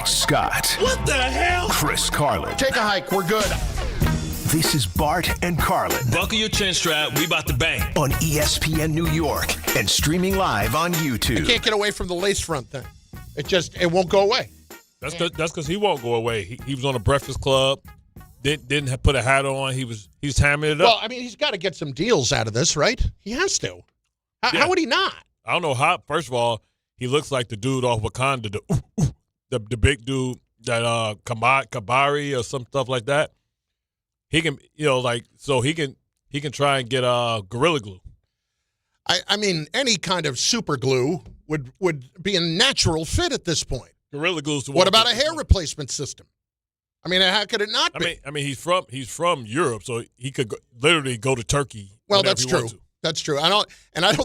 George Scott. What the hell? Chris Carlin. Take a hike. We're good. This is Bart and Carlin Buckle your chin strap. We about to bang. on ESPN New York and streaming live on YouTube. Can't get away from the lace front thing. It won't go away. That's because he won't go away. He was on a Breakfast Club. Didn't put a hat on. He's hammering it up. Well, I mean, he's got to get some deals out of this, right? He has to. How would he not? I don't know how. First of all, he looks like the dude off Wakanda, the big dude that Kabari or some stuff like that. He can, he can try and get Gorilla Glue. I mean, any kind of super glue would be a natural fit at this point. Gorilla Glue's the one. What about a hair replacement system? I mean, how could it not be? I mean, he's from Europe, so he could literally go to Turkey. Well, that's true. That's true. I don't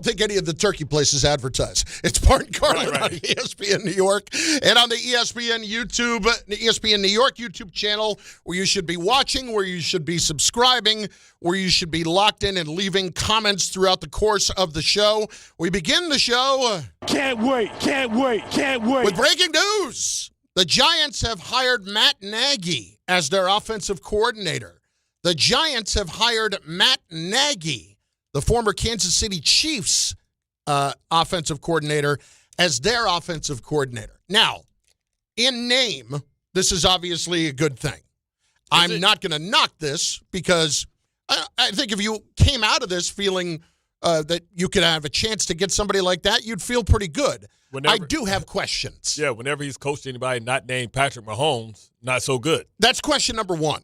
think any of the turkey places advertise. It's Bart and Carlin on ESPN New York and on the ESPN New York YouTube channel, where you should be watching, where you should be subscribing, where you should be locked in and leaving comments throughout the course of the show. We begin the show. Can't wait. With breaking news. The Giants have hired Matt Nagy as their offensive coordinator. The Giants have hired Matt Nagy, the former Kansas City Chiefs offensive coordinator, as their offensive coordinator. Now, in name, this is obviously a good thing. I'm not going to knock this because I think if you came out of this feeling that you could have a chance to get somebody like that, you'd feel pretty good. I do have questions. Yeah, whenever he's coached anybody not named Patrick Mahomes, not so good. That's question number one.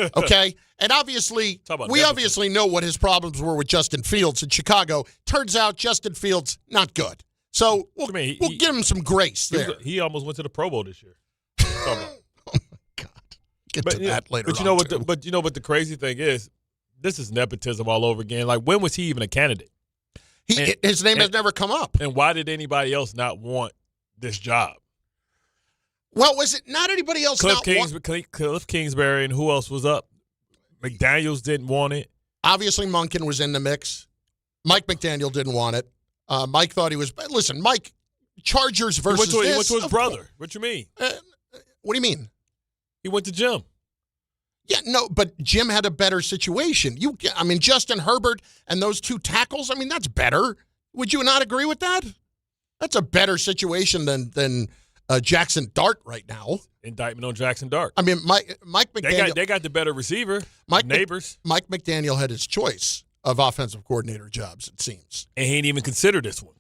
Okay? And obviously, we obviously know what his problems were with Justin Fields in Chicago. Turns out Justin Fields, not good. So we'll give him some grace there. He almost went to the Pro Bowl this year. Oh, my God. Get to that later But you know what the crazy thing is? This is nepotism all over again. Like, when was he even a candidate? His name has never come up. And why did anybody else not want this job? Well, was it not anybody else Cliff Kingsbury, and who else was up? McDaniels didn't want it. Obviously, Monken was in the mix. Mike McDaniel didn't want it. Mike thought he was – listen, Mike, Chargers versus He went to his brother. What you mean? What do you mean? He went to Jim. Yeah, no, but Jim had a better situation. Justin Herbert and those two tackles, that's better. Would you not agree with that? That's a better situation than Jackson Dart right now. Indictment on Jackson Dart. Mike McDaniel. They got the better receiver. Neighbors. Mike McDaniel had his choice of offensive coordinator jobs, it seems. And he didn't even consider this one.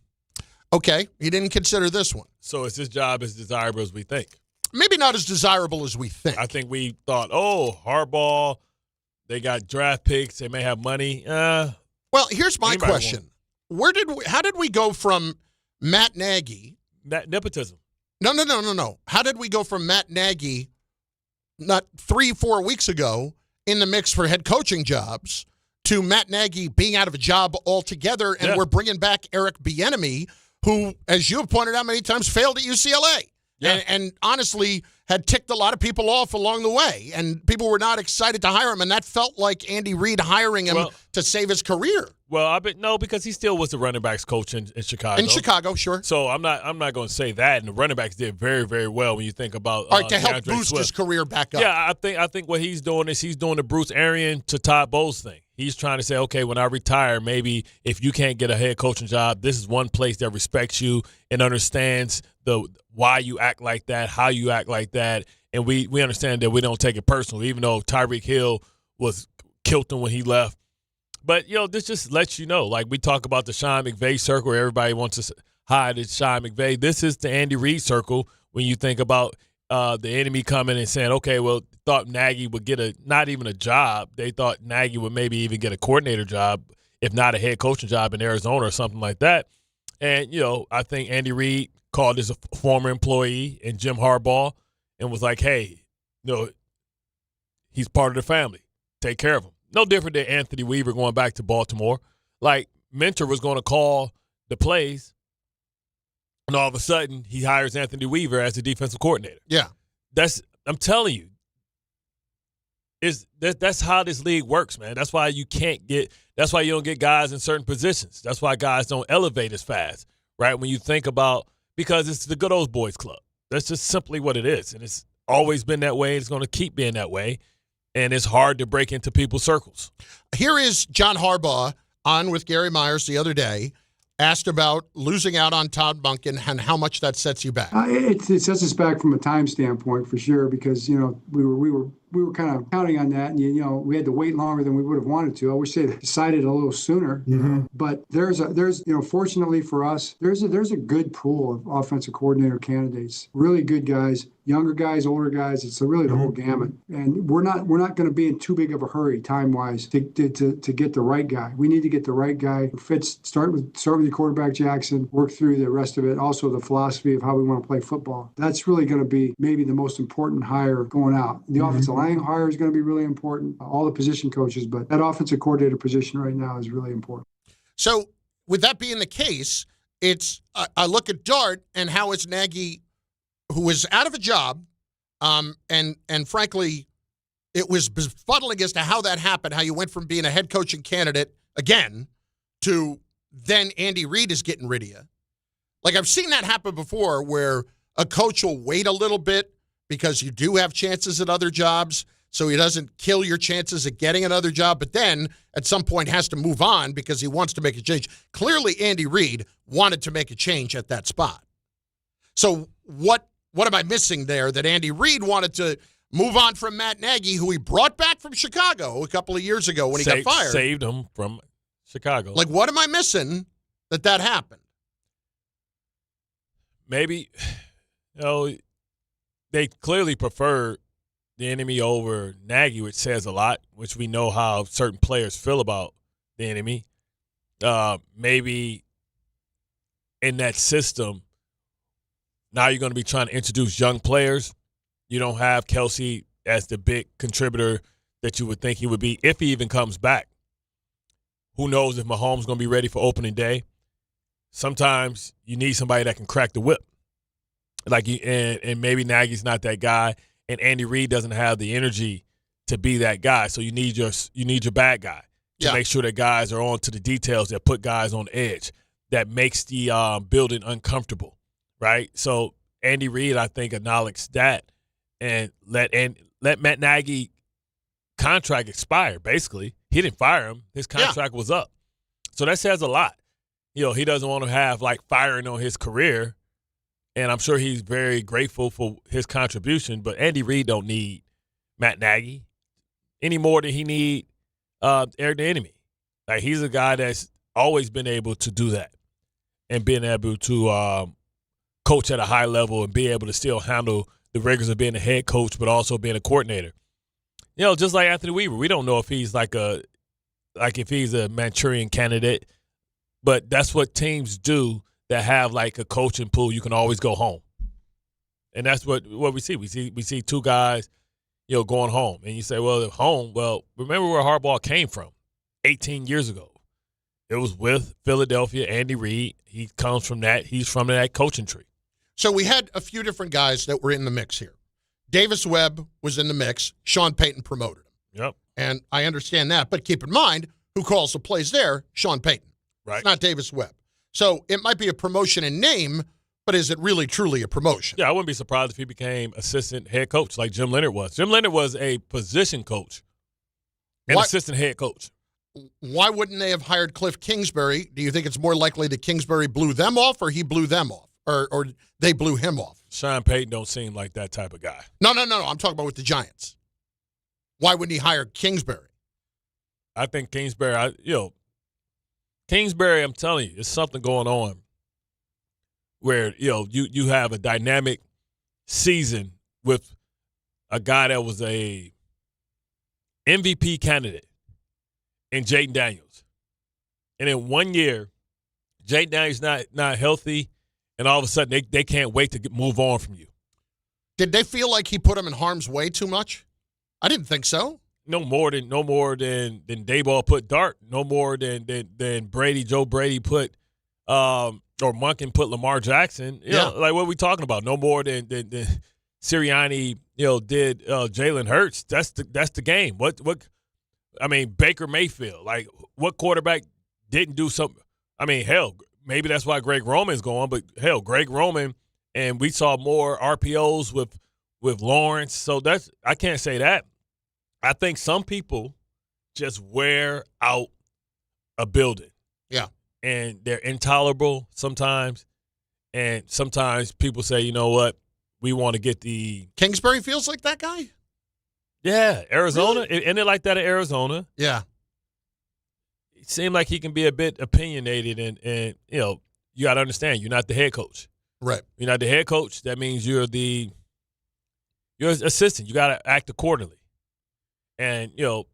Okay, he didn't consider this one. So is this job as desirable as we think? Maybe not as desirable as we think. I think we thought, Harbaugh, they got draft picks, they may have money. Well, here's my question. How did we go from Matt Nagy? Nepotism. No. How did we go from Matt Nagy not 3-4 weeks ago in the mix for head coaching jobs to Matt Nagy being out of a job altogether, and we're bringing back Eric Bieniemy, who, as you have pointed out many times, failed at UCLA. Yeah. And honestly had ticked a lot of people off along the way, and people were not excited to hire him, and that felt like Andy Reid hiring him to save his career. Well, no, because he still was the running backs coach in Chicago. In Chicago, sure. So I'm not going to say that. And the running backs did very, very well when you think about to help boost his career back up. Yeah, I think what he's doing is he's doing the Bruce Arian to Todd Bowles thing. He's trying to say, okay, when I retire, maybe if you can't get a head coaching job, this is one place that respects you and understands the why you act like that, how you act like that, and we understand that we don't take it personally, even though Tyreek Hill was killed him when he left. But, this just lets you know, like we talk about the Sean McVay circle where everybody wants to hide at Sean McVay. This is the Andy Reid circle when you think about the enemy coming and saying, okay, well, thought Nagy would get not even a job. They thought Nagy would maybe even get a coordinator job, if not a head coaching job in Arizona or something like that. And, I think Andy Reid called his former employee and Jim Harbaugh and was like, hey, he's part of the family. Take care of him. No different than Anthony Weaver going back to Baltimore. Like, Mentor was going to call the plays, and all of a sudden he hires Anthony Weaver as the defensive coordinator. Yeah. I'm telling you, that's how this league works, man. That's why you don't get guys in certain positions. That's why guys don't elevate as fast, right? When you think about, because it's the good old boys club. That's just simply what it is. And it's always been that way. It's going to keep being that way. And it's hard to break into people's circles. Here is John Harbaugh on with Gary Myers the other day, asked about losing out on Todd Monken and how much that sets you back. It sets us back from a time standpoint for sure, because we were kind of counting on that, and we had to wait longer than we would have wanted to. I wish they decided a little sooner. But there's fortunately for us, there's a good pool of offensive coordinator candidates, really good guys, younger guys, older guys. It's really the whole gamut, and we're not going to be in too big of a hurry time wise to get the right guy. We need to get the right guy who fits. Start with your quarterback Jackson, work through the rest of it. Also the philosophy of how we want to play football. That's really going to be maybe the most important hire going out. The offensive line hire is going to be really important. All the position coaches, but that offensive coordinator position right now is really important. So with that being the case, it's I look at Dart and how it's Nagy, who was out of a job, and frankly, it was befuddling as to how that happened, how you went from being a head coaching candidate again to then Andy Reid is getting rid of you. Like, I've seen that happen before where a coach will wait a little bit because you do have chances at other jobs, so he doesn't kill your chances at getting another job, but then at some point has to move on because he wants to make a change. Clearly, Andy Reid wanted to make a change at that spot. So what am I missing there that Andy Reid wanted to move on from Matt Nagy, who he brought back from Chicago a couple of years ago when he got fired? Saved him from Chicago. Like, what am I missing that happened? Maybe, they clearly prefer the enemy over Nagy, which says a lot, which we know how certain players feel about the enemy. Maybe in that system, now you're going to be trying to introduce young players. You don't have Kelsey as the big contributor that you would think he would be if he even comes back. Who knows if Mahomes is going to be ready for opening day? Sometimes you need somebody that can crack the whip. And maybe Nagy's not that guy, and Andy Reid doesn't have the energy to be that guy. So you need your bad guy to make sure that guys are on to the details that put guys on edge, that makes the building uncomfortable, right? So Andy Reid, I think, acknowledged that and let Matt Nagy contract expire, basically. He didn't fire him. His contract was up. So that says a lot. He doesn't want to have, firing on his career, and I'm sure he's very grateful for his contribution, but Andy Reid don't need Matt Nagy any more than he need Eric the Enemy. He's a guy that's always been able to do that and being able to coach at a high level and be able to still handle the rigors of being a head coach but also being a coordinator. Just like Anthony Weaver, we don't know if he's if he's a Manchurian candidate, but that's what teams do that have a coaching pool. You can always go home, and that's what we see. We see two guys, going home, and you say, well, home. Well, remember where Harbaugh came from 18 years ago. It was with Philadelphia. Andy Reid. He comes from that. He's from that coaching tree. So we had a few different guys that were in the mix here. Davis Webb was in the mix. Sean Payton promoted him. Yep. And I understand that. But keep in mind, who calls the plays there? Sean Payton. Right. It's not Davis Webb. So it might be a promotion in name, but is it really, truly a promotion? Yeah, I wouldn't be surprised if he became assistant head coach like Jim Leonard was. Jim Leonard was a position coach and assistant head coach. Why wouldn't they have hired Cliff Kingsbury? Do you think it's more likely that Kingsbury blew them off or he blew them off? Or they blew him off? Sean Payton don't seem like that type of guy. No. I'm talking about with the Giants. Why wouldn't he hire Kingsbury? I think Kingsbury, Kingsbury, I'm telling you, there's something going on where, you have a dynamic season with a guy that was a MVP candidate in Jaden Daniels. And in 1 year, Jaden Daniels not healthy, and all of a sudden they can't wait to move on from you. Did they feel like he put him in harm's way too much? I didn't think so. No more than Dayball put Dart. No more than Joe Brady put or Monken put Lamar Jackson. What are we talking about? No more than Sirianni did Jalen Hurts. That's the game. Baker Mayfield. What quarterback didn't do something? Hell, maybe that's why Greg Roman's going. But hell, Greg Roman and we saw more RPOs with Lawrence. So I can't say that. I think some people just wear out a building. Yeah. And they're intolerable sometimes. And sometimes people say, you know what, we want to get the – Kingsbury feels like that guy? Yeah, Arizona. Really? Isn't it like that in Arizona? Yeah. It seemed like he can be a bit opinionated and you know, you got to understand, you're not the head coach. Right. You're not the head coach. That means you're an assistant. You got to act accordingly. And, you know,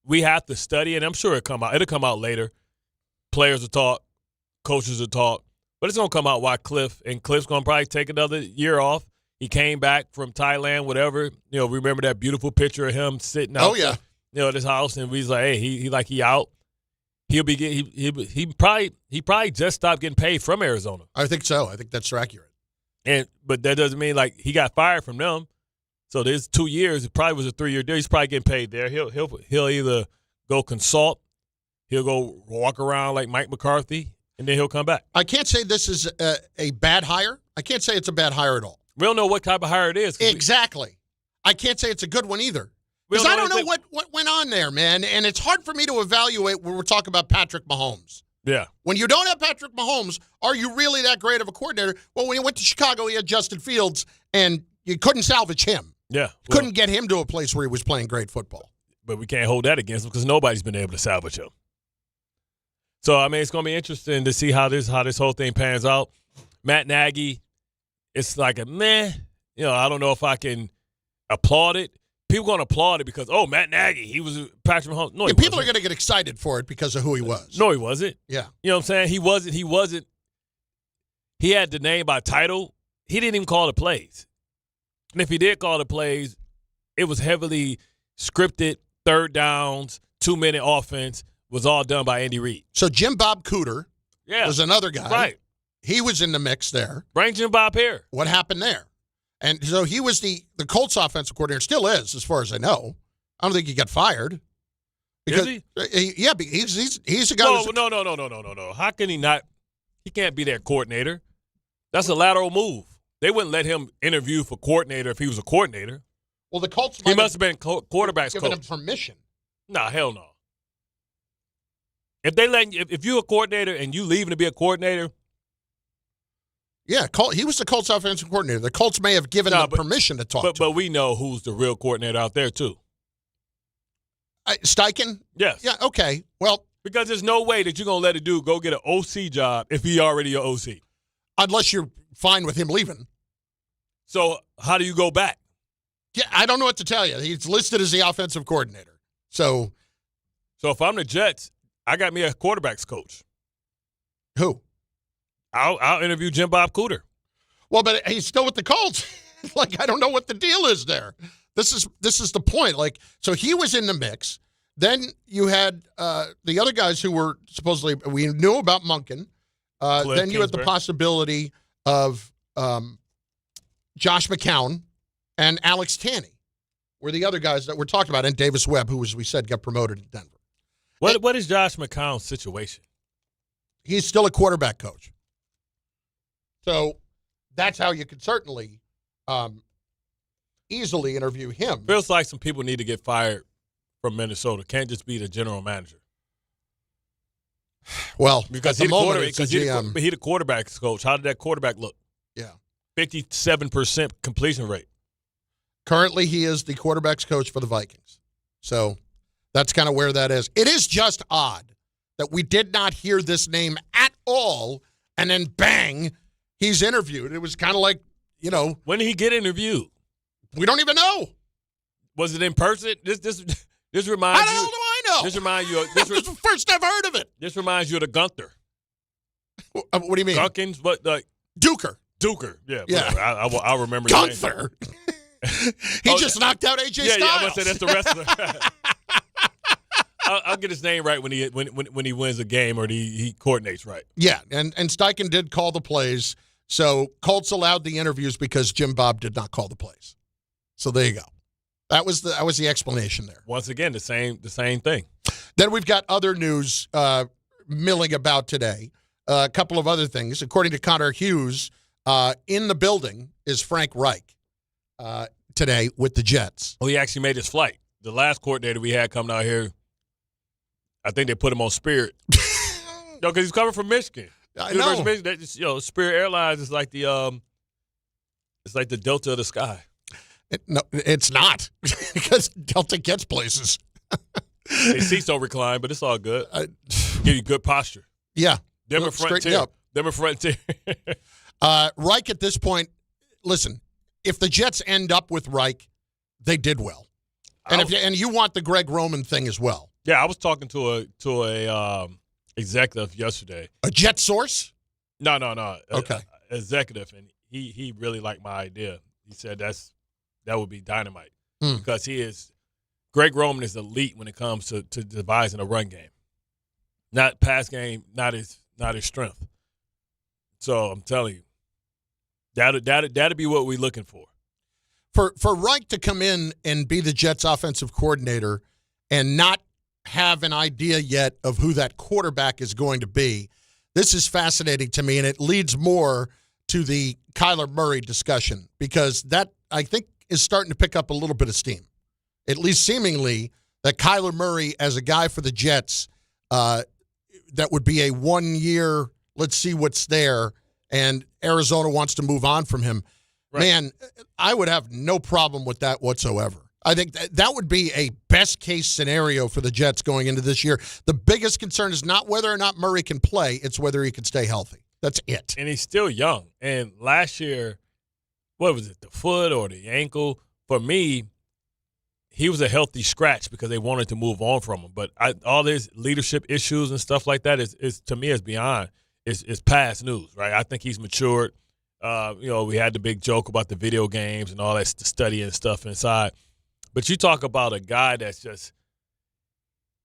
we have to study, and I'm sure it'll come out later. Players will talk, coaches will talk, but it's going to come out while Cliff's going to probably take another year off. He came back from Thailand, whatever. You know, remember that beautiful picture of him sitting out at his house, and we was like, hey, he out. He probably just stopped getting paid from Arizona. I think so. I think that's accurate. But that doesn't mean like he got fired from them. So there's 2 years. It probably was a 3-year deal. He's probably getting paid there. He'll either go consult, he'll go walk around like Mike McCarthy, and then he'll come back. I can't say this is a bad hire. I can't say it's a bad hire at all. We don't know what type of hire it is. Exactly. I can't say it's a good one either. Because I don't know what went on there, man. And it's hard for me to evaluate when we're talking about Patrick Mahomes. Yeah. When you don't have Patrick Mahomes, are you really that great of a coordinator? Well, when he went to Chicago, he had Justin Fields, and you couldn't salvage him. Yeah. Couldn't get him to a place where he was playing great football. But we can't hold that against him because nobody's been able to salvage him. So, I mean, it's going to be interesting to see how this whole thing pans out. Matt Nagy, it's like a meh. You know, I don't know if I can applaud it. People going to applaud it because, Matt Nagy, he was Patrick Mahomes. No, people are going to get excited for it because of who he was. No, he wasn't. Yeah. You know what I'm saying? He wasn't. He had the name by title. He didn't even call the plays. And if he did call the plays, it was heavily scripted, third downs, 2-minute offense, was all done by Andy Reid. So Jim Bob Cooter was another guy. Right. He was in the mix there. Bring Jim Bob here. What happened there? And so he was the Colts offensive coordinator, still is, as far as I know. I don't think he got fired. Because, is he? Yeah, he's a guy No. How can he not? He can't be their coordinator. That's a lateral move. They wouldn't let him interview for coordinator if he was a coordinator. Well, the Colts he must have been quarterback's given coach. Him permission. Nah, hell no. If you're a coordinator and you leaving to be a coordinator. Yeah, he was the Colts offensive coordinator. The Colts may have given him permission to talk to him. But we know who's the real coordinator out there, too. Steichen? Yes. Yeah, okay. Well, because there's no way that you're going to let a dude go get an OC job if he already your OC. Unless you're fine with him leaving. So how do you go back? Yeah, I don't know what to tell you. He's listed as the offensive coordinator. So if I'm the Jets, I got me a quarterback's coach. Who? I'll interview Jim Bob Cooter. Well, but he's still with the Colts. Like, I don't know what the deal is there. This is the point. Like, so he was in the mix. Then you had the other guys who were supposedly, we knew about Monken. Then you had the possibility of Josh McCown and Alex Tanney were the other guys that we're talking about, and Davis Webb, who, as we said, got promoted to Denver. What is Josh McCown's situation? He's still a quarterback coach. So that's how you could certainly easily interview him. Feels like some people need to get fired from Minnesota. Can't just be the general manager. Well, because he the quarterback's coach. How did that quarterback look? Yeah. 57% completion rate. Currently, he is the quarterback's coach for the Vikings. So that's kind of where that is. It is just odd that we did not hear this name at all, and then bang, he's interviewed. It was kind of like, you know. When did he get interviewed? We don't even know. Was it in person? This reminds you. How the hell do I know? This reminds you. This was the first I've heard of it. This reminds you of the Gunther. What do you mean? Gunkins, but Duker. Yeah. Yeah. I'll remember. Gunther. He just knocked out AJ Styles. Yeah, I'm gonna say that's the wrestler. I'll get his name right when he wins a game or he coordinates right. Yeah, and Steichen did call the plays. So Colts allowed the interviews because Jim Bob did not call the plays. So there you go. That was the explanation there. Once again, the same thing. Then we've got other news milling about today. A couple of other things. According to Connor Hughes, In the building is Frank Reich today with the Jets. Well, he actually made his flight. The last coordinator we had coming out here, I think they put him on Spirit. No, because he's coming from Michigan. I know. Michigan, Spirit Airlines is like the Delta of the sky. No, it's not because Delta gets places. They seats don't recline, but it's all good. Give you good posture. Yeah. Them in Frontier. Them in Frontier. Reich at this point, listen, if the Jets end up with Reich, they did well. And you want the Greg Roman thing as well. Yeah, I was talking to a executive yesterday. A Jet source? No. Okay. Executive, and he really liked my idea. He said that would be dynamite because Greg Roman is elite when it comes to devising a run game. Not pass game, not his strength. So I'm telling you, that'd be what we're looking for. For Reich to come in and be the Jets offensive coordinator and not have an idea yet of who that quarterback is going to be, this is fascinating to me, and it leads more to the Kyler Murray discussion because that, I think, is starting to pick up a little bit of steam. At least seemingly that Kyler Murray as a guy for the Jets, that would be a 1 year, let's see what's there, and Arizona wants to move on from him. Right. Man, I would have no problem with that whatsoever. I think that would be a best-case scenario for the Jets going into this year. The biggest concern is not whether or not Murray can play, it's whether he can stay healthy. That's it. And he's still young. And last year, what was it, the foot or the ankle? For me, he was a healthy scratch because they wanted to move on from him. But all these leadership issues and stuff like that is to me, is beyond. It's past news, right? I think he's matured. We had the big joke about the video games and all that study and stuff inside. But you talk about a guy that's just,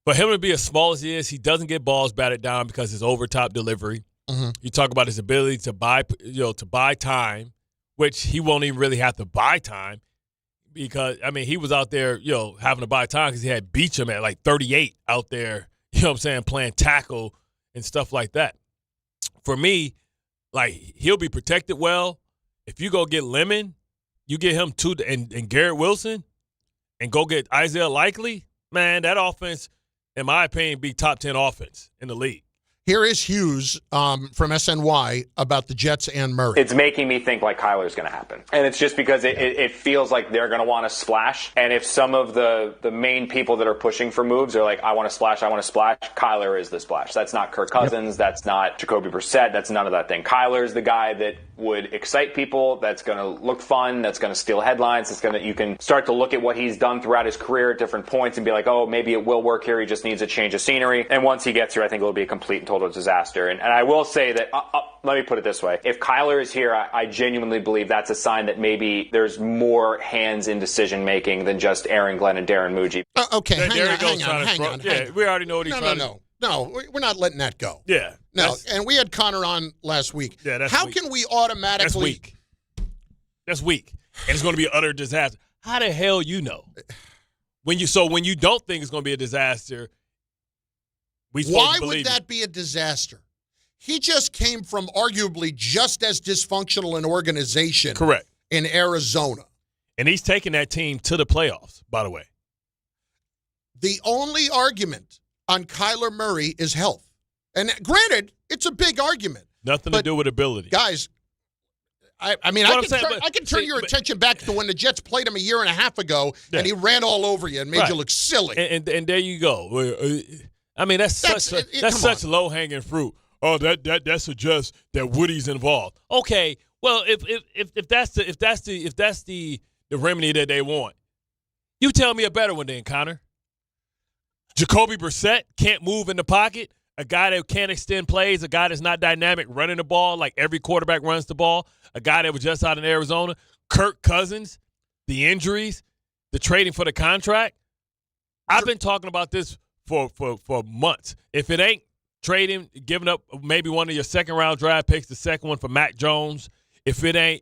for him to be as small as he is, he doesn't get balls batted down because his over-top delivery. Mm-hmm. You talk about his ability to buy time, which he won't even really have to buy time because, he was out there, having to buy time because he had Beecham at like 38 out there, playing tackle and stuff like that. For me, like, he'll be protected well. If you go get Lemon, you get him and Garrett Wilson, and go get Isaiah Likely, man, that offense, in my opinion, be top 10 offense in the league. Here is Hughes from SNY about the Jets and Murray. It's making me think like Kyler's going to happen. And it's just because it feels like they're going to want to splash. And if some of the main people that are pushing for moves are like, I want to splash, Kyler is the splash. That's not Kirk Cousins. Yep. That's not Jacoby Brissett. That's none of that thing. Kyler's the guy that would excite people, that's going to look fun, that's going to steal headlines, you can start to look at what he's done throughout his career at different points and be like, oh, maybe it will work here. He just needs a change of scenery. And once he gets here, I think it'll be a complete and total disaster. And I will say that, let me put it this way. If Kyler is here, I genuinely believe that's a sign that maybe there's more hands in decision-making than just Aaron Glenn and Darren Muji. Okay, hang on. We already know what he's trying to do. No, we're not letting that go. Yeah. No, and we had Connor on last week. Yeah, that's How weak. can we automatically... That's weak. And it's going to be an utter disaster. How the hell you know? When you don't think it's going to be a disaster, why would that be a disaster? He just came from arguably just as dysfunctional an organization. Correct. In Arizona. And he's taking that team to the playoffs, by the way. The only argument on Kyler Murray is health. And granted, it's a big argument. Nothing to do with ability. Guys, I can turn your attention back to when the Jets played him a year and a half ago, and he ran all over you and made you look silly. And there you go. That's such low-hanging fruit. Oh, that suggests that Woody's involved. Okay, well, if that's the remedy that they want, you tell me a better one then, Connor. Jacoby Brissett can't move in the pocket. A guy that can't extend plays, a guy that's not dynamic running the ball like every quarterback runs the ball, a guy that was just out in Arizona. Kirk Cousins, the injuries, the trading for the contract. I've been talking about this for months. If it ain't trading, giving up maybe one of your second-round draft picks, the second one for Mac Jones, if it ain't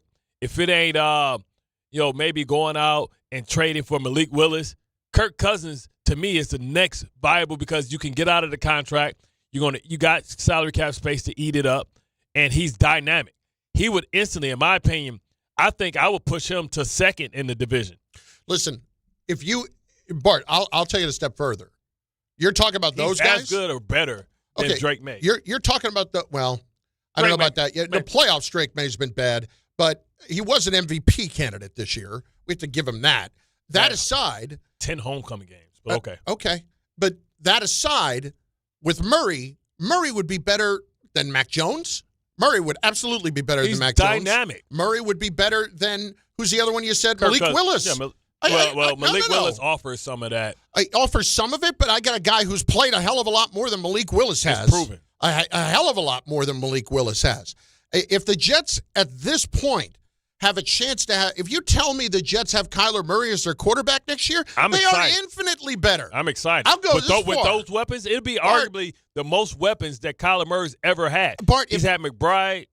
maybe going out and trading for Malik Willis, Kirk Cousins to me is the next viable because you can get out of the contract. You got salary cap space to eat it up, and he's dynamic. he would instantly, in my opinion, I think I would push him to second in the division. Listen, Bart, I'll take it a step further. You're talking about those guys? As good or better than Drake May. You're talking about I don't know about that. Yeah, the playoffs Drake May's been bad, but he was an MVP candidate this year. We have to give him that. That aside, 10 homecoming games, but okay. Okay. But that aside, with Murray would be better than Mac Jones. Murray would absolutely be better than Mac Jones. He's dynamic. Murray would be better than, who's the other one you said? Malik Willis. Yeah, Malik Willis offers some of that. I offer some of it, but I got a guy who's played a hell of a lot more than Malik Willis has. It's proven. A hell of a lot more than Malik Willis has. If the Jets at this point have a chance to have, if you tell me the Jets have Kyler Murray as their quarterback next year, they are infinitely better. I'm excited. I'll go with those weapons, it'll be arguably the most weapons that Kyler Murray's ever had. Bart, he's had McBride.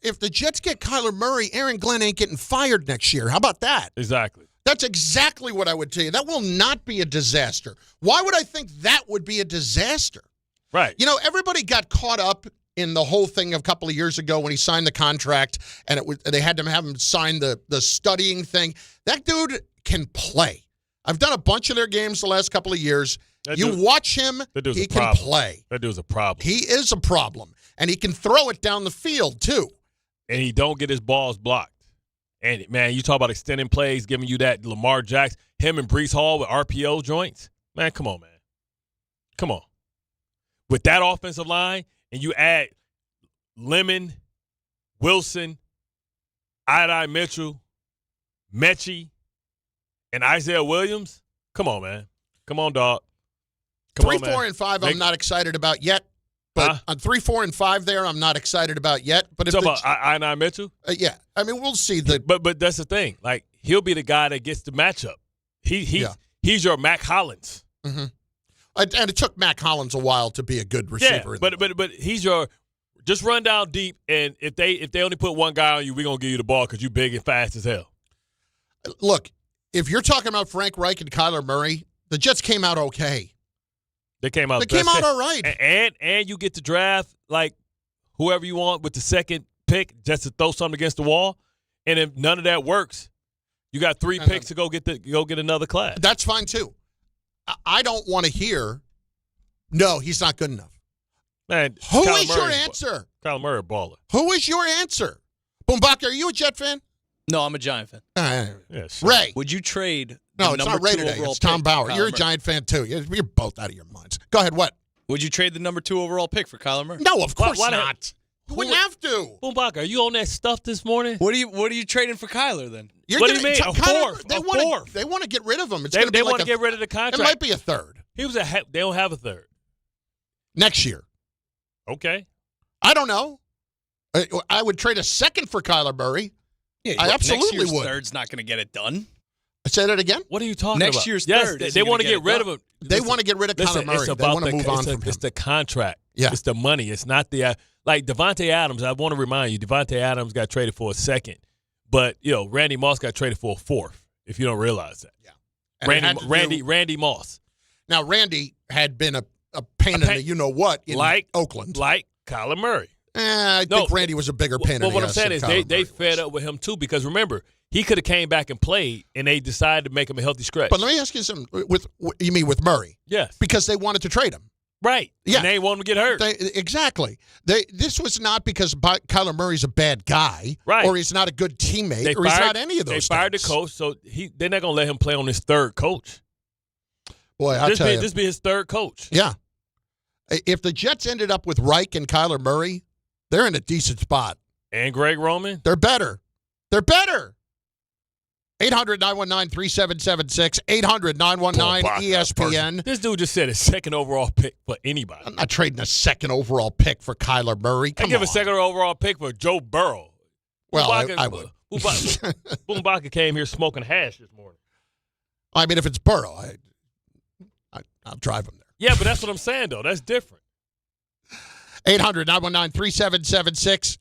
If the Jets get Kyler Murray, Aaron Glenn ain't getting fired next year. How about that? Exactly. That's exactly what I would tell you. That will not be a disaster. Why would I think that would be a disaster? Right. You know, everybody got caught up in the whole thing a couple of years ago when he signed the contract, and they had to have him sign the studying thing. That dude can play. I've done a bunch of their games the last couple of years. Watch him, he can play. That dude's a problem. He is a problem, and he can throw it down the field, too. And he don't get his balls blocked. And, man, you talk about extending plays, giving you that Lamar Jackson, him and Breece Hall with RPO joints. Man, come on, man. Come on. With that offensive line, and you add Lemon, Wilson, Adai Mitchell, Mechie, and Isaiah Williams, come on, man. Come on, dog. 3, 4, and 5 I'm not excited about yet. But on 3, 4, and 5 there, I'm not excied about yet. But if about Adai Mitchell? Yeah. I mean, we'll see. But that's the thing. Like, he'll be the guy that gets the matchup. He's your Mac Hollins. Mm-hmm. And it took Mac Hollins a while to be a good receiver. Yeah, but he's your just run down deep, and if they only put one guy on you, we're gonna give you the ball because you big and fast as hell. Look, if you're talking about Frank Reich and Kyler Murray, the Jets came out okay. They came out all right. And you get to draft like whoever you want with the second pick just to throw something against the wall. And if none of that works, you got 3 picks to go get another class. That's fine too. I don't want to hear, no, he's not good enough. Man, who is your answer? Kyler Murray, baller. Who is your answer? Bumbaca, are you a Jet fan? No, I'm a Giant fan. Yes. Ray. Would you trade No, it's not Ray today. It's Tom Bauer. You're a Giant fan, too. You're both out of your minds. Go ahead, what? Would you trade the number 2 overall pick for Kyler Murray? No, of course why not. You wouldn't have to. Bumbaca, are you on that stuff this morning? What are you trading for Kyler then? What do you mean? A fourth. They want to get rid of him. They want to get rid of the contract. It might be a third. They don't have a third. Next year. Okay. I don't know. I would trade a second for Kyler Murray. Yeah, I absolutely next year's would. Third's not going to get it done. Say that again? What are you talking about? Next year's third. They want to get rid of him. They want to get rid of Kyler Murray. They want to move on from him. It's the contract. Yeah. It's the money. It's not the like Devontae Adams. I want to remind you, Devontae Adams got traded for a second, but Randy Moss got traded for a fourth. If you don't realize that. Yeah. Randy Moss. Now Randy had been a pain in the you-know-what in Oakland. Like Kyler Murray. I think Randy was a bigger pain in the ass. What I'm saying is they fed up with him, too, because remember, he could have came back and played, and they decided to make him a healthy scratch. But let me ask you something. You mean with Murray? Yes. Because they wanted to trade him. Right. Yeah. And they want him to get hurt. Exactly. This was not because Kyler Murray's a bad guy, right, or he's not a good teammate, or he's not any of those things. They fired the coach, so they're not going to let him play on his third coach. Boy, I'll tell you. This be his third coach. Yeah. If the Jets ended up with Reich and Kyler Murray, they're in a decent spot. And Greg Roman? They're better. 800-919-3776, 800-919-ESPN. This dude just said a second overall pick for anybody. I'm not trading a second overall pick for Kyler Murray. I give a second overall pick for Joe Burrow. Well, I would. Bumbaca came here smoking hash this morning. I mean, if it's Burrow, I'll drive him there. Yeah, but that's what I'm saying, though. That's different. 800-919-3776.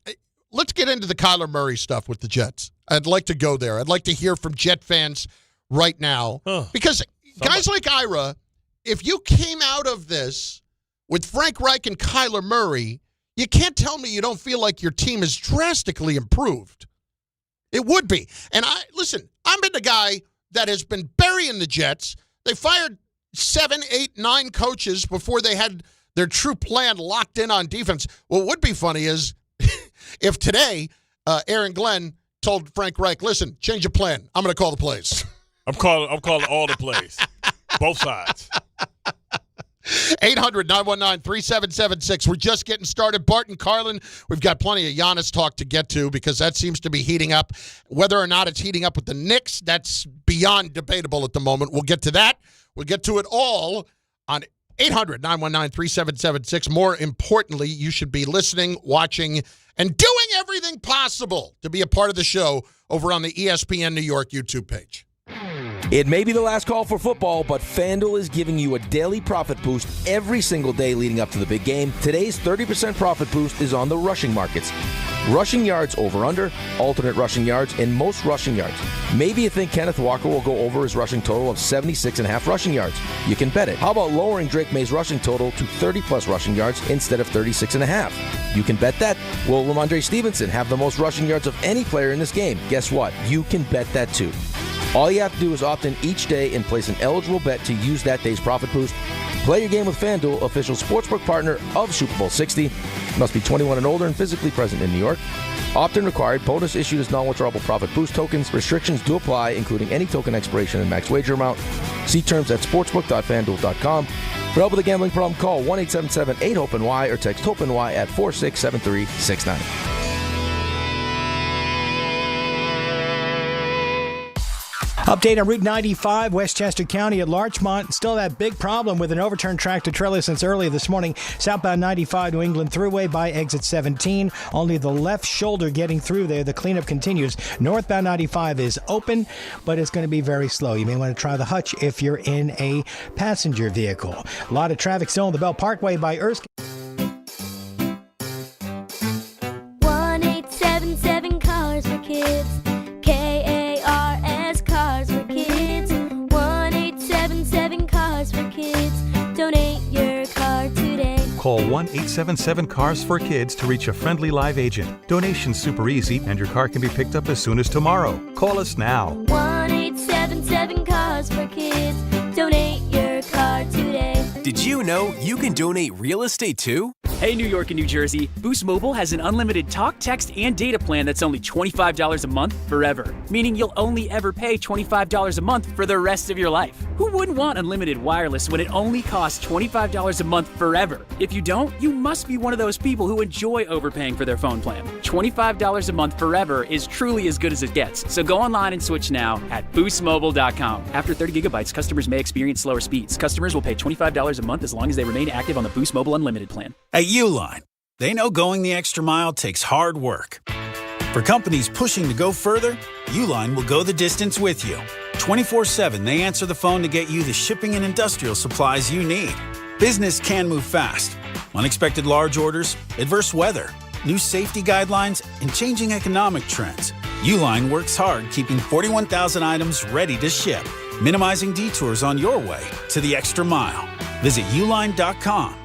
Let's get into the Kyler Murray stuff with the Jets. I'd like to go there. I'd like to hear from Jet fans right now. Because guys like Ira, if you came out of this with Frank Reich and Kyler Murray, You can't tell me you don't feel like your team is drastically improved. It would be. And I'm been the guy that has been burying the Jets. They fired 7, 8, 9 coaches before they had their true plan locked in on defense. What would be funny is if today Aaron Glenn told Frank Reich, listen, change your plan. I'm going to call the plays. I'm calling all the plays. Both sides. 800-919-3776. We're just getting started. Bart and Carlin, we've got plenty of Giannis talk to get to because that seems to be heating up. Whether or not it's heating up with the Knicks, that's beyond debatable at the moment. We'll get to that. We'll get to it all on 800-919-3776. More importantly, you should be listening, watching, and doing everything possible to be a part of the show over on the ESPN New York YouTube page. It may be the last call for football, but FanDuel is giving you a daily profit boost every single day leading up to the big game. Today's 30% profit boost is on the rushing markets. Rushing yards over-under, alternate rushing yards, and most rushing yards. Maybe you think Kenneth Walker will go over his rushing total of 76.5 rushing yards. You can bet it. How about lowering Drake May's rushing total to 30-plus rushing yards instead of 36.5? You can bet that. Will Ramondre Stevenson have the most rushing yards of any player in this game? Guess what? You can bet that too. All you have to do is opt in each day and place an eligible bet to use that day's profit boost. Play your game with FanDuel, official sportsbook partner of Super Bowl 60. Must be 21 and older and physically present in New York. Opt-in required. Bonus issued as non-withdrawable profit boost tokens. Restrictions do apply, including any token expiration and max wager amount. See terms at sportsbook.fanduel.com. For help with a gambling problem, call 1-877-8-HOPE-NY or text HOPE-NY at 467369. Update on Route 95, Westchester County at Larchmont. Still that big problem with an overturned tractor trailer since early this morning. Southbound 95 New England Thruway by exit 17. Only the left shoulder getting through there. The cleanup continues. Northbound 95 is open, but it's going to be very slow. You may want to try the hutch if you're in a passenger vehicle. A lot of traffic still on the Bell Parkway by Erskine. 1-877 Cars for Kids. KARS Cars for Kids. 1-877 Cars for Kids. Donate your car today. Call 1-877 Cars for Kids to reach a friendly live agent. Donation's super easy, and your car can be picked up as soon as tomorrow. Call us now. 1-877 Cars for Kids. Donate your car today. Did you know you can donate real estate too? Hey, New York and New Jersey, Boost Mobile has an unlimited talk, text, and data plan that's only $25 a month forever, meaning you'll only ever pay $25 a month for the rest of your life. Who wouldn't want unlimited wireless when it only costs $25 a month forever? If you don't, you must be one of those people who enjoy overpaying for their phone plan. $25 a month forever is truly as good as it gets, so go online and switch now at boostmobile.com. After 30 gigabytes, customers may experience slower speeds. Customers will pay $25 a month as long as they remain active on the Boost Mobile Unlimited plan. At Uline, they know going the extra mile takes hard work. For companies pushing to go further, Uline will go the distance with you. 24/7, they answer the phone to get you the shipping and industrial supplies you need. Business can move fast. Unexpected large orders, adverse weather, new safety guidelines, and changing economic trends. Uline works hard keeping 41,000 items ready to ship, minimizing detours on your way to the extra mile. Visit uline.com.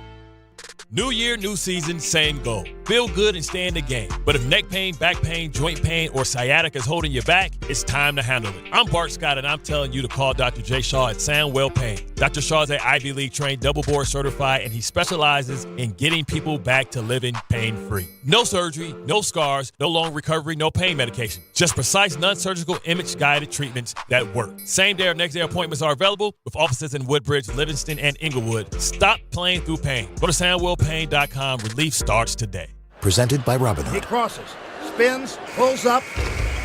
New year, new season, same goal. Feel good and stay in the game. But if neck pain, back pain, joint pain, or sciatica is holding you back, it's time to handle it. I'm Bart Scott, and I'm telling you to call Dr. J. Shaw at Soundwell Pain. Dr. Shaw is an Ivy League trained, double board certified, and he specializes in getting people back to living pain-free. No surgery, no scars, no long recovery, no pain medication. Just precise, non-surgical, image-guided treatments that work. Same day or next day appointments are available with offices in Woodbridge, Livingston, and Inglewood. Stop playing through pain. Go to SoundwellPain.com. Relief starts today. Presented by Robinhood. He crosses, spins, pulls up.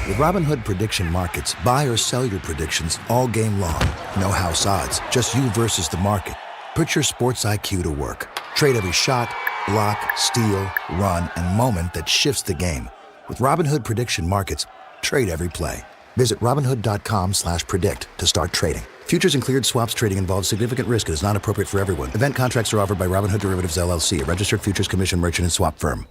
With Robinhood Prediction Markets, buy or sell your predictions all game long. No house odds, just you versus the market. Put your sports IQ to work. Trade every shot, block, steal, run, and moment that shifts the game. With Robinhood Prediction Markets, trade every play. Visit Robinhood.com/predict to start trading. Futures and cleared swaps trading involves significant risk and is not appropriate for everyone. Event contracts are offered by Robinhood Derivatives LLC, a registered futures commission merchant and swap firm.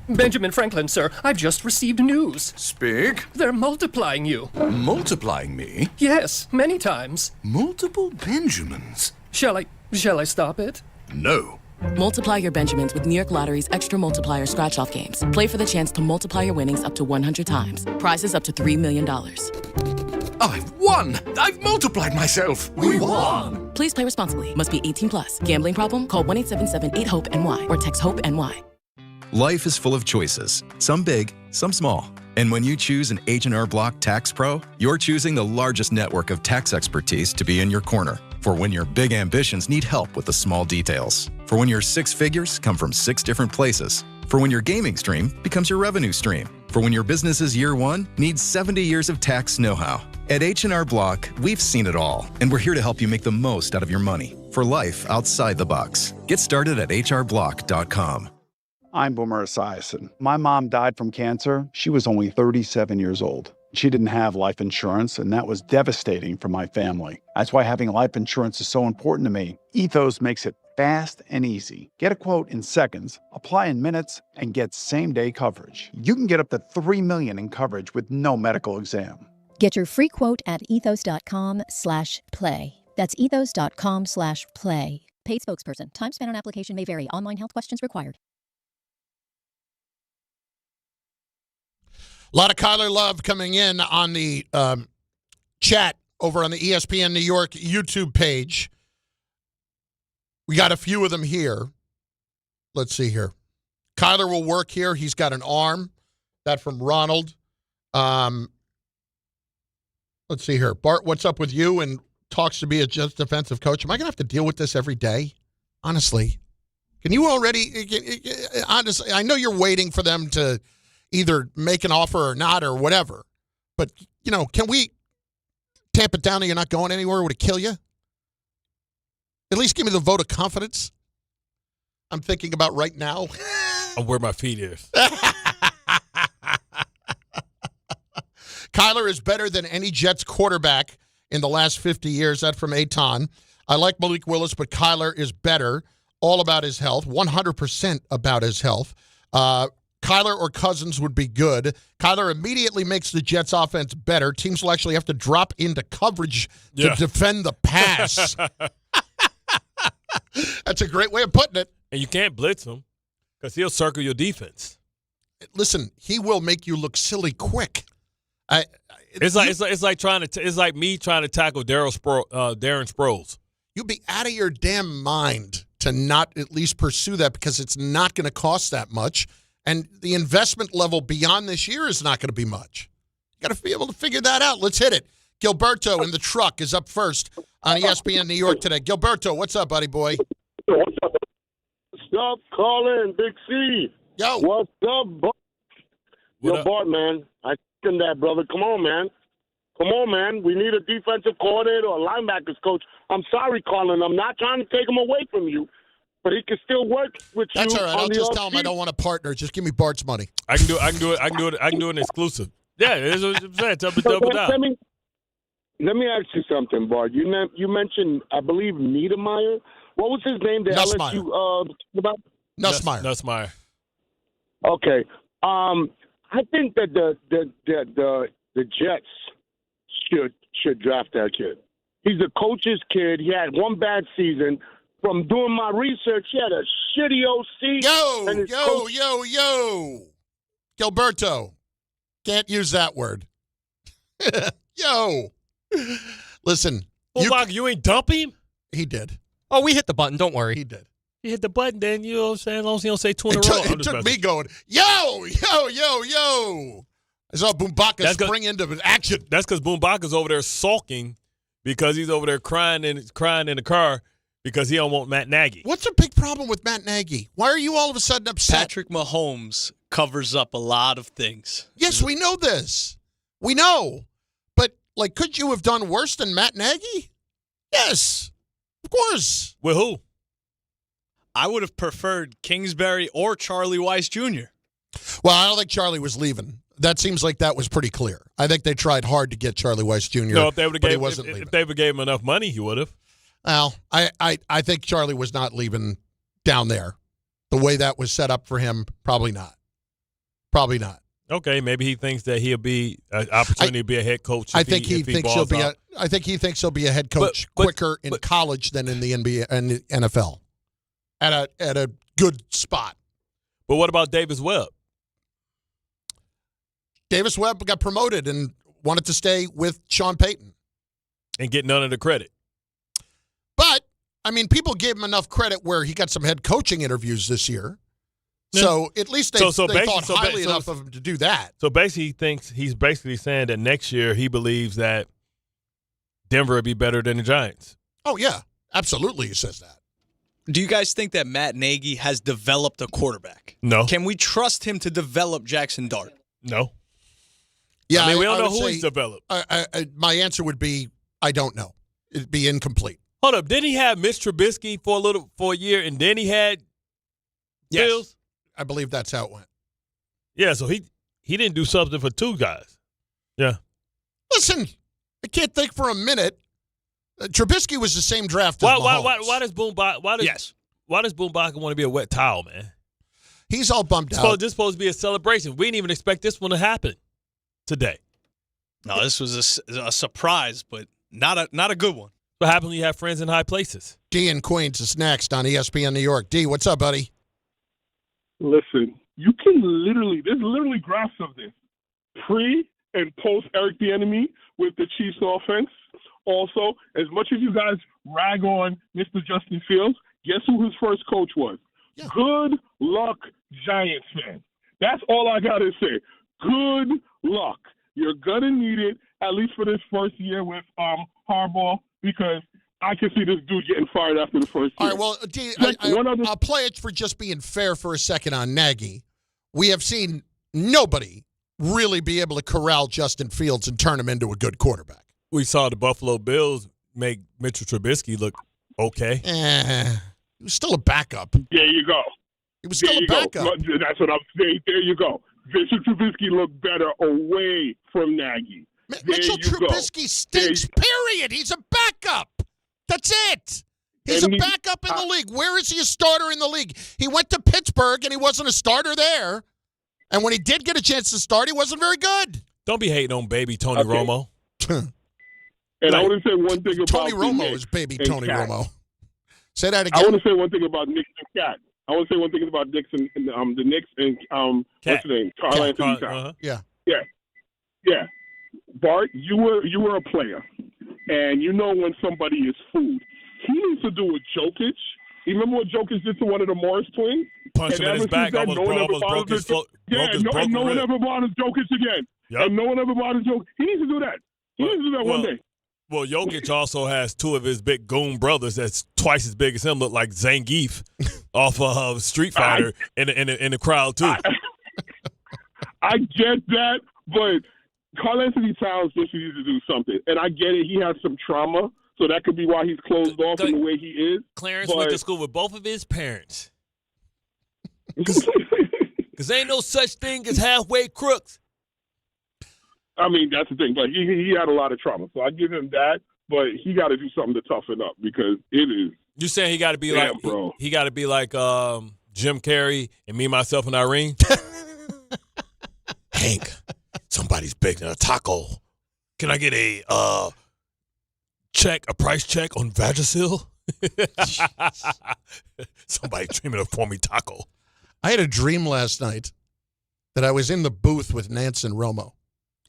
Benjamin Franklin, sir, I've just received news. Speak. They're multiplying you. Multiplying me? Yes, many times. Multiple Benjamins? Shall I stop it? No. Multiply your Benjamins with New York Lottery's Extra Multiplier Scratch-Off games. Play for the chance to multiply your winnings up to 100 times. Prizes up to $3 million. I've won! I've multiplied myself! We won! Please play responsibly. Must be 18 plus. Gambling problem? Call 1-877-8-HOPE-NY or text HOPE-NY. Life is full of choices, some big, some small. And when you choose an H&R Block Tax Pro, you're choosing the largest network of tax expertise to be in your corner. For when your big ambitions need help with the small details. For when your six figures come from 6 different places. For when your gaming stream becomes your revenue stream. For when your business's year one needs 70 years of tax know-how. At H&R Block, we've seen it all, and we're here to help you make the most out of your money for life outside the box. Get started at hrblock.com. I'm Boomer Esiason. My mom died from cancer. She was only 37 years old. She didn't have life insurance, and that was devastating for my family. That's why having life insurance is so important to me. Ethos makes it fast and easy. Get a quote in seconds, apply in minutes, and get same-day coverage. You can get up to $3 million in coverage with no medical exam. Get your free quote at ethos.com/play. That's ethos.com/play. Paid spokesperson. Time spent on application may vary. Online health questions required. A lot of Kyler love coming in on the chat over on the ESPN New York YouTube page. We got a few of them here. Let's see here. Kyler will work here. He's got an arm. That from Ronald. Let's see here. Bart, what's up with you and talks to be a just defensive coach? Am I going to have to deal with this every day? Honestly. Can you already, honestly, I know you're waiting for them to either make an offer or not or whatever. But, you know, can we tamp it down and you're not going anywhere? Would it kill you? At least give me the vote of confidence I'm thinking about right now. On where my feet is. Kyler is better than any Jets quarterback in the last 50 years. That from Aton. I like Malik Willis, but Kyler is better. All about his health. 100% about his health. Kyler or Cousins would be good. Kyler immediately makes the Jets offense better. Teams will actually have to drop into coverage to defend the pass. That's a great way of putting it. And you can't blitz him because he'll circle your defense. Listen, he will make you look silly quick. It's like me trying to tackle Darren Sproles. You'd be out of your damn mind to not at least pursue that because it's not going to cost that much. And the investment level beyond this year is not going to be much. You got to be able to figure that out. Let's hit it. Gilberto in the truck is up first on ESPN New York today. Gilberto, what's up, buddy boy? What's up? Stop calling, Big C. Yo. What's up, Bart? Yo, Bart, man. I second that, brother. Come on, man. Come on, man. We need a defensive coordinator or a linebackers coach. I'm sorry, Colin. I'm not trying to take him away from you. But he can still work with you. That's all right. I'll just tell him I don't want a partner. Just give me Bart's money. I can do an exclusive. Yeah, it is what I'm saying. Double down. Let me ask you something, Bart. You mentioned, I believe, Niedermeyer. What was his name? Nussmeier. About Nussmeier. Okay. I think that the Jets should draft that kid. He's a coach's kid. He had one bad season. From doing my research, he had a shitty OC. Yo. Gilberto. Can't use that word. Yo. Listen. You ain't dump him? He did. Oh, we hit the button. Don't worry. He did. He hit the button, then, you know what I'm saying? As long as he don't say 2 in a row. It took me going, yo. I saw Bumbaca spring into action. That's because Bumbaca's over there sulking because he's over there crying in the car because he don't want Matt Nagy. What's the big problem with Matt Nagy? Why are you all of a sudden upset? Patrick Mahomes covers up a lot of things. Yes, we know this. We know. But, could you have done worse than Matt Nagy? Yes, of course. With who? I would have preferred Kingsbury or Charlie Weiss Jr. Well, I don't think Charlie was leaving. That seems like that was pretty clear. I think they tried hard to get Charlie Weiss Jr., no, if they would have leaving. If they would gave him enough money, he would have. Well, I think Charlie was not leaving down there. The way that was set up for him, probably not. Probably not. Okay, maybe he thinks that he'll be an opportunity to be a head coach. I think he thinks he'll be a head coach quicker in college than in the NBA and the NFL. at a good spot. But what about Davis Webb? Davis Webb got promoted and wanted to stay with Sean Payton. And get none of the credit. But, I mean, people gave him enough credit where he got some head coaching interviews this year. Yeah. So at least they thought highly enough of him to do that. So basically he's basically saying that next year he believes that Denver would be better than the Giants. Oh, yeah. Absolutely he says that. Do you guys think that Matt Nagy has developed a quarterback? No. Can we trust him to develop Jackson Dart? No. Yeah, I mean, we don't know who he's developed. My answer would be, I don't know. It'd be incomplete. Hold up. Didn't he have Mitch Trubisky for a year, and then he had Bills? I believe that's how it went. Yeah, so he didn't do something for two guys. Yeah. Listen, I can't think for a minute. Trubisky was the same draft as Mahomes. Why does Bumbaca want to be a wet towel, man? He's all bummed out. This is supposed to be a celebration. We didn't even expect this one to happen today. No, this was a surprise, but not a good one. What happens when you have friends in high places? D in Queens is next on ESPN New York. D, what's up, buddy? Listen, you can there's literally graphs of this. Pre and post Eric Bieniemy with the Chiefs offense. Also, as much as you guys rag on Mr. Justin Fields, guess who his first coach was? Yeah. Good luck, Giants fan. That's all I got to say. Good luck. You're going to need it, at least for this first year with Harbaugh, because I can see this dude getting fired after the first year. All right, well, D, I'll play it for just being fair for a second on Nagy. We have seen nobody really be able to corral Justin Fields and turn him into a good quarterback. We saw the Buffalo Bills make Mitchell Trubisky look okay. He was still a backup. There you go. He was still a backup. That's what I'm saying. There you go. Mitchell Trubisky looked better away from Nagy. Mitchell Trubisky stinks, period. He's a backup. That's it. He's a backup in the league. Where is he a starter in the league? He went to Pittsburgh, and he wasn't a starter there. And when he did get a chance to start, he wasn't very good. Don't be hating on baby Tony Romo. And I want to say one thing about Tony Romo is baby Tony Romo. Say that again. I want to say one thing about Knicks and Cat. I want to say one thing about Knicks and the Knicks and what's his name? Carl Anthony Towns. Yeah. Bart, you were a player, and you know when somebody is food. He needs to do a Jokic. You remember what Jokic did to one of the Morris twins? Punched him in his back, almost broke his no one ever bothers Jokic again. Yep. And no one ever bothers Jokic. He needs to do that. He needs to do that one day. Well, Jokic also has two of his big goon brothers that's twice as big as him, look like Zangief off of Street Fighter in the crowd, too. I get that, but Carl Anthony Towns just needs to do something. And I get it. He has some trauma, so that could be why he's closed off in the way he is. Clarence went to school with both of his parents. Because ain't no such thing as halfway crooks. I mean, that's the thing. But he had a lot of trauma, so I give him that. But he got to do something to toughen up because it is. You saying he got to be like bro. He got to be like Jim Carrey and Me, Myself, and Irene? Hank, somebody's baking a taco. Can I get a price check on Vagisil? Somebody dreaming of for me taco. I had a dream last night that I was in the booth with Nantz and Romo.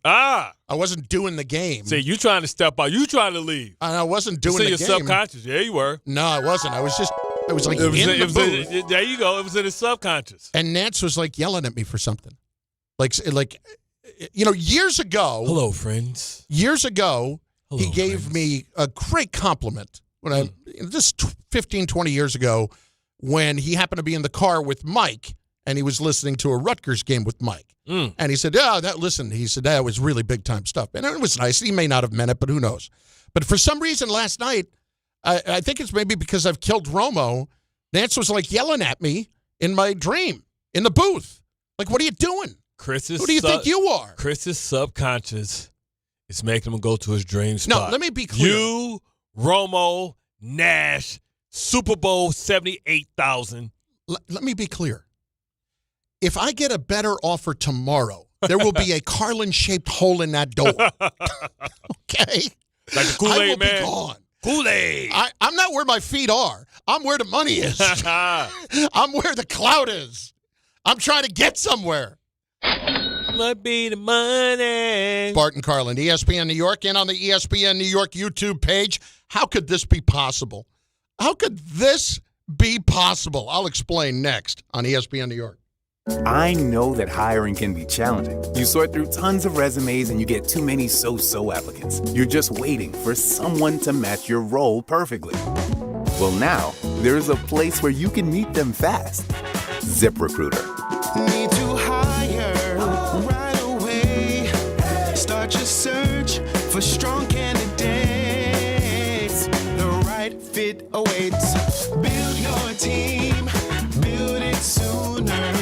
I wasn't doing the game. See, you trying to step out. You trying to leave. I wasn't doing the game. Your subconscious. Yeah, you were. No, I wasn't. I was like in the booth. There you go. It was in his subconscious. And Nantz was like yelling at me for something. Like years ago. Hello, friends. Years ago, he gave me a great compliment. When this 15, 20 years ago, when he happened to be in the car with Mike, and he was listening to a Rutgers game with Mike. And he said, that was really big-time stuff. And it was nice. He may not have meant it, but who knows. But for some reason last night, I think it's maybe because I've killed Romo, Nantz was like yelling at me in my dream, in the booth. Like, what are you doing? Who do you think you are? Chris's subconscious is making him go to his dream spot. No, let me be clear. You, Romo, Nash, Super Bowl 78,000. Let me be clear. If I get a better offer tomorrow, there will be a Carlin-shaped hole in that door. Okay? Like the Kool-Aid man. Be gone. Kool-Aid. I'm not where my feet are. I'm where the money is. I'm where the clout is. I'm trying to get somewhere. Might be the money. Bart and Carlin, ESPN New York, and on the ESPN New York YouTube page. How could this be possible? How could this be possible? I'll explain next on ESPN New York. I know that hiring can be challenging. You sort through tons of resumes and you get too many so-so applicants. You're just waiting for someone to match your role perfectly. Well, now, there's a place where you can meet them fast. ZipRecruiter. Need to hire right away. Start your search for strong candidates. The right fit awaits. Build your team. Build it sooner.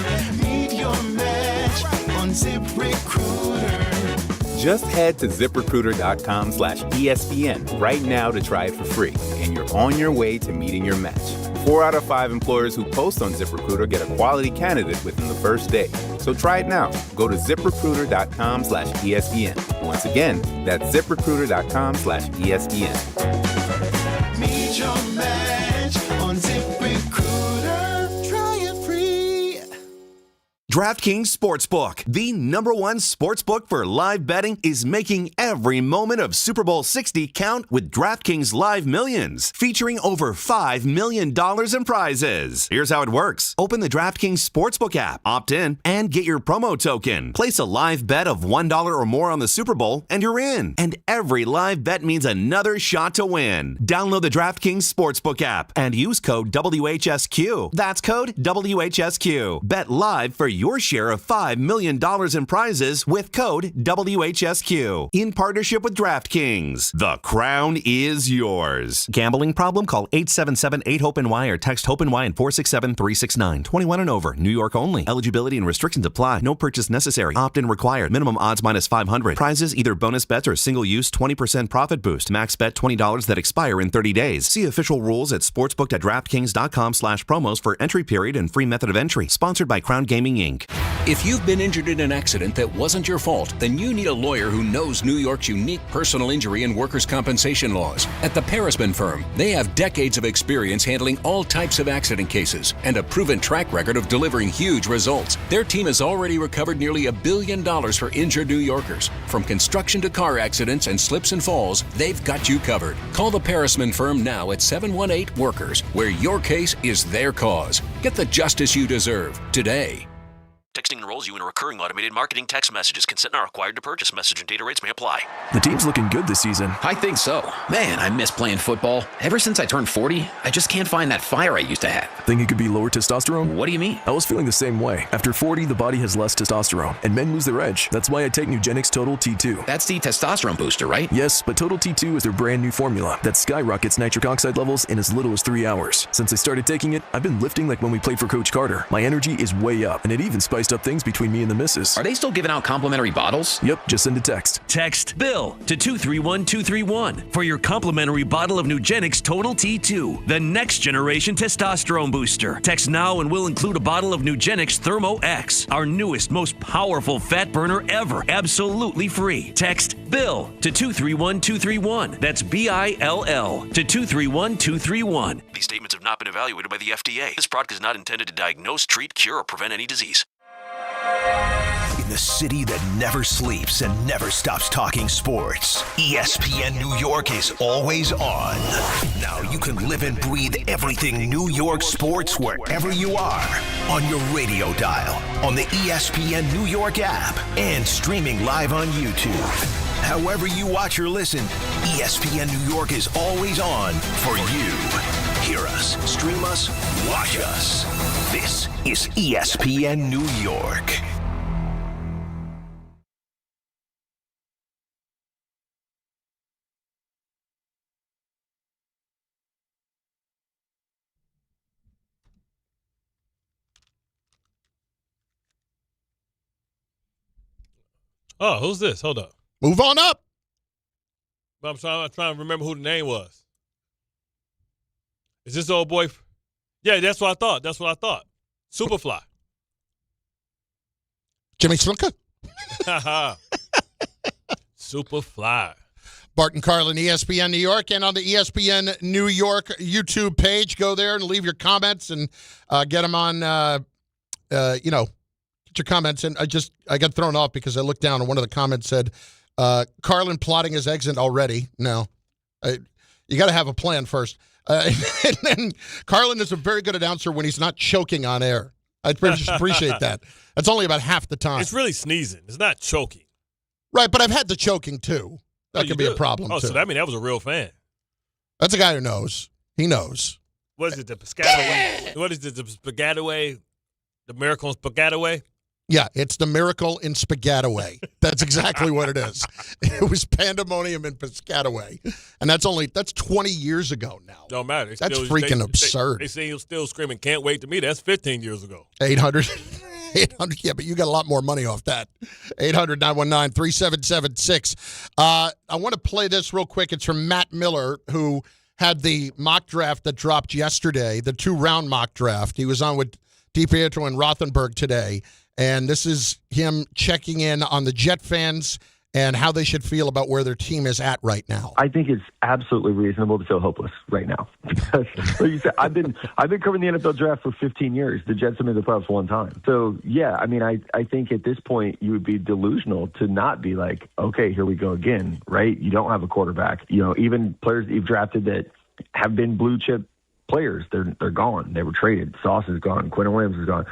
Meet your match on ZipRecruiter. Just head to ZipRecruiter.com/ESPN right now to try it for free, and you're on your way to meeting your match. 4 out of 5 employers who post on ZipRecruiter get a quality candidate within the first day. So try it now. Go to ZipRecruiter.com/ESPN. Once again, that's ZipRecruiter.com/ESPN. Meet your match on ZipRecruiter. Try it free. DraftKings Sportsbook, the #1 sportsbook for live betting, is making every moment of Super Bowl 60 count with DraftKings Live Millions, featuring over $5 million in prizes. Here's how it works. Open the DraftKings Sportsbook app, opt in, and get your promo token. Place a live bet of $1 or more on the Super Bowl, and you're in. And every live bet means another shot to win. Download the DraftKings Sportsbook app and use code WHSQ. That's code WHSQ. Bet live for your share of $5 million in prizes with code WHSQ. In partnership with DraftKings. The crown is yours. Gambling problem? Call 877-8-HOPE-NY or text HOPE-NY and 467-369. 21 and over. New York only. Eligibility and restrictions apply. No purchase necessary. Opt-in required. Minimum odds -500. Prizes either bonus bets or single use 20% profit boost. Max bet $20 that expire in 30 days. See official rules at sportsbook.draftkings.com/promos for entry period and free method of entry. Sponsored by Crown Gaming Inc. If you've been injured in an accident that wasn't your fault, then you need a lawyer who knows New York's unique personal injury and workers' compensation laws. At the Parisman Firm, they have decades of experience handling all types of accident cases and a proven track record of delivering huge results. Their team has already recovered nearly $1 billion for injured New Yorkers. From construction to car accidents and slips and falls, they've got you covered. Call the Parisman Firm now at 718-WORKERS, where your case is their cause. Get the justice you deserve today. Texting enrolls you in a recurring automated marketing text messages. Consent not required to purchase. Message and data rates may apply. The team's looking good this season. I think so. Man, I miss playing football. Ever since I turned 40, I just can't find that fire I used to have. Think it could be lower testosterone? What do you mean? I was feeling the same way. After 40, the body has less testosterone, and men lose their edge. That's why I take Nugenix Total T2. That's the testosterone booster, right? Yes, but Total T2 is their brand new formula that skyrockets nitric oxide levels in as little as 3 hours. Since I started taking it, I've been lifting like when we played for Coach Carter. My energy is way up, and it even spiced up things between me and the missus. Are they still giving out complimentary bottles? Yep, just send a text. Text BILL to 231231 for your complimentary bottle of Nugenix Total T2, the next generation testosterone booster. Text now and we'll include a bottle of Nugenix Thermo X, our newest, most powerful fat burner ever, absolutely free. Text BILL to 231231. That's BILL to 231231. These statements have not been evaluated by the FDA. This product is not intended to diagnose, treat, cure, or prevent any disease. In the city that never sleeps and never stops talking sports, ESPN New York is always on. Now you can live and breathe everything New York sports wherever you are. On your radio dial, on the ESPN New York app, and streaming live on YouTube. However you watch or listen, ESPN New York is always on for you. Hear us, stream us, watch us. This is ESPN New York. Oh, who's this? Hold up. Move on up. I'm trying to remember who the name was. Is this the old boy? Yeah, that's what I thought. Superfly. Jimmy Snuka? Superfly. Bart and Carlin, ESPN New York, and on the ESPN New York YouTube page. Go there and leave your comments and get them on, get your comments. And I got thrown off because I looked down and one of the comments said, Carlin plotting his exit already. No, you got to have a plan first. And then Carlin is a very good announcer when he's not choking on air. I just appreciate that. That's only about half the time. It's really sneezing. It's not choking. Right, but I've had the choking, too. That could be a problem, too. So that means that was a real fan. That's a guy who knows. He knows. What is it, the Piscataway? What is it, the Piscataway? The Miracle in Piscataway? Yeah, it's the Miracle in Piscataway. That's exactly what it is. It was pandemonium in Piscataway. And that's 20 years ago now. Don't matter. That's freaking absurd. They say he was still screaming, can't wait to meet. That's 15 years ago. 800. Yeah, but you got a lot more money off that. 800-919-3776. I want to play this real quick. It's from Matt Miller, who had the mock draft that dropped yesterday, the 2-round mock draft. He was on with DiPietro and Rothenberg today. And this is him checking in on the Jet fans and how they should feel about where their team is at right now. I think it's absolutely reasonable to feel hopeless right now. Because, like you said, I've been covering the NFL draft for 15 years. The Jets have made the playoffs one time. So, yeah, I mean, I think at this point you would be delusional to not be like, okay, here we go again, right? You don't have a quarterback. Even players that you've drafted that have been blue chip players, they're gone. They were traded. Sauce is gone. Quentin Williams is gone.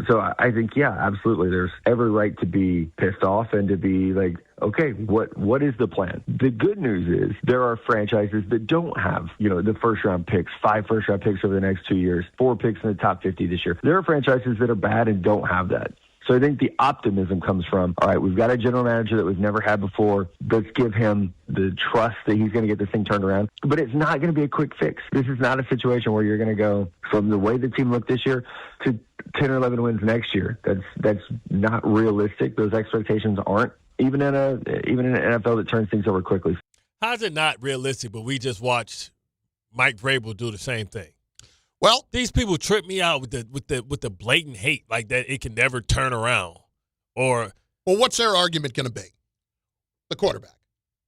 So I think, yeah, absolutely. There's every right to be pissed off and to be like, okay, what is the plan? The good news is there are franchises that don't have, the first-round picks, 5 first-round picks over the next 2 years, 4 picks in the top 50 this year. There are franchises that are bad and don't have that. So I think the optimism comes from, all right, we've got a general manager that we've never had before. Let's give him the trust that he's going to get this thing turned around. But it's not going to be a quick fix. This is not a situation where you're going to go from the way the team looked this year to 10 or 11 wins next year. That's not realistic. Those expectations aren't, even in an NFL that turns things over quickly. How's it not realistic, but we just watched Mike Vrabel do the same thing? Well, these people trip me out with the blatant hate like that. It can never turn around. Well, what's their argument going to be? The quarterback.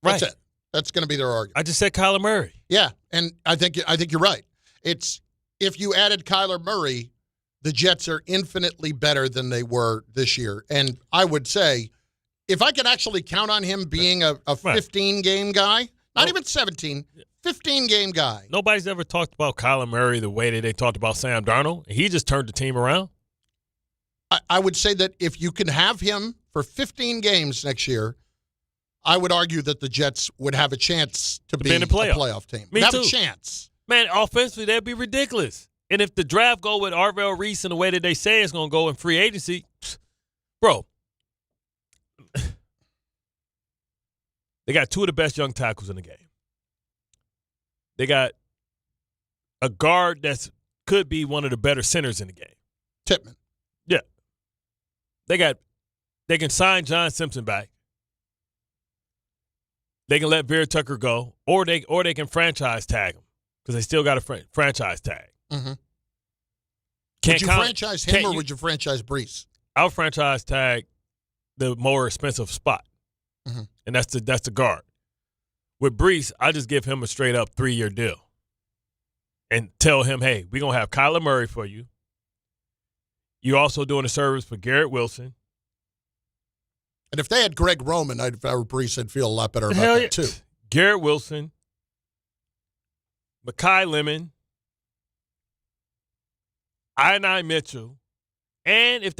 That's it. That's going to be their argument. I just said Kyler Murray. Yeah, and I think you're right. It's if you added Kyler Murray, the Jets are infinitely better than they were this year. And I would say, if I could actually count on him being a 15-game guy, not even 17. 15-game guy. Nobody's ever talked about Kyler Murray the way that they talked about Sam Darnold. He just turned the team around. I would say that if you can have him for 15 games next year, I would argue that the Jets would have a chance to be in a playoff team. Me have too. A chance. Man, offensively, that'd be ridiculous. And if the draft go with Arvell Reese in the way that they say it's going to go in free agency, bro, they got 2 of the best young tackles in the game. They got a guard that could be one of the better centers in the game. Tippmann. Yeah. They can sign John Simpson back. They can let Vera Tucker go, or they can franchise tag him because they still got a franchise tag. Mm-hmm. Would you franchise him or would you franchise Brees? I'll franchise tag the more expensive spot, and that's the guard. With Brees, I just give him a straight-up 3-year deal and tell him, hey, we're going to have Kyler Murray for you. You're also doing a service for Garrett Wilson. And if they had Greg Roman, if I were Brees, I'd feel a lot better about that, too. Garrett Wilson, Mekhi Lemon, I-9 Mitchell, and if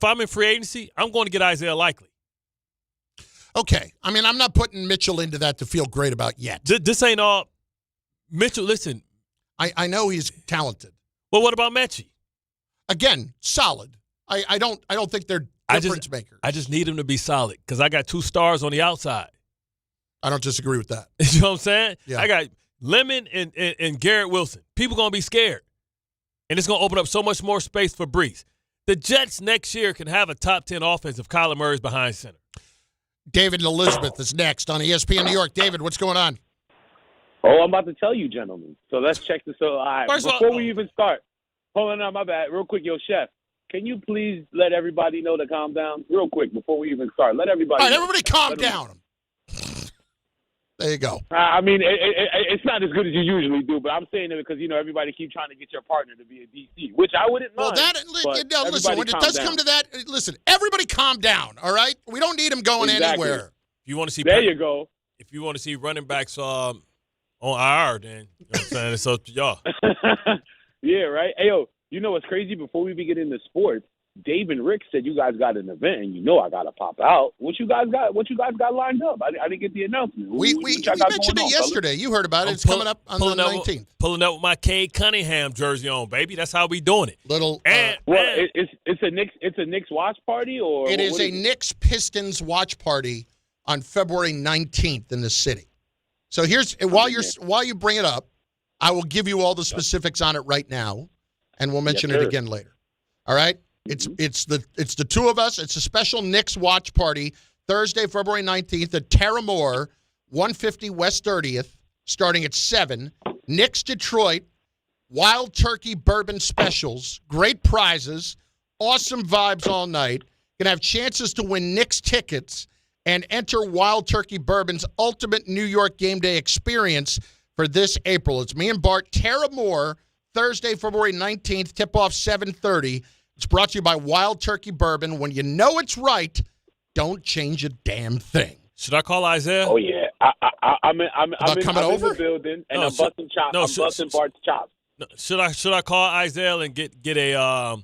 I'm in free agency, I'm going to get Isaiah Likely. Okay. I mean, I'm not putting Mitchell into that to feel great about yet. This ain't all. Mitchell, listen. I know he's talented. Well, what about Mechie? Again, solid. I don't think they're difference makers. I just need him to be solid because I got 2 stars on the outside. I don't disagree with that. You know what I'm saying? Yeah. I got Lemon and Garrett Wilson. People going to be scared. And it's going to open up so much more space for Brees. The Jets next year can have a top 10 offense if Kyler Murray's behind center. David and Elizabeth is next on ESPN New York. David, what's going on? Oh, I'm about to tell you, gentlemen. So let's check this out. All right, before we even start, hold on, my bad. Real quick, Chef, can you please let everybody know to calm down? Real quick, before we even start. Let everybody All right, know. everybody calm down. There you go. I mean, it's not as good as you usually do, but I'm saying it because, everybody keeps trying to get your partner to be a DC, which I wouldn't mind. Well, listen, when it does come to that, listen, everybody calm down, all right? We don't need him going anywhere. If you want to see you go. If you want to see running backs on IR, then, you know what I'm saying? It's up to y'all. Yeah, right? Hey, yo, you know what's crazy? Before we get into sports, Dave and Rick said you guys got an event, and I got to pop out. What you guys got lined up? I didn't get the announcement. We mentioned it yesterday. You heard about it. It's coming up on the 19th. Pulling up with my Cade Cunningham jersey on, baby. That's how we doing it. It's a Knicks watch party, or it is a Knicks Pistons watch party on February 19th in the city. So while you bring it up, I will give you all the specifics on it right now, and we'll mention it again later. All right? It's the two of us. It's a special Knicks watch party Thursday, February 19th at Terra Moore, 150 West 30th, starting at 7. Knicks Detroit, Wild Turkey Bourbon Specials, great prizes, awesome vibes all night. You're going to have chances to win Knicks tickets and enter Wild Turkey Bourbon's ultimate New York game day experience for this April. It's me and Bart, Terra Moore, Thursday, February 19th, tip-off 7:30. It's brought to you by Wild Turkey Bourbon. When you know it's right, don't change a damn thing. Should I call Isaiah? Oh, yeah. I'm in the building, and I'm busting chops. I'm busting Bart's chops. No, should I call Isaiah and get a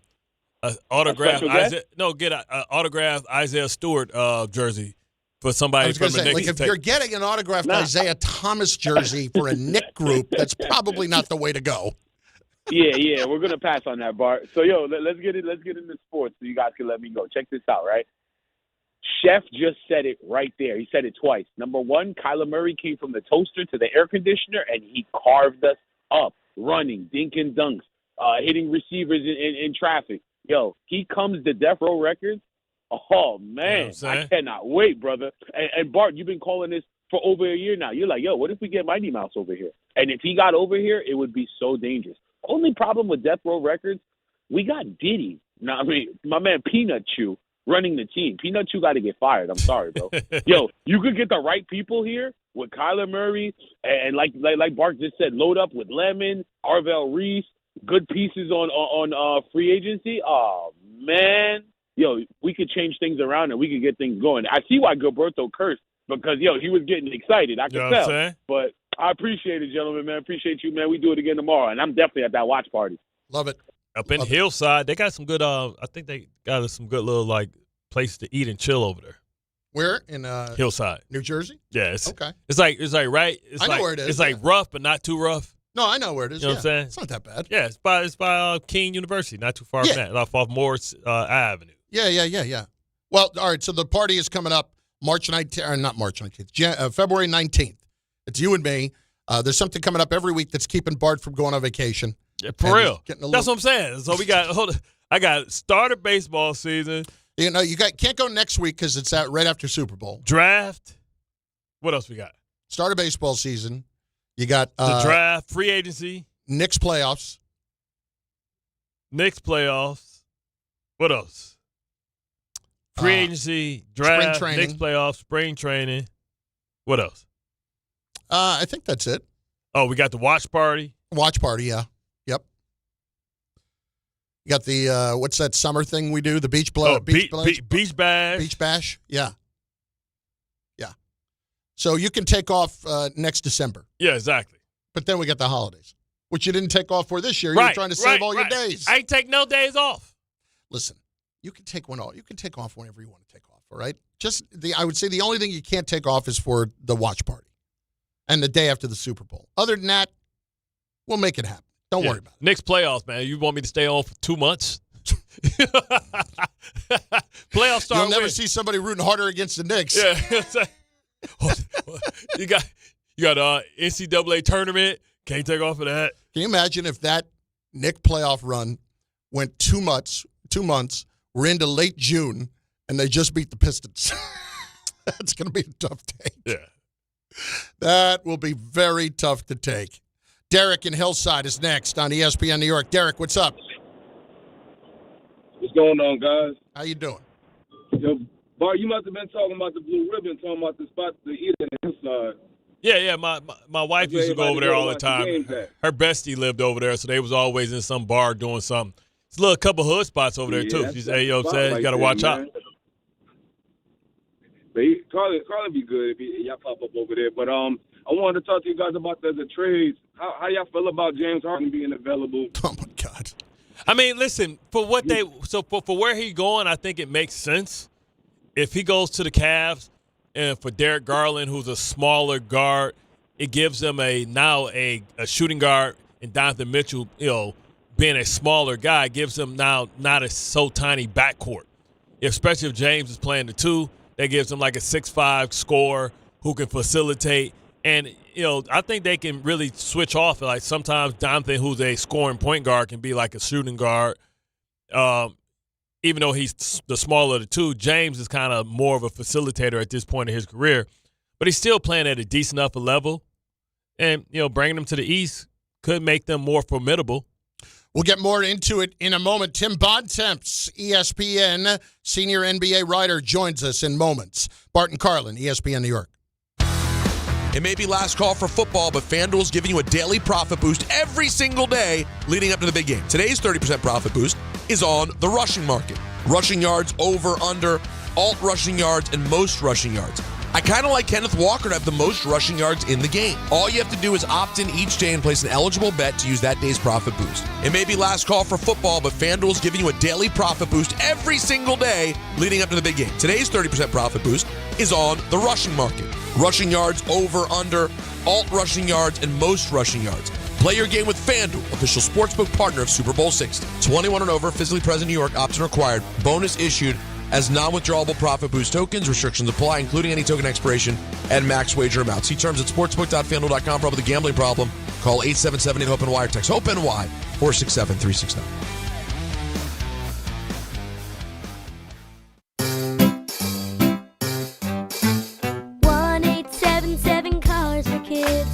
autograph? Get an autographed Isaiah Stewart jersey for somebody. I was going to say, if you're getting an autographed Isaiah Thomas jersey for a Knick group, that's probably not the way to go. Yeah, we're gonna pass on that, Bart. So, let's get into sports so you guys can let me go. Check this out, right? Chef just said it right there. He said it twice. Number one, Kyler Murray came from the toaster to the air conditioner, and he carved us up, running, dinking dunks, hitting receivers in traffic. Yo, he comes to Death Row Records. Oh, man, I cannot wait, brother. And Bart, you've been calling this for over a year now. You're like, what if we get Mighty Mouse over here? And if he got over here, it would be so dangerous. Only problem with Death Row Records, we got Diddy. Now, I mean, my man Peanut Chew running the team. Peanut Chew got to get fired. I'm sorry, bro. You could get the right people here with Kyler Murray and like Bart just said, load up with Lemon, Arvell Reese, good pieces on free agency. Oh man, we could change things around and we could get things going. I see why Gilberto cursed because he was getting excited. I could tell, but. I appreciate it, gentlemen, man. Appreciate you, man. We do it again tomorrow, and I'm definitely at that watch party. Love it. Up in Hillside, they got some good. I think they got some good little place to eat and chill over there. Where in Hillside, New Jersey? Yeah, okay. It's like right. I know where it is. It's like rough, but not too rough. No, I know where it is. You know what I'm saying? It's not that bad. Yeah, it's by Keene University, not too far from that, off Morris Avenue. Yeah. Well, all right. So the party is coming up March 19th, or not March 19th, February 19th. It's you and me. There's something coming up every week that's keeping Bart from going on vacation. Yeah, for real. That's what I'm saying. So we got I got started baseball season. You can't go next week because it's right after Super Bowl. Draft. What else we got? Started baseball season. You got the draft, free agency, Knicks playoffs. What else? Free agency, draft, spring training. Knicks playoffs, spring training. What else? I think that's it. Oh, we got the watch party. Watch party, yeah. Yep. You got the what's that summer thing we do? The beach bash. Beach bash. Beach bash. Yeah. So you can take off next December. Yeah, exactly. But then we got the holidays, which you didn't take off for this year. You're trying to save all your days. I ain't take no days off. Listen, you can take one off. You can take off whenever you want to take off. All right. I would say the only thing you can't take off is for the watch party. And the day after the Super Bowl. Other than that, we'll make it happen. Don't worry about it. Knicks playoffs, man. You want me to stay on for 2 months? Playoffs start. You'll never see somebody rooting harder against the Knicks. Yeah. you got NCAA tournament. Can't take off of that. Can you imagine if that Knick playoff run went 2 months? We're into late June, and they just beat the Pistons. That's going to be a tough take. Yeah. That will be very tough to take. Derek in Hillside is next on ESPN New York. Derek, what's up? What's going on, guys? How you doing? Yo, Bart, you must have been talking about the blue ribbon, talking about the spot to eat in the Hillside. Yeah. My wife used to go over there all the time. Her bestie lived over there, so they was always in some bar doing something. There's a couple hood spots over there, too. She said, you got to watch out. But Carlin be good if y'all pop up over there. But I wanted to talk to you guys about the trades. How y'all feel about James Harden being available? Oh, my God. I mean, listen, for where he's going, I think it makes sense. If he goes to the Cavs and for Derek Garland, who's a smaller guard, it gives them a shooting guard, and Donovan Mitchell, being a smaller guy, gives them now not a so tiny backcourt. Especially if James is playing the 2, that gives them like a 6'5" scorer who can facilitate. And, I think they can really switch off. Like sometimes Donovan, who's a scoring point guard, can be like a shooting guard. Even though he's the smaller of the 2, James is kind of more of a facilitator at this point in his career. But he's still playing at a decent enough level. And, bringing them to the East could make them more formidable. We'll get more into it in a moment. Tim Bontemps, ESPN senior NBA writer, joins us in moments. Bart and Carlin, ESPN New York. It may be last call for football, but FanDuel's giving you a daily profit boost every single day leading up to the big game. Today's 30% profit boost is on the rushing market. Rushing yards, over, under, alt rushing yards, and most rushing yards. I kind of like Kenneth Walker to have the most rushing yards in the game. All you have to do is opt in each day and place an eligible bet to use that day's profit boost. It may be last call for football, but FanDuel's giving you a daily profit boost every single day leading up to the big game. Today's 30% profit boost is on the rushing market. Rushing yards, over, under, alt rushing yards, and most rushing yards. Play your game with FanDuel, official sportsbook partner of Super Bowl 60. 21 and over, physically present in New York, option required. Bonus issued as non-withdrawable profit boost tokens. Restrictions apply, including any token expiration and max wager amount. See terms at sportsbook.fanduel.com. For the gambling problem, call 877-8-HOPE-NY or text HOPE-NY 467-369. 1-877 Cars for Kids.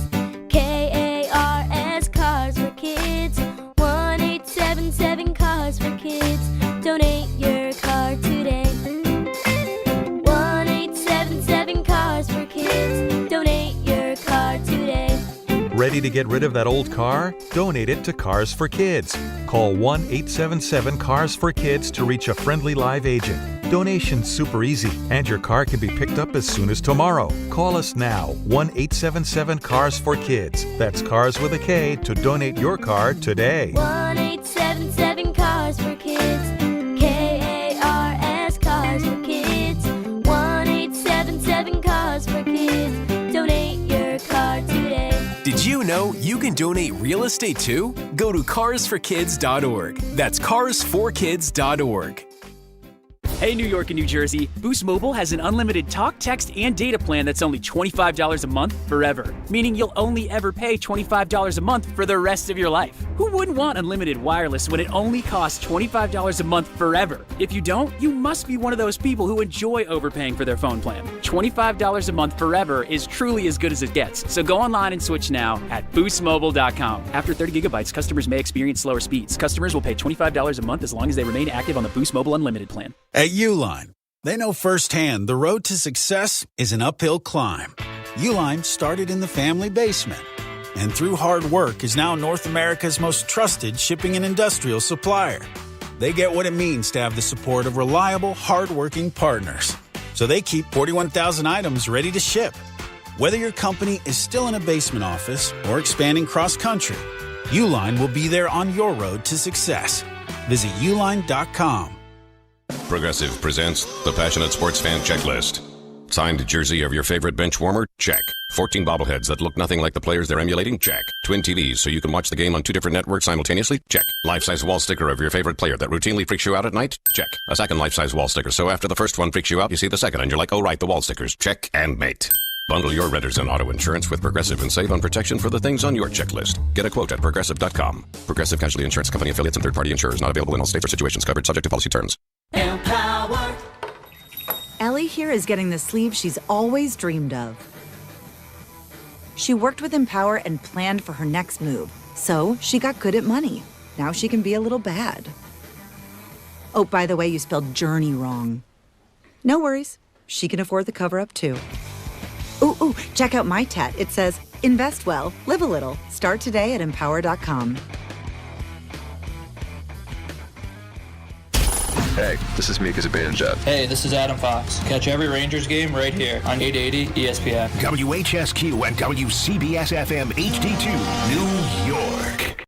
KARS Cars for Kids. 1-877 Cars for Kids. Donate your car today. 1-877 Cars for Kids. Donate your car today. Ready to get rid of that old car? Donate it to Cars for Kids. Call 1-877-CARS-FOR-KIDS to reach a friendly live agent. Donation's super easy, and your car can be picked up as soon as tomorrow. Call us now, 1-877-CARS-FOR-KIDS. That's Cars with a K to donate your car today. 1-877 Cars for Kids. KARS Cars for Kids. 1-877 Cars for Kids. Donate your car today. Did you know you can donate real estate too? Go to carsforkids.org. That's carsforkids.org. Hey, New York and New Jersey, Boost Mobile has an unlimited talk, text, and data plan that's only $25 a month forever, meaning you'll only ever pay $25 a month for the rest of your life. Who wouldn't want unlimited wireless when it only costs $25 a month forever? If you don't, you must be one of those people who enjoy overpaying for their phone plan. $25 a month forever is truly as good as it gets, so go online and switch now at boostmobile.com. After 30 gigabytes, customers may experience slower speeds. Customers will pay $25 a month as long as they remain active on the Boost Mobile Unlimited plan. At Uline, they know firsthand the road to success is an uphill climb. Uline started in the family basement, and through hard work is now North America's most trusted shipping and industrial supplier. They get what it means to have the support of reliable, hardworking partners. So they keep 41,000 items ready to ship. Whether your company is still in a basement office or expanding cross-country, Uline will be there on your road to success. Visit uline.com. Progressive presents the Passionate Sports Fan Checklist. Signed jersey of your favorite bench warmer? Check. 14 bobbleheads that look nothing like the players they're emulating? Check. Twin TVs so you can watch the game on 2 different networks simultaneously? Check. Life-size wall sticker of your favorite player that routinely freaks you out at night? Check. A second life-size wall sticker so after the first one freaks you out, you see the second and you're like, oh right, the wall stickers. Check and mate. Bundle your renters and auto insurance with Progressive and save on protection for the things on your checklist. Get a quote at Progressive.com. Progressive Casualty Insurance Company affiliates and third-party insurers not available in all states or situations covered subject to policy terms. Empower. Ellie here is getting the sleeve she's always dreamed of. She worked with Empower and planned for her next move, so she got good at money. Now she can be a little bad. Oh, by the way, you spelled journey wrong. No worries. She can afford the cover-up, too. Ooh, check out my tat. It says, invest well, live a little. Start today at empower.com. Hey, this is Mika Zibanejad. Hey, this is Adam Fox. Catch every Rangers game right here on 880 ESPN. WHSQ and WCBS-FM HD2, New York.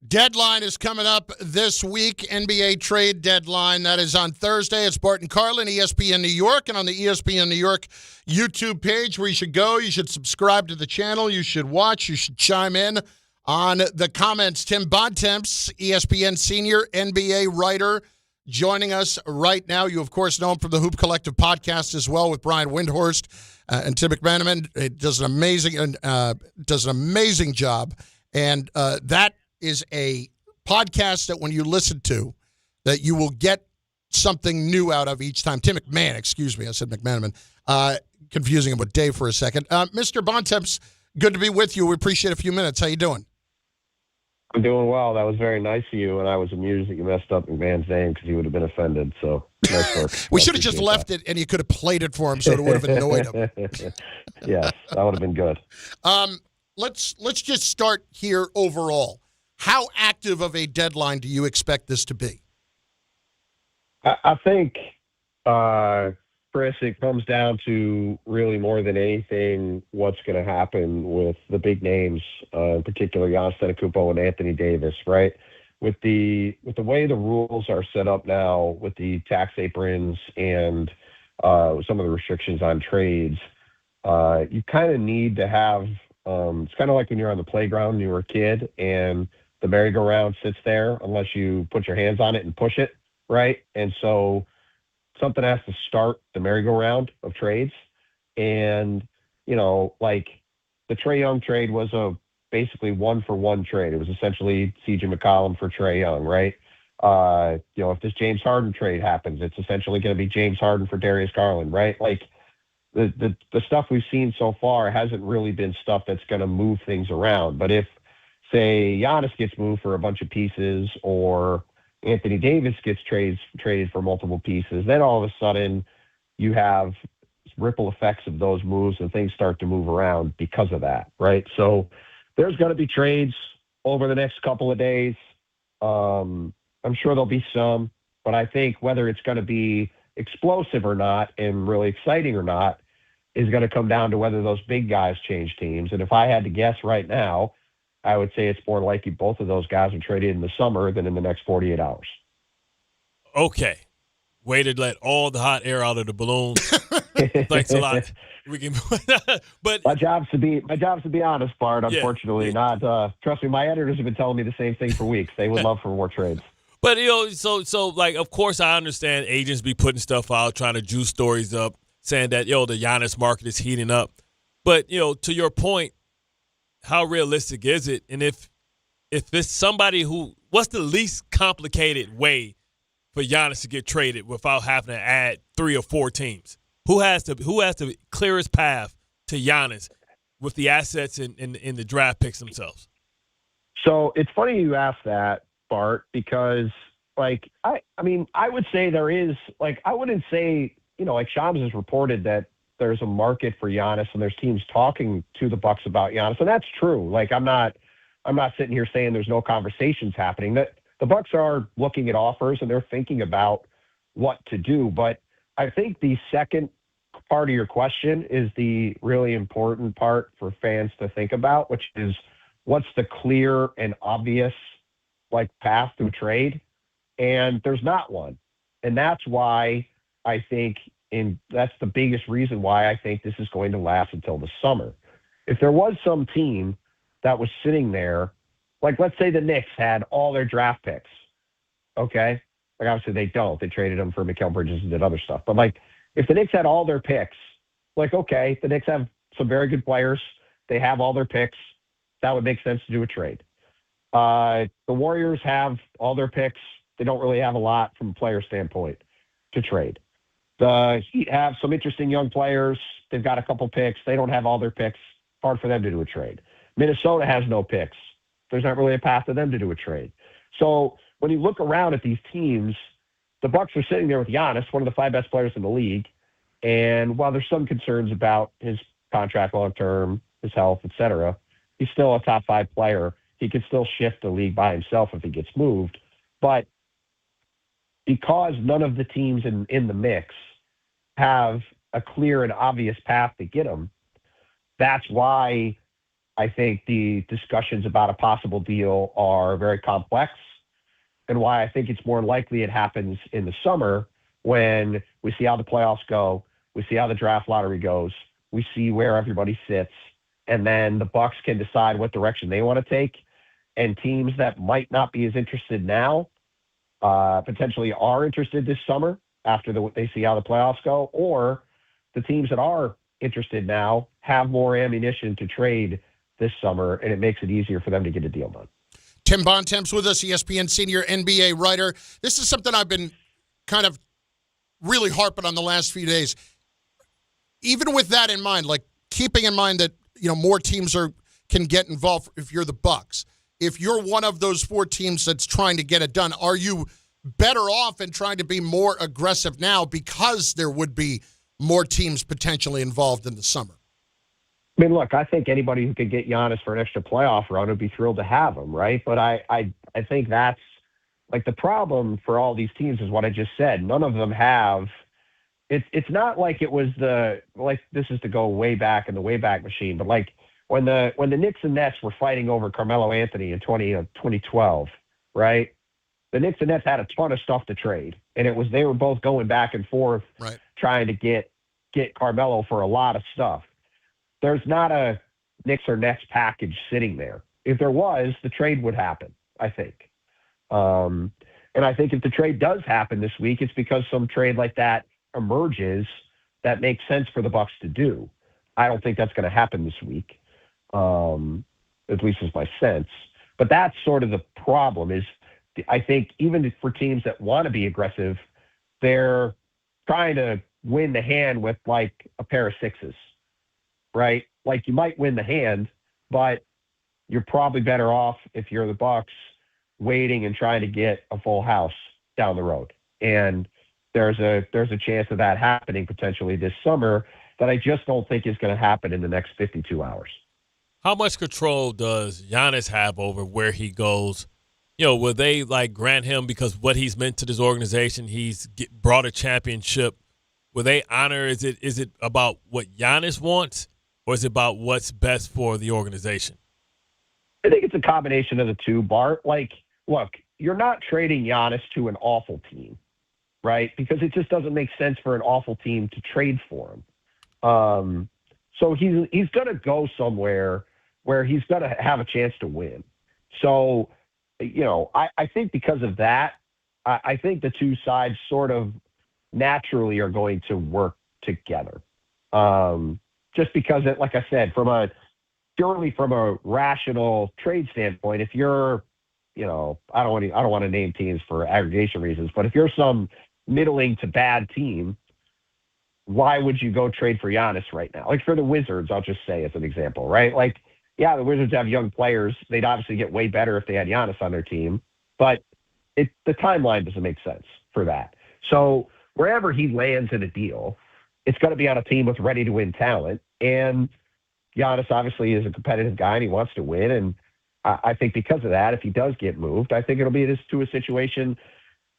Deadline is coming up this week, NBA trade deadline. That is on Thursday. It's Bart and Carlin, ESPN New York, and on the ESPN New York YouTube page where you should go. You should subscribe to the channel. You should watch. You should chime in on the comments. Tim Bontemps, ESPN senior NBA writer, joining us right now. You, of course, know him from the Hoop Collective podcast as well with Brian Windhorst and Tim McManaman. It does an amazing job, and that is a podcast that when you listen to, that you will get something new out of each time. Tim McMahon, excuse me. I said McManaman. Confusing him with Dave for a second. Mr. Bontemps, good to be with you. We appreciate a few minutes. How you doing? I'm doing well. That was very nice of you, and I was amused that you messed up McMahon's name because he would have been offended. So nice work. We should have just left it, and you could have played it for him, so it would have annoyed him. Yes, that would have been good. Let's just start here overall. How active of a deadline do you expect this to be? I think, Chris, it comes down to really more than anything what's going to happen with the big names, in particular Giannis Antetokounmpo and Anthony Davis, right? With the way the rules are set up now, with the tax aprons and some of the restrictions on trades, you kind of need to have. It's kind of like when you're on the playground and you were a kid and the merry-go-round sits there unless you put your hands on it and push it, right? And so something has to start the merry-go-round of trades. And, like the Trae Young trade was a basically one-for-one trade. It was essentially C.J. McCollum for Trae Young, right? If this James Harden trade happens, it's essentially going to be James Harden for Darius Garland, right? Like the stuff we've seen so far hasn't really been stuff that's going to move things around. But if, say, Giannis gets moved for a bunch of pieces or Anthony Davis gets traded for multiple pieces, then all of a sudden you have ripple effects of those moves and things start to move around because of that, right? So there's going to be trades over the next couple of days. I'm sure there'll be some, but I think whether it's going to be explosive or not and really exciting or not is going to come down to whether those big guys change teams. And if I had to guess right now, I would say it's more likely both of those guys are traded in the summer than in the next 48 hours. Okay. Way to let all the hot air out of the balloon. Thanks a lot. We can, but my job's to be honest, Bart. Unfortunately, not. Trust me, my editors have been telling me the same thing for weeks. They would love for more trades. But so like, of course, I understand agents be putting stuff out, trying to juice stories up, saying that the Giannis market is heating up. But to your point, how realistic is it? And if it's somebody what's the least complicated way for Giannis to get traded without having to add 3 or 4 teams? Who has the clearest path to Giannis with the assets in the draft picks themselves? So it's funny you ask that, Bart, because I would say there is, I wouldn't say, like Shams has reported that there's a market for Giannis and there's teams talking to the Bucks about Giannis. And that's true. I'm not sitting here saying there's no conversations happening. That the Bucks are looking at offers and they're thinking about what to do. But I think the second part of your question is the really important part for fans to think about, which is what's the clear and obvious path to a trade. And there's not one. And that's why I think that's the biggest reason why I think this is going to last until the summer. If there was some team that was sitting there, let's say the Knicks had all their draft picks, okay? Obviously they don't. They traded them for Mikal Bridges and did other stuff. But if the Knicks had all their picks, okay, the Knicks have some very good players. They have all their picks. That would make sense to do a trade. The Warriors have all their picks. They don't really have a lot from a player standpoint to trade. The Heat have some interesting young players. They've got a couple picks. They don't have all their picks. hard for them to do a trade. Minnesota has no picks. There's not really a path for them to do a trade. So when you look around at these teams, the Bucks are sitting there with Giannis, one of the 5 best players in the league. And while there's some concerns about his contract long-term, his health, etc., he's still a top 5 player. He can still shift the league by himself if he gets moved. But because none of the teams in the mix have a clear and obvious path to get him, that's why I think the discussions about a possible deal are very complex, and why I think it's more likely it happens in the summer when we see how the playoffs go, we see how the draft lottery goes, we see where everybody sits, and then the Bucks can decide what direction they want to take. And teams that might not be as interested now potentially are interested this summer after they see how the playoffs go, or the teams that are interested now have more ammunition to trade this summer, and it makes it easier for them to get a deal done. Tim Bontemps with us, ESPN senior NBA writer. This is something I've been kind of really harping on the last few days. Even with that in mind, like keeping in mind that, you know, more teams can get involved if you're the Bucks. If you're one of those 4 teams that's trying to get it done, are you better off in trying to be more aggressive now because there would be more teams potentially involved in the summer? I mean, look, I think anybody who could get Giannis for an extra playoff run would be thrilled to have him, right? But I think that's like the problem for all these teams is what I just said. None of them have. It's not like it was this is to go way back in the Wayback Machine, but like when the Knicks and Nets were fighting over Carmelo Anthony in 2012, right? The Knicks and Nets had a ton of stuff to trade, and they were both going back and forth trying to get Carmelo for a lot of stuff. There's not a Knicks or Nets package sitting there. If there was, the trade would happen, I think. And I think if the trade does happen this week, it's because some trade like that emerges that makes sense for the Bucks to do. I don't think that's going to happen this week, at least is my sense. But that's sort of the problem is I think even for teams that want to be aggressive, they're trying to win the hand with like a pair of 6s, right? Like you might win the hand, but you're probably better off if you're the Bucks waiting and trying to get a full house down the road. And there's a chance of that happening potentially this summer that I just don't think is going to happen in the next 52 hours. How much control does Giannis have over where he goes? You know, will they like grant him because what he's meant to this organization, he's brought a championship. Will they honor? Is it about what Giannis wants, or is it about what's best for the organization? I think it's a combination of the two, Bart. Like, look, you're not trading Giannis to an awful team, right? Because it just doesn't make sense for an awful team to trade for him. So he's going to go somewhere where he's going to have a chance to win. So, you know, I think because of that, I think the two sides sort of naturally are going to work together. Just because, like I said, purely from a rational trade standpoint, if you're, you know, I don't want to name teams for aggregation reasons, but if you're some middling to bad team, why would you go trade for Giannis right now? Like for the Wizards, I'll just say as an example, right? Like, yeah, the Wizards have young players. They'd obviously get way better if they had Giannis on their team, but the timeline doesn't make sense for that. So wherever he lands in a deal, it's going to be on a team with ready-to-win talent. And Giannis obviously is a competitive guy and he wants to win. And I think because of that, if he does get moved, I think it'll be to a situation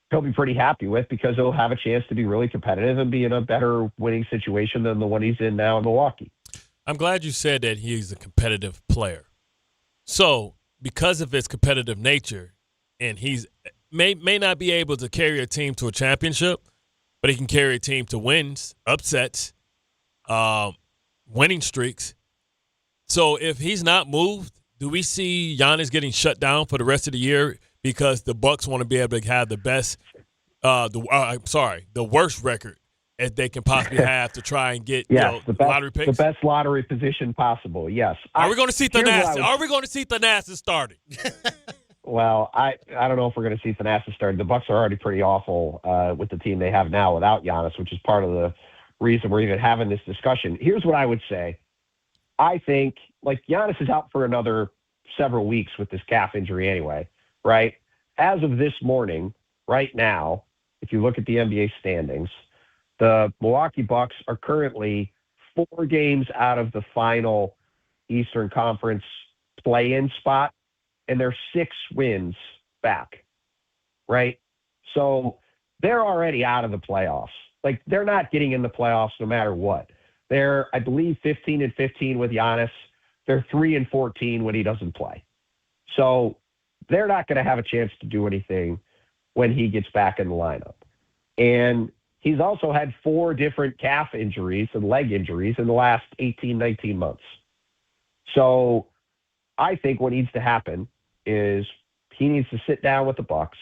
he'll be pretty happy with because he'll have a chance to be really competitive and be in a better winning situation than the one he's in now in Milwaukee. I'm glad you said that he's a competitive player. So because of his competitive nature, and he's may not be able to carry a team to a championship, but he can carry a team to wins, upsets, winning streaks. So if he's not moved, do we see Giannis getting shut down for the rest of the year because the Bucks want to be able to have the best, the worst record as they can possibly have to try and get lottery picks? The best lottery position possible, yes. Are we going to see Thanasis? Are we going to see Thanasis starting? Well, I don't know if we're going to see Thanasis starting. The Bucks are already pretty awful with the team they have now without Giannis, which is part of the reason we're even having this discussion. Here's what I would say. I think like Giannis is out for another several weeks with this calf injury anyway, right? As of this morning, right now, if you look at the NBA standings, the Milwaukee Bucks are currently 4 games out of the final Eastern Conference play-in spot, and they're 6 wins back, right? So they're already out of the playoffs. Like, they're not getting in the playoffs no matter what. They're, I believe, 15-15 with Giannis. They're 3-14 when he doesn't play. So they're not going to have a chance to do anything when he gets back in the lineup. And he's also had 4 different calf injuries and leg injuries in the last 18, 19 months. So I think what needs to happen is he needs to sit down with the Bucks.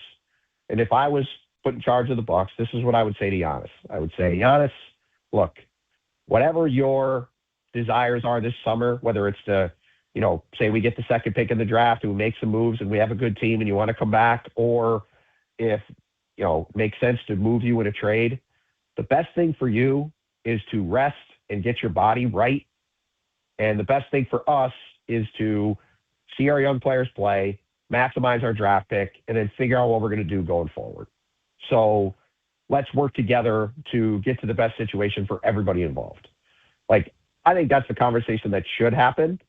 And if I was put in charge of the Bucks, this is what I would say to Giannis. I would say, Giannis, look, whatever your desires are this summer, whether it's to, say we get the second pick in the draft and we make some moves and we have a good team and you want to come back, or if, it makes sense to move you in a trade, the best thing for you is to rest and get your body right. And the best thing for us is to see our young players play, maximize our draft pick, and then figure out what we're going to do going forward. So let's work together to get to the best situation for everybody involved. Like, I think that's the conversation that should happen.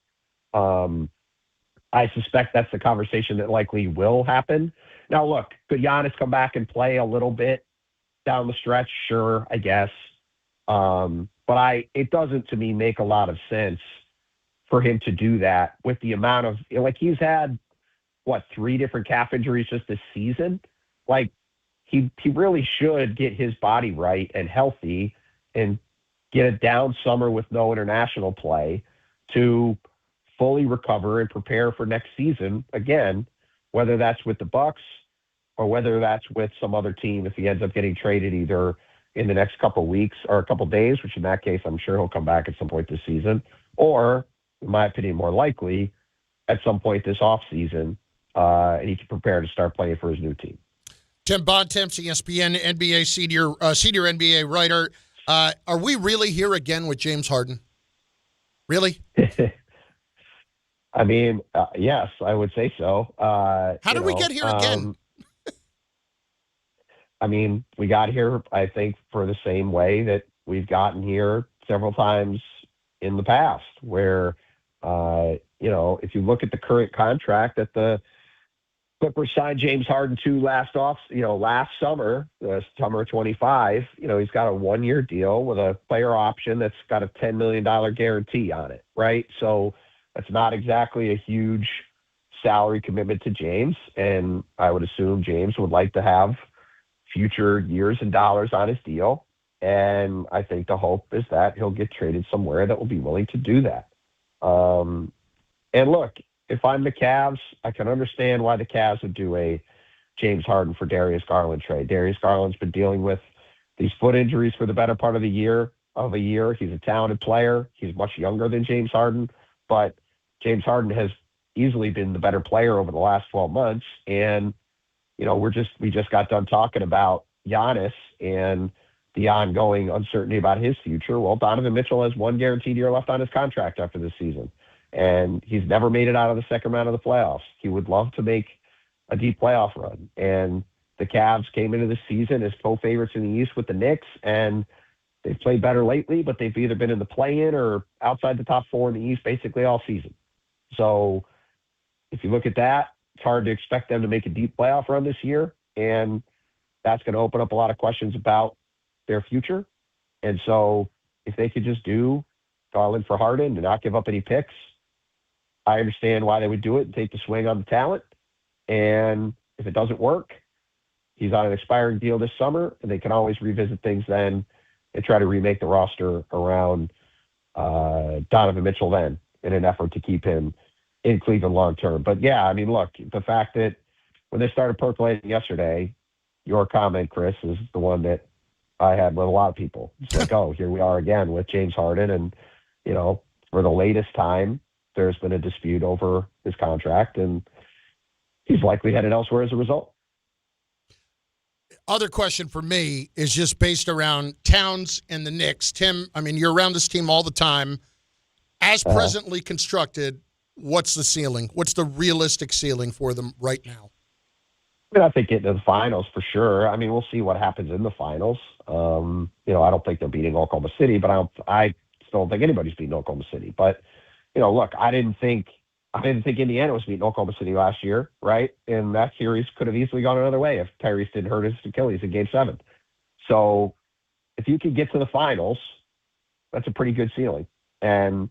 I suspect that's the conversation that likely will happen. Now, look, could Giannis come back and play a little bit down the stretch? Sure, I guess. But it doesn't, to me, make a lot of sense for him to do that with the amount of, he's had, 3 different calf injuries just this season? Like, he really should get his body right and healthy and get a down summer with no international play to fully recover and prepare for next season again, whether that's with the Bucks or whether that's with some other team if he ends up getting traded either in the next couple of weeks or a couple of days, which in that case I'm sure he'll come back at some point this season, or in my opinion more likely at some point this offseason, and he can prepare to start playing for his new team. Tim Bontemps, ESPN NBA senior NBA writer. Are we really here again with James Harden? Really? I mean, yes, I would say so. How did we get here again? I mean, we got here, I think, for the same way that we've gotten here several times in the past, where, if you look at the current contract that the Clippers signed James Harden to last summer, the summer of 25, he's got a 1-year deal with a player option that's got a $10 million guarantee on it, right? So that's not exactly a huge salary commitment to James, and I would assume James would like to have future years and dollars on his deal, and I think the hope is that he'll get traded somewhere that will be willing to do that. And look, if I'm the Cavs, I can understand why the Cavs would do a James Harden for Darius Garland trade. Darius Garland's been dealing with these foot injuries for the better part of a year. He's a talented player. He's much younger than James Harden, but James Harden has easily been the better player over the last 12 months. And, we just got done talking about Giannis and the ongoing uncertainty about his future. Well, Donovan Mitchell has 1 guaranteed year left on his contract after this season, and he's never made it out of the second round of the playoffs. He would love to make a deep playoff run. And the Cavs came into the season as co-favorites in the East with the Knicks, and they've played better lately, but they've either been in the play-in or outside the top 4 in the East basically all season. So if you look at that, it's hard to expect them to make a deep playoff run this year, and that's going to open up a lot of questions about their future. And so if they could just do Garland for Harden and not give up any picks, I understand why they would do it and take the swing on the talent. And if it doesn't work, he's on an expiring deal this summer, and they can always revisit things then and try to remake the roster around Donovan Mitchell then in an effort to keep him in Cleveland long term. But yeah, I mean, look, the fact that when they started percolating yesterday, your comment, Chris, is the one that I had with a lot of people. It's like, oh, here we are again with James Harden. And, for the latest time, there's been a dispute over his contract, and he's likely headed elsewhere as a result. Other question for me is just based around Towns and the Knicks. Tim, I mean, you're around this team all the time. As presently constructed, what's the ceiling? What's the realistic ceiling for them right now? I mean, I think getting to the finals for sure. I mean, we'll see what happens in the finals. I don't think they're beating Oklahoma City, but I still don't think anybody's beating Oklahoma City. But, look, I didn't think Indiana was beating Oklahoma City last year, right? And that series could have easily gone another way if Tyrese didn't hurt his Achilles in Game 7. So if you can get to the finals, that's a pretty good ceiling. And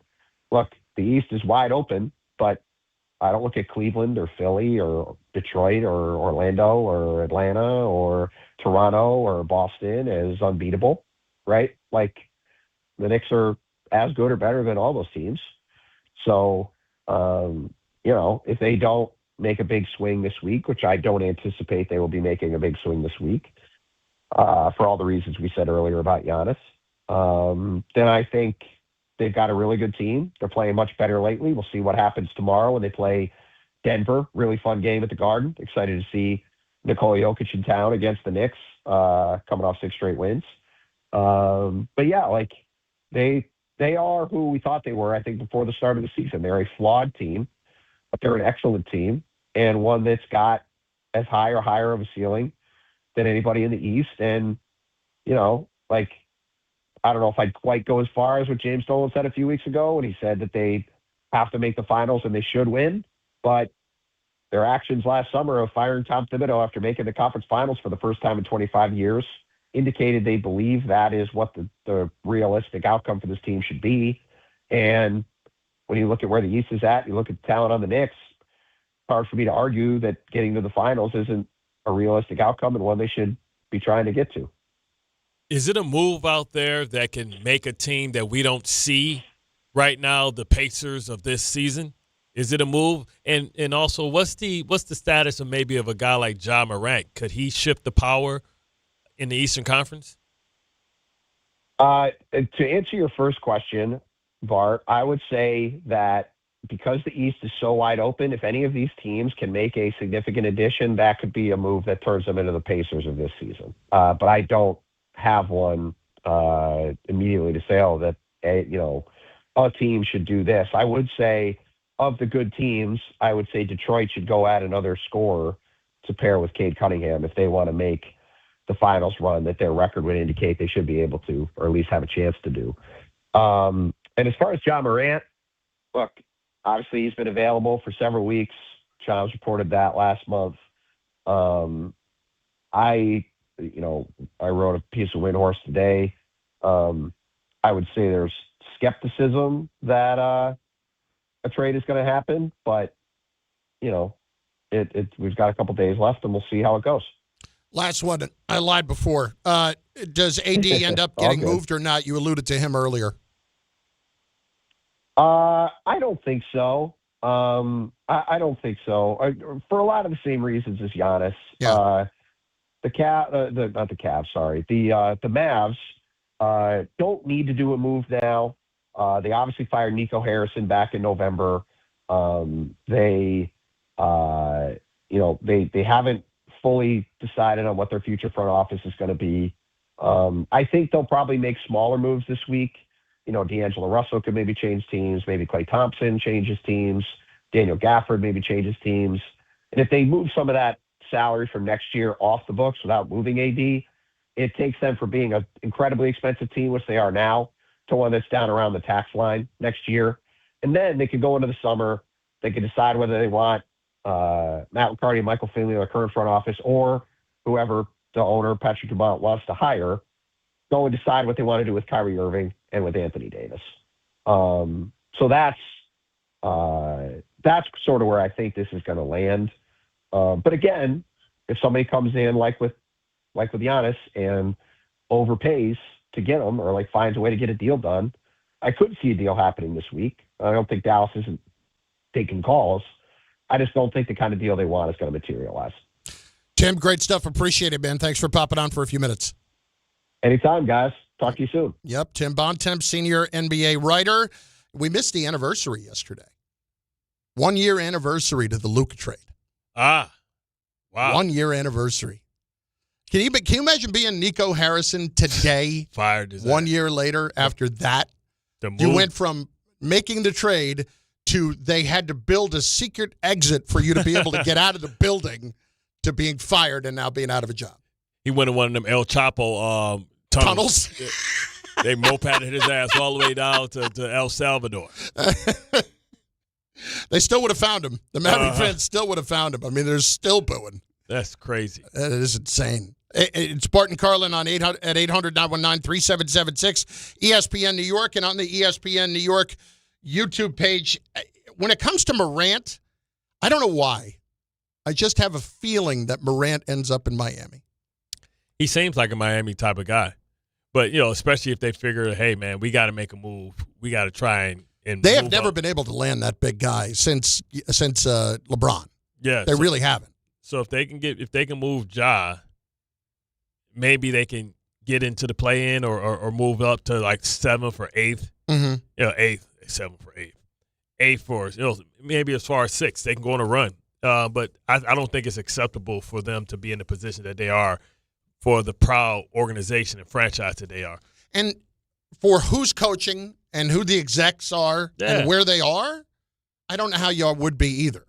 look, the East is wide open, but I don't look at Cleveland or Philly or Detroit or Orlando or Atlanta or Toronto or Boston as unbeatable, right? Like the Knicks are as good or better than all those teams. So, if they don't make a big swing this week, which I don't anticipate they will be making a big swing this week, for all the reasons we said earlier about Giannis, then I think they've got a really good team. They're playing much better lately. We'll see what happens tomorrow when they play Denver. Really fun game at the Garden. Excited to see Nikola Jokic in town against the Knicks, coming off 6 straight wins. But yeah, like they are who we thought they were, I think, before the start of the season. They're a flawed team, but they're an excellent team and one that's got as high or higher of a ceiling than anybody in the East. And, I don't know if I'd quite go as far as what James Dolan said a few weeks ago when he said that they have to make the finals and they should win. But their actions last summer of firing Tom Thibodeau after making the conference finals for the first time in 25 years indicated they believe that is what the realistic outcome for this team should be. And when you look at where the East is at, you look at the talent on the Knicks, it's hard for me to argue that getting to the finals isn't a realistic outcome and one they should be trying to get to. Is it a move out there that can make a team that we don't see right now, the Pacers of this season? Is it a move? And also, what's the status of maybe of a guy like Ja Morant? Could he shift the power in the Eastern Conference? To answer your first question, Bart, I would say that because the East is so wide open, if any of these teams can make a significant addition, that could be a move that turns them into the Pacers of this season. But I don't have one immediately to say, that a team should do this. I would say of the good teams, I would say Detroit should go add another scorer to pair with Cade Cunningham if they want to make the finals run that their record would indicate they should be able to, or at least have a chance to do. And as far as Ja Morant, look, obviously he's been available for several weeks. Johns reported that last month. I wrote a piece of Windhorse today. I would say there's skepticism that a trade is going to happen, but we've got a couple days left, and we'll see how it goes. Last one. I lied before. Does AD end up getting moved or not? You alluded to him earlier. I don't think so. I don't think so. For a lot of the same reasons as Giannis. Yeah. The Mavs don't need to do a move now. They obviously fired Nico Harrison back in November. They haven't fully decided on what their future front office is going to be. I think they'll probably make smaller moves this week. D'Angelo Russell could maybe change teams. Maybe Klay Thompson changes teams. Daniel Gafford maybe changes teams. And if they move some of that salary from next year off the books without moving AD, it takes them from being an incredibly expensive team, which they are now, to one that's down around the tax line next year. And then they can go into the summer. They can decide whether they want Matt McCarty and Michael Finley in the current front office, or whoever the owner, Patrick Dumont, wants to hire, go and decide what they want to do with Kyrie Irving and with Anthony Davis. So that's sort of where I think this is going to land. But again, if somebody comes in like with Giannis and overpays to get him, or finds a way to get a deal done, I could see a deal happening this week. I don't think Dallas isn't taking calls. I just don't think the kind of deal they want is going to materialize. Tim, great stuff. Appreciate it, man. Thanks for popping on for a few minutes. Anytime, guys. Talk to you soon. Yep, Tim Bontemps, senior NBA writer. We missed the anniversary yesterday. 1 year anniversary to the Luka trade. Wow. 1 year anniversary. Can you imagine being Nico Harrison today? Fired. 1 year later after that? You went from making the trade to they had to build a secret exit for you to be able to get out of the building to being fired and now being out of a job. He went in one of them El Chapo tunnels. They mopeded his ass all the way down to El Salvador. They still would have found him. The Maverick fans still would have found him. I mean, they're still booing. That's crazy. That is insane. It's Bart and Carlin on 800-919-3776, ESPN New York, and on the ESPN New York YouTube page. When it comes to Morant, I don't know why. I just have a feeling that Morant ends up in Miami. He seems like a Miami type of guy. But, especially if they figure, hey, man, we got to make a move. We got to try and they have never been able to land that big guy since LeBron. Yeah. They really haven't. So if they can move Ja, maybe they can get into the play-in or move up to like 7th or 8th. Mm-hmm. 8th, 7th or 8th. 8th for, maybe as far as 6th. They can go on a run. But I don't think it's acceptable for them to be in the position that they are for the proud organization and franchise that they are. And for who's coaching and who the execs are and where they are, I don't know how y'all would be either.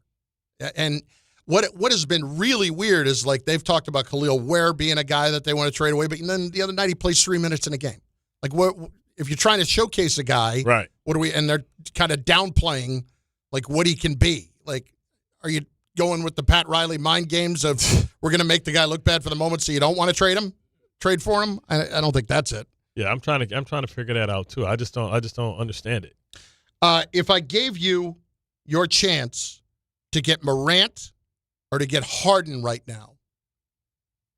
And what has been really weird is like they've talked about Khalil Ware being a guy that they want to trade away, but then the other night he plays 3 minutes in a game. Like what if you're trying to showcase a guy, right? And they're kind of downplaying like what he can be. Like, are you going with the Pat Riley mind games of we're going to make the guy look bad for the moment so you don't want to trade for him? I don't think that's it. Yeah, I'm trying to figure that out too. I just don't understand it. If I gave you your chance to get Morant or to get Harden right now,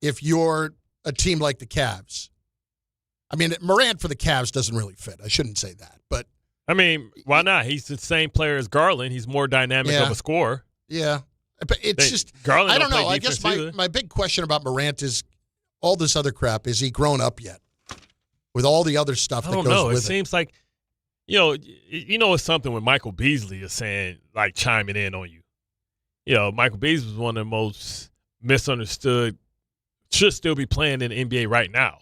if you're a team like the Cavs, I mean, Morant for the Cavs doesn't really fit. I shouldn't say that, but I mean, why not? He's the same player as Garland. He's more dynamic of a scorer. Yeah. But it's just, Garland I don't know. I guess guess my big question about Morant is all this other crap. Is he grown up yet with all the other stuff that goes with it? It seems like, it's something when Michael Beasley is saying, like, chiming in on you. Michael Beasley was one of the most misunderstood, should still be playing in the NBA right now,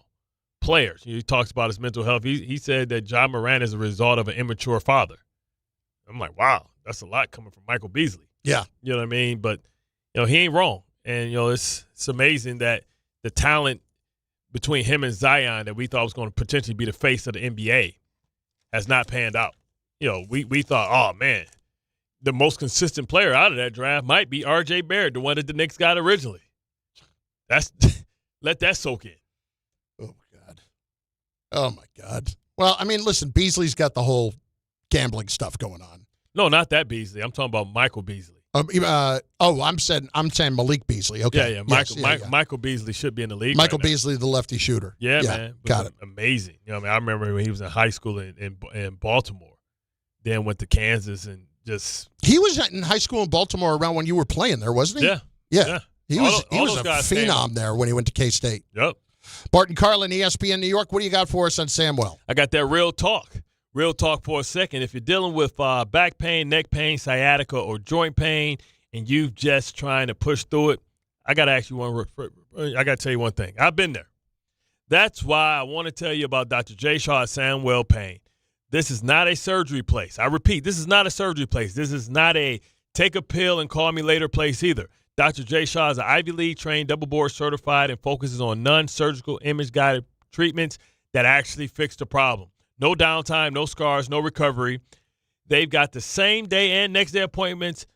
players. He talks about his mental health. He said that Ja Morant is a result of an immature father. I'm like, wow, that's a lot coming from Michael Beasley. Yeah. You know what I mean? But, he ain't wrong. And, it's amazing that the talent between him and Zion that we thought was going to potentially be the face of the NBA has not panned out. We thought, oh, man, the most consistent player out of that draft might be R.J. Barrett, the one that the Knicks got originally. Let that soak in. Oh, my God. Oh, my God. Well, I mean, listen, Beasley's got the whole gambling stuff going on. No, not that Beasley. I'm talking about Michael Beasley. I'm saying Malik Beasley. Okay. Yeah. Michael Beasley should be in the league. Michael Beasley, the lefty shooter. Yeah, man. Got it. Amazing. I remember when he was in high school in Baltimore, then went to Kansas and just. He was in high school in Baltimore around when you were playing there, wasn't he? Yeah. He was a phenom there when he went to K-State. Yep. Bart and Carlin, ESPN New York. What do you got for us on Samwell? I got that real talk. Real talk for a second. If you're dealing with back pain, neck pain, sciatica, or joint pain, and you just trying to push through it, I got to ask you I got to tell you one thing. I've been there. That's why I want to tell you about Dr. J. Shaw at Samwell Pain. This is not a surgery place. I repeat, this is not a surgery place. This is not a take a pill and call me later place either. Dr. J. Shaw is an Ivy League trained, double board certified, and focuses on non-surgical image-guided treatments that actually fix the problem. No downtime, no scars, no recovery. They've got the same day and next day appointments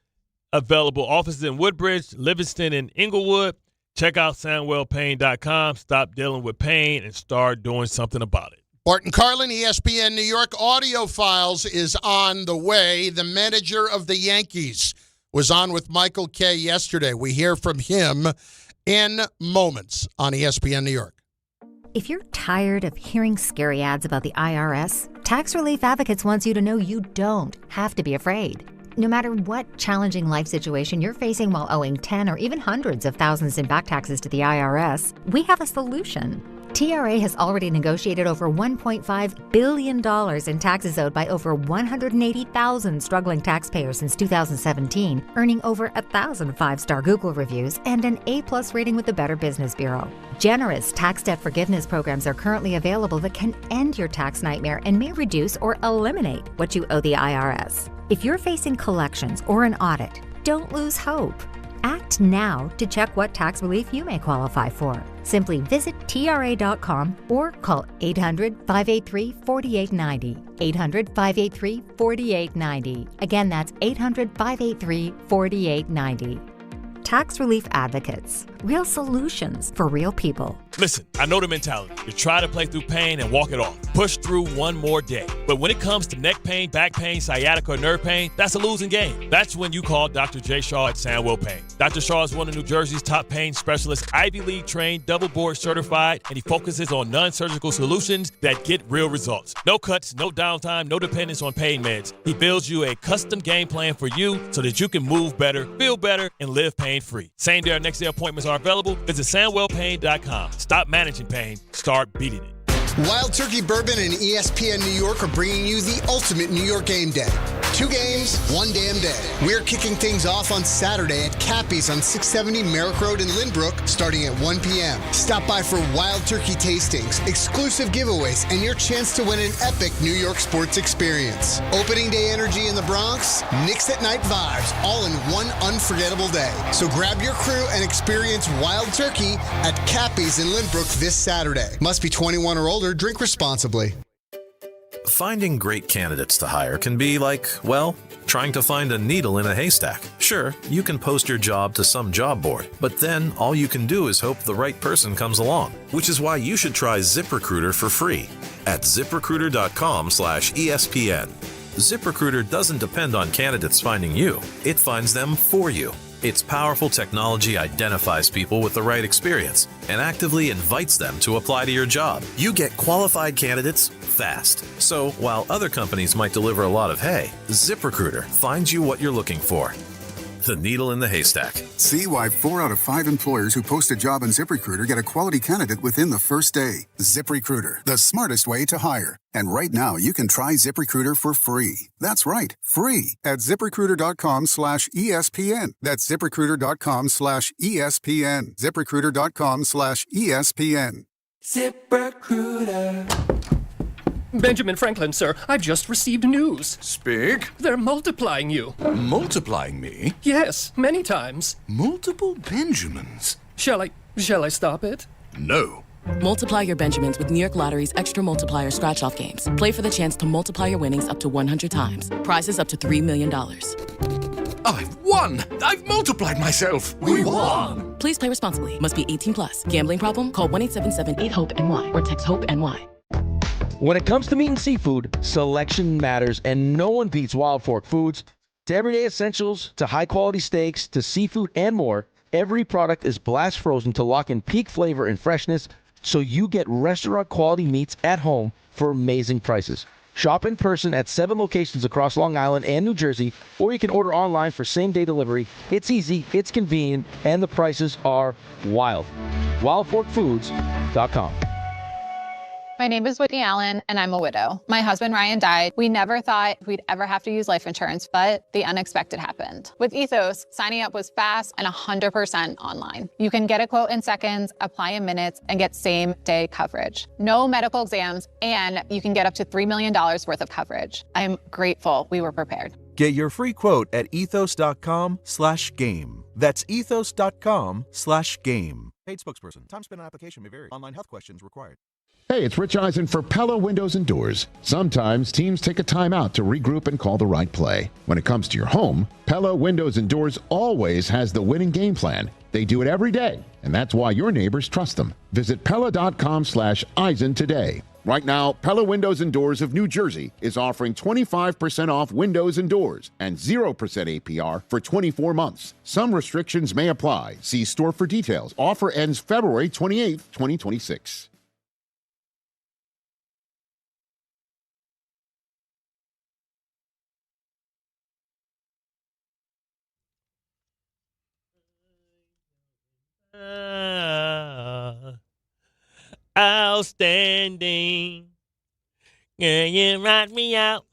available. Offices in Woodbridge, Livingston, and Inglewood. Check out SamwellPain.com. Stop dealing with pain and start doing something about it. Bart and Carlin, ESPN New York. Audio Files is on the way. The manager of the Yankees was on with Michael Kay yesterday. We hear from him in moments on ESPN New York. If you're tired of hearing scary ads about the IRS, Tax Relief Advocates wants you to know you don't have to be afraid. No matter what challenging life situation you're facing while owing 10 or even hundreds of thousands in back taxes to the IRS, we have a solution. TRA has already negotiated over $1.5 billion in taxes owed by over 180,000 struggling taxpayers since 2017, earning over 1,000 five-star Google reviews and an A+ rating with the Better Business Bureau. Generous tax debt forgiveness programs are currently available that can end your tax nightmare and may reduce or eliminate what you owe the IRS. If you're facing collections or an audit, don't lose hope. Act now to check what tax relief you may qualify for. Simply visit TRA.com or call 800-583-4890. 800-583-4890. Again, that's 800-583-4890. Tax Relief Advocates. Real solutions for real people. Listen, I know the mentality. You try to play through pain and walk it off. Push through one more day. But when it comes to neck pain, back pain, sciatica, or nerve pain, that's a losing game. That's when you call Dr. J. Shaw at Sandwell Pain. Dr. Shaw is one of New Jersey's top pain specialists, Ivy League trained, double board certified, and he focuses on non-surgical solutions that get real results. No cuts, no downtime, no dependence on pain meds. He builds you a custom game plan for you so that you can move better, feel better, and live pain-free. Same day or next day appointments are available. Visit SandwellPain.com. Stop managing pain. Start beating it. Wild Turkey Bourbon and ESPN New York are bringing you the ultimate New York game day. 2 games, 1 damn day. We're kicking things off on Saturday at Cappy's on 670 Merrick Road in Lynbrook, starting at 1 p.m. Stop by for Wild Turkey tastings, exclusive giveaways, and your chance to win an epic New York sports experience. Opening day energy in the Bronx, Knicks at night vibes, all in one unforgettable day. So grab your crew and experience Wild Turkey at Cappy's in Lynbrook this Saturday. Must be 21 or older. Drink responsibly. Finding great candidates to hire can be like, well, trying to find a needle in a haystack. Sure, you can post your job to some job board, but then all you can do is hope the right person comes along, which is why you should try ZipRecruiter for free at ZipRecruiter.com/ESPN. ZipRecruiter doesn't depend on candidates finding you. It finds them for you. Its powerful technology identifies people with the right experience and actively invites them to apply to your job. You get qualified candidates fast. So while other companies might deliver a lot of hay, ZipRecruiter finds you what you're looking for. The needle in the haystack. See why 4 out of 5 employers who post a job on ZipRecruiter get a quality candidate within the first day. ZipRecruiter, the smartest way to hire. And right now, you can try ZipRecruiter for free. That's right, free at ZipRecruiter.com/ESPN. That's ZipRecruiter.com/ESPN. ZipRecruiter.com/ESPN. ZipRecruiter. Benjamin Franklin, sir, I've just received news. Speak. They're multiplying you. Multiplying me? Yes, many times. Multiple Benjamins? Shall I stop it? No. Multiply your Benjamins with New York Lottery's Extra Multiplier Scratch-Off games. Play for the chance to multiply your winnings up to 100 times. Prizes up to $3 million. I've won! I've multiplied myself! We won! Please play responsibly. Must be 18 plus. Gambling problem? Call 1-877-8-HOPE-NY or text HOPE-NY. When it comes to meat and seafood, selection matters, and no one beats Wild Fork Foods. To everyday essentials, to high-quality steaks, to seafood and more, every product is blast frozen to lock in peak flavor and freshness, so you get restaurant-quality meats at home for amazing prices. Shop in person at 7 locations across Long Island and New Jersey, or you can order online for same-day delivery. It's easy, it's convenient, and the prices are wild. WildForkFoods.com. My name is Whitney Allen, and I'm a widow. My husband, Ryan, died. We never thought we'd ever have to use life insurance, but the unexpected happened. With Ethos, signing up was fast and 100% online. You can get a quote in seconds, apply in minutes, and get same-day coverage. No medical exams, and you can get up to $3 million worth of coverage. I'm grateful we were prepared. Get your free quote at ethos.com/game. That's ethos.com/game. Paid spokesperson. Time spent on application may vary. Online health questions required. Hey, it's Rich Eisen for Pella Windows and Doors. Sometimes teams take a timeout to regroup and call the right play. When it comes to your home, Pella Windows and Doors always has the winning game plan. They do it every day, and that's why your neighbors trust them. Visit Pella.com/Eisen today. Right now, Pella Windows and Doors of New Jersey is offering 25% off windows and doors and 0% APR for 24 months. Some restrictions may apply. See store for details. Offer ends February 28, 2026. outstanding. Can you rock me out?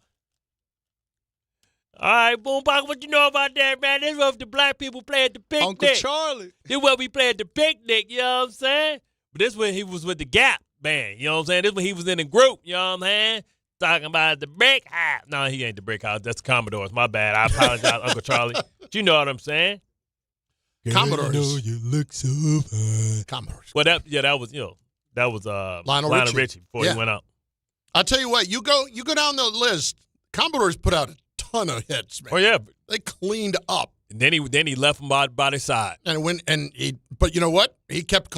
All right, Bumbaca, what you know about that, man? This is what the black people play at the picnic. Uncle Charlie. This is what we play at the picnic, you know what I'm saying? But this when he was with the Gap band, you know what I'm saying? This when he was in the group, you know what I'm saying? Talking about the brick house. No, he ain't the brick house. That's the Commodores. My bad. I apologize, Uncle Charlie. But you know what I'm saying? Commodores. You know you look so fine. Commodores. Well, that was Lionel Richie before he went out. I'll tell you what, you go down the list. Commodores put out a ton of hits, man. Oh yeah, they cleaned up. And then he left him by his side. But you know what? He kept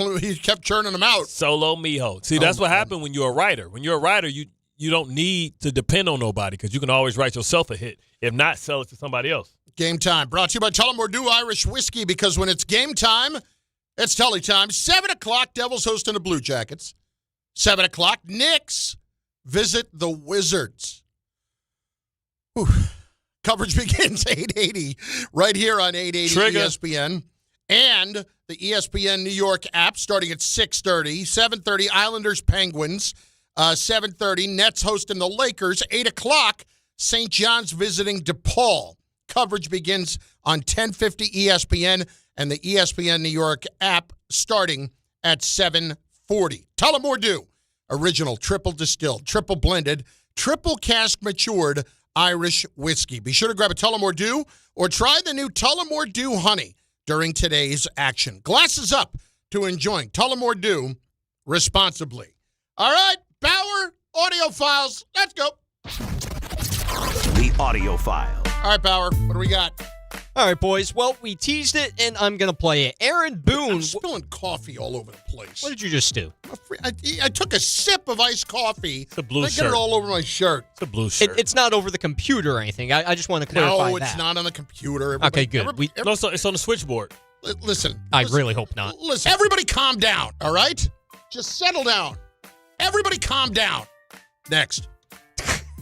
churning them out. Solo mijo. See, that's what happened when you're a writer. When you're a writer, you don't need to depend on nobody because you can always write yourself a hit. If not, sell it to somebody else. Game time. Brought to you by Tullamore Dew Irish Whiskey, because when it's game time, it's Tully time. 7 o'clock, Devils hosting the Blue Jackets. 7 o'clock, Knicks visit the Wizards. Whew. Coverage begins 8:80 right here on 880 Trigger. ESPN. And the ESPN New York app starting at 6:30. 7:30, Islanders Penguins. 7:30, Nets hosting the Lakers. 8 o'clock, St. John's visiting DePaul. Coverage begins on 1050 ESPN and the ESPN New York app starting at 7:40. Tullamore Dew, original, triple distilled, triple blended, triple cask matured Irish whiskey. Be sure to grab a Tullamore Dew or try the new Tullamore Dew Honey during today's action. Glasses up to enjoying Tullamore Dew responsibly. All right, Bauer, audio files. Let's go. The audio file. All right, Bauer, what do we got? All right, boys. Well, we teased it, and I'm going to play it. Aaron Boone. I'm spilling coffee all over the place. What did you just do? I took a sip of iced coffee. It's a blue I shirt. get it all over my shirt. It's a blue shirt. It's not over the computer or anything. I just want to clarify No, that. it's not on the computer. Okay, good. No, it's on the switchboard. Listen. I really hope not. Listen, everybody calm down, all right? Just settle down. Everybody calm down. Next.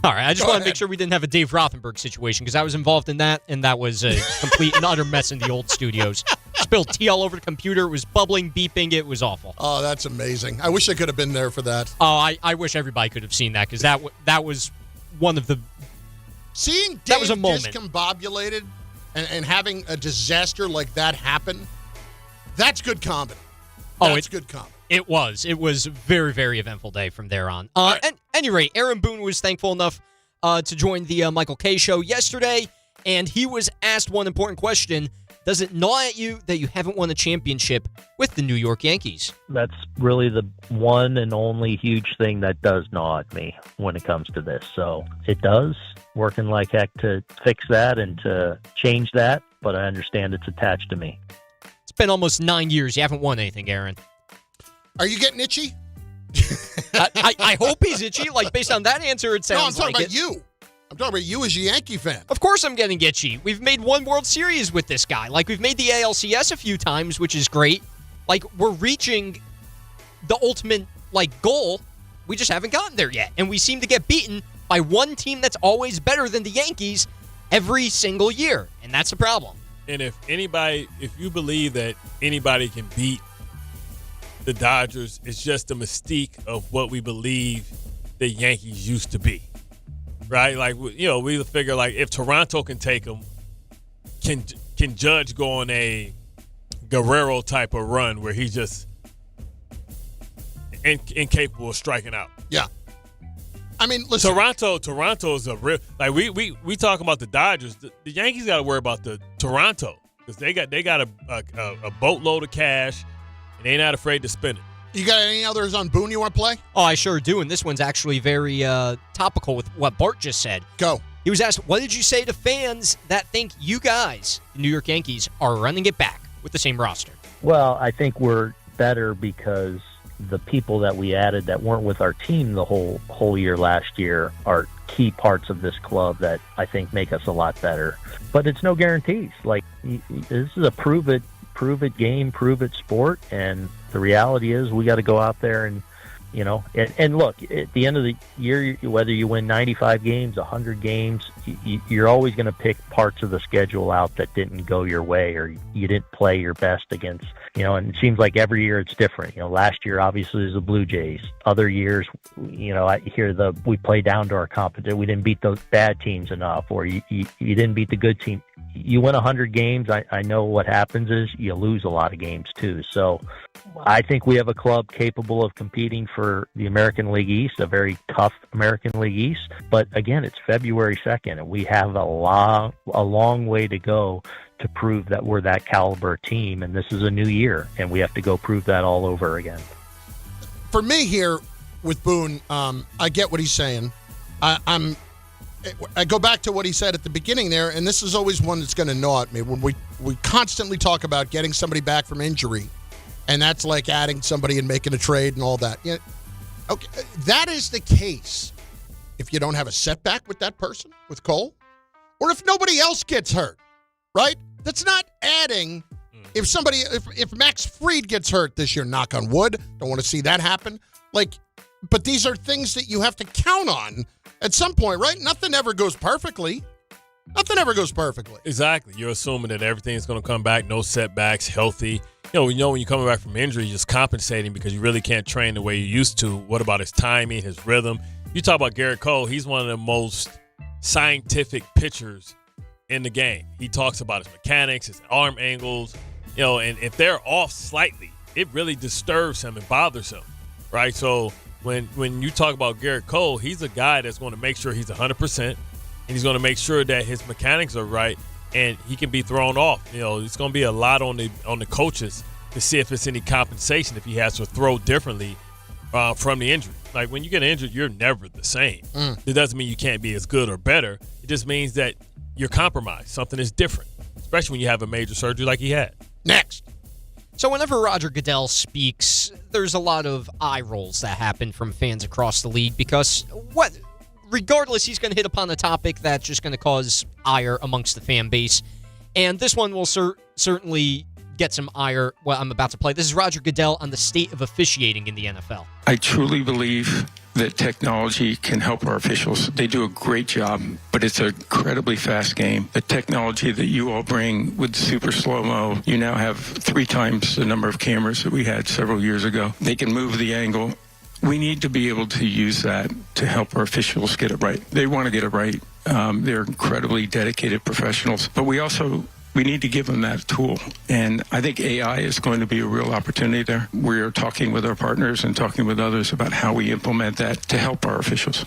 All right, I just Go want to make ahead. sure we didn't have a Dave Rothenberg situation because I was involved in that, and that was a complete and utter mess in the old studios. Spilled tea all over the computer. It was bubbling, beeping. It was awful. Oh, that's amazing. I wish I could have been there for that. Oh, I wish everybody could have seen that because that was one of the... Seeing Dave that was a moment. discombobulated and having a disaster like that happen, that's good comedy. That's good comedy. It was. It was a very, very eventful day from there on. At any rate, Aaron Boone was thankful enough to join the Michael Kay show yesterday, and he was asked one important question. Does it gnaw at you that you haven't won a championship with the New York Yankees? That's really the one and only huge thing that does gnaw at me when it comes to this. So it does. Working like heck to fix that and to change that, but I understand it's attached to me. It's been almost 9 years. You haven't won anything, Aaron. Are you getting itchy? I hope he's itchy. Like, based on that answer, it sounds No, I'm talking like about it. you. I'm talking about you as a Yankee fan. Of course I'm getting itchy. We've made one World Series with this guy. Like, we've made the ALCS a few times, which is great. Like, we're reaching the ultimate, goal. We just haven't gotten there yet. And we seem to get beaten by one team that's always better than the Yankees every single year. And that's the problem. And if you believe that anybody can beat the Dodgers, it's just the mystique of what we believe the Yankees used to be, right? Like, we figure if Toronto can take them, can Judge go on a Guerrero type of run where he's just incapable of striking out. Yeah. I mean, listen. Toronto's a real we talk about the Dodgers. The Yankees got to worry about the Toronto because they got a boatload of cash. And they're not afraid to spend it. You got any others on Boone you want to play? Oh, I sure do. And this one's actually very topical with what Bart just said. Go. He was asked, what did you say to fans that think you guys, the New York Yankees, are running it back with the same roster? Well, I think we're better because the people that we added that weren't with our team the whole year last year are key parts of this club that I think make us a lot better. But it's no guarantees. This is a prove it game, prove it sport, and the reality is we got to go out there and And look, at the end of the year, whether you win 95 games, 100 games, you're always going to pick parts of the schedule out that didn't go your way or you didn't play your best against, and it seems like every year it's different. Last year, obviously, is the Blue Jays. Other years, I hear we play down to our competition. We didn't beat those bad teams enough, or you didn't beat the good team. You win 100 games, I know what happens is you lose a lot of games too. So I think we have a club capable of competing for the American League East, a very tough American League East. But again, it's February 2nd, and we have a long way to go to prove that we're that caliber team. And this is a new year, and we have to go prove that all over again. For me here with Boone, I get what he's saying. I go back to what he said at the beginning there, and this is always one that's going to gnaw at me. When we constantly talk about getting somebody back from injury, and that's like adding somebody and making a trade and all that. Okay, that is the case if you don't have a setback with that person, with Cole, or if nobody else gets hurt, right? That's not adding. If Max Fried gets hurt this year, knock on wood, don't want to see that happen. But these are things that you have to count on at some point, right? Nothing ever goes perfectly. Exactly. You're assuming that everything's going to come back, no setbacks, healthy. When you're coming back from injury, you're just compensating because you really can't train the way you used to. What about his timing, his rhythm? You talk about Garrett Cole, he's one of the most scientific pitchers in the game. He talks about his mechanics, his arm angles, and if they're off slightly, it really disturbs him and bothers him, right? So when you talk about Garrett Cole, he's a guy that's going to make sure he's 100%, and he's going to make sure that his mechanics are right, and he can be thrown off. It's going to be a lot on the coaches to see if it's any compensation if he has to throw differently from the injury. Like when you get injured, you're never the same. It doesn't mean you can't be as good or better. It just means that you're compromised. Something is different, especially when you have a major surgery like he had. Next. So whenever Roger Goodell speaks, there's a lot of eye rolls that happen from fans across the league because regardless, he's going to hit upon a topic that's just going to cause ire amongst the fan base. And this one will certainly get some ire. Well, I'm about to play. This is Roger Goodell on the state of officiating in the NFL. I truly believe that technology can help our officials. They do a great job, but it's an incredibly fast game. The technology that you all bring with super slow-mo, you now have 3 times the number of cameras that we had several years ago. They can move the angle. We need to be able to use that to help our officials get it right. They want to get it right. They're incredibly dedicated professionals, but we need to give them that tool. And I think AI is going to be a real opportunity there. We're talking with our partners and talking with others about how we implement that to help our officials.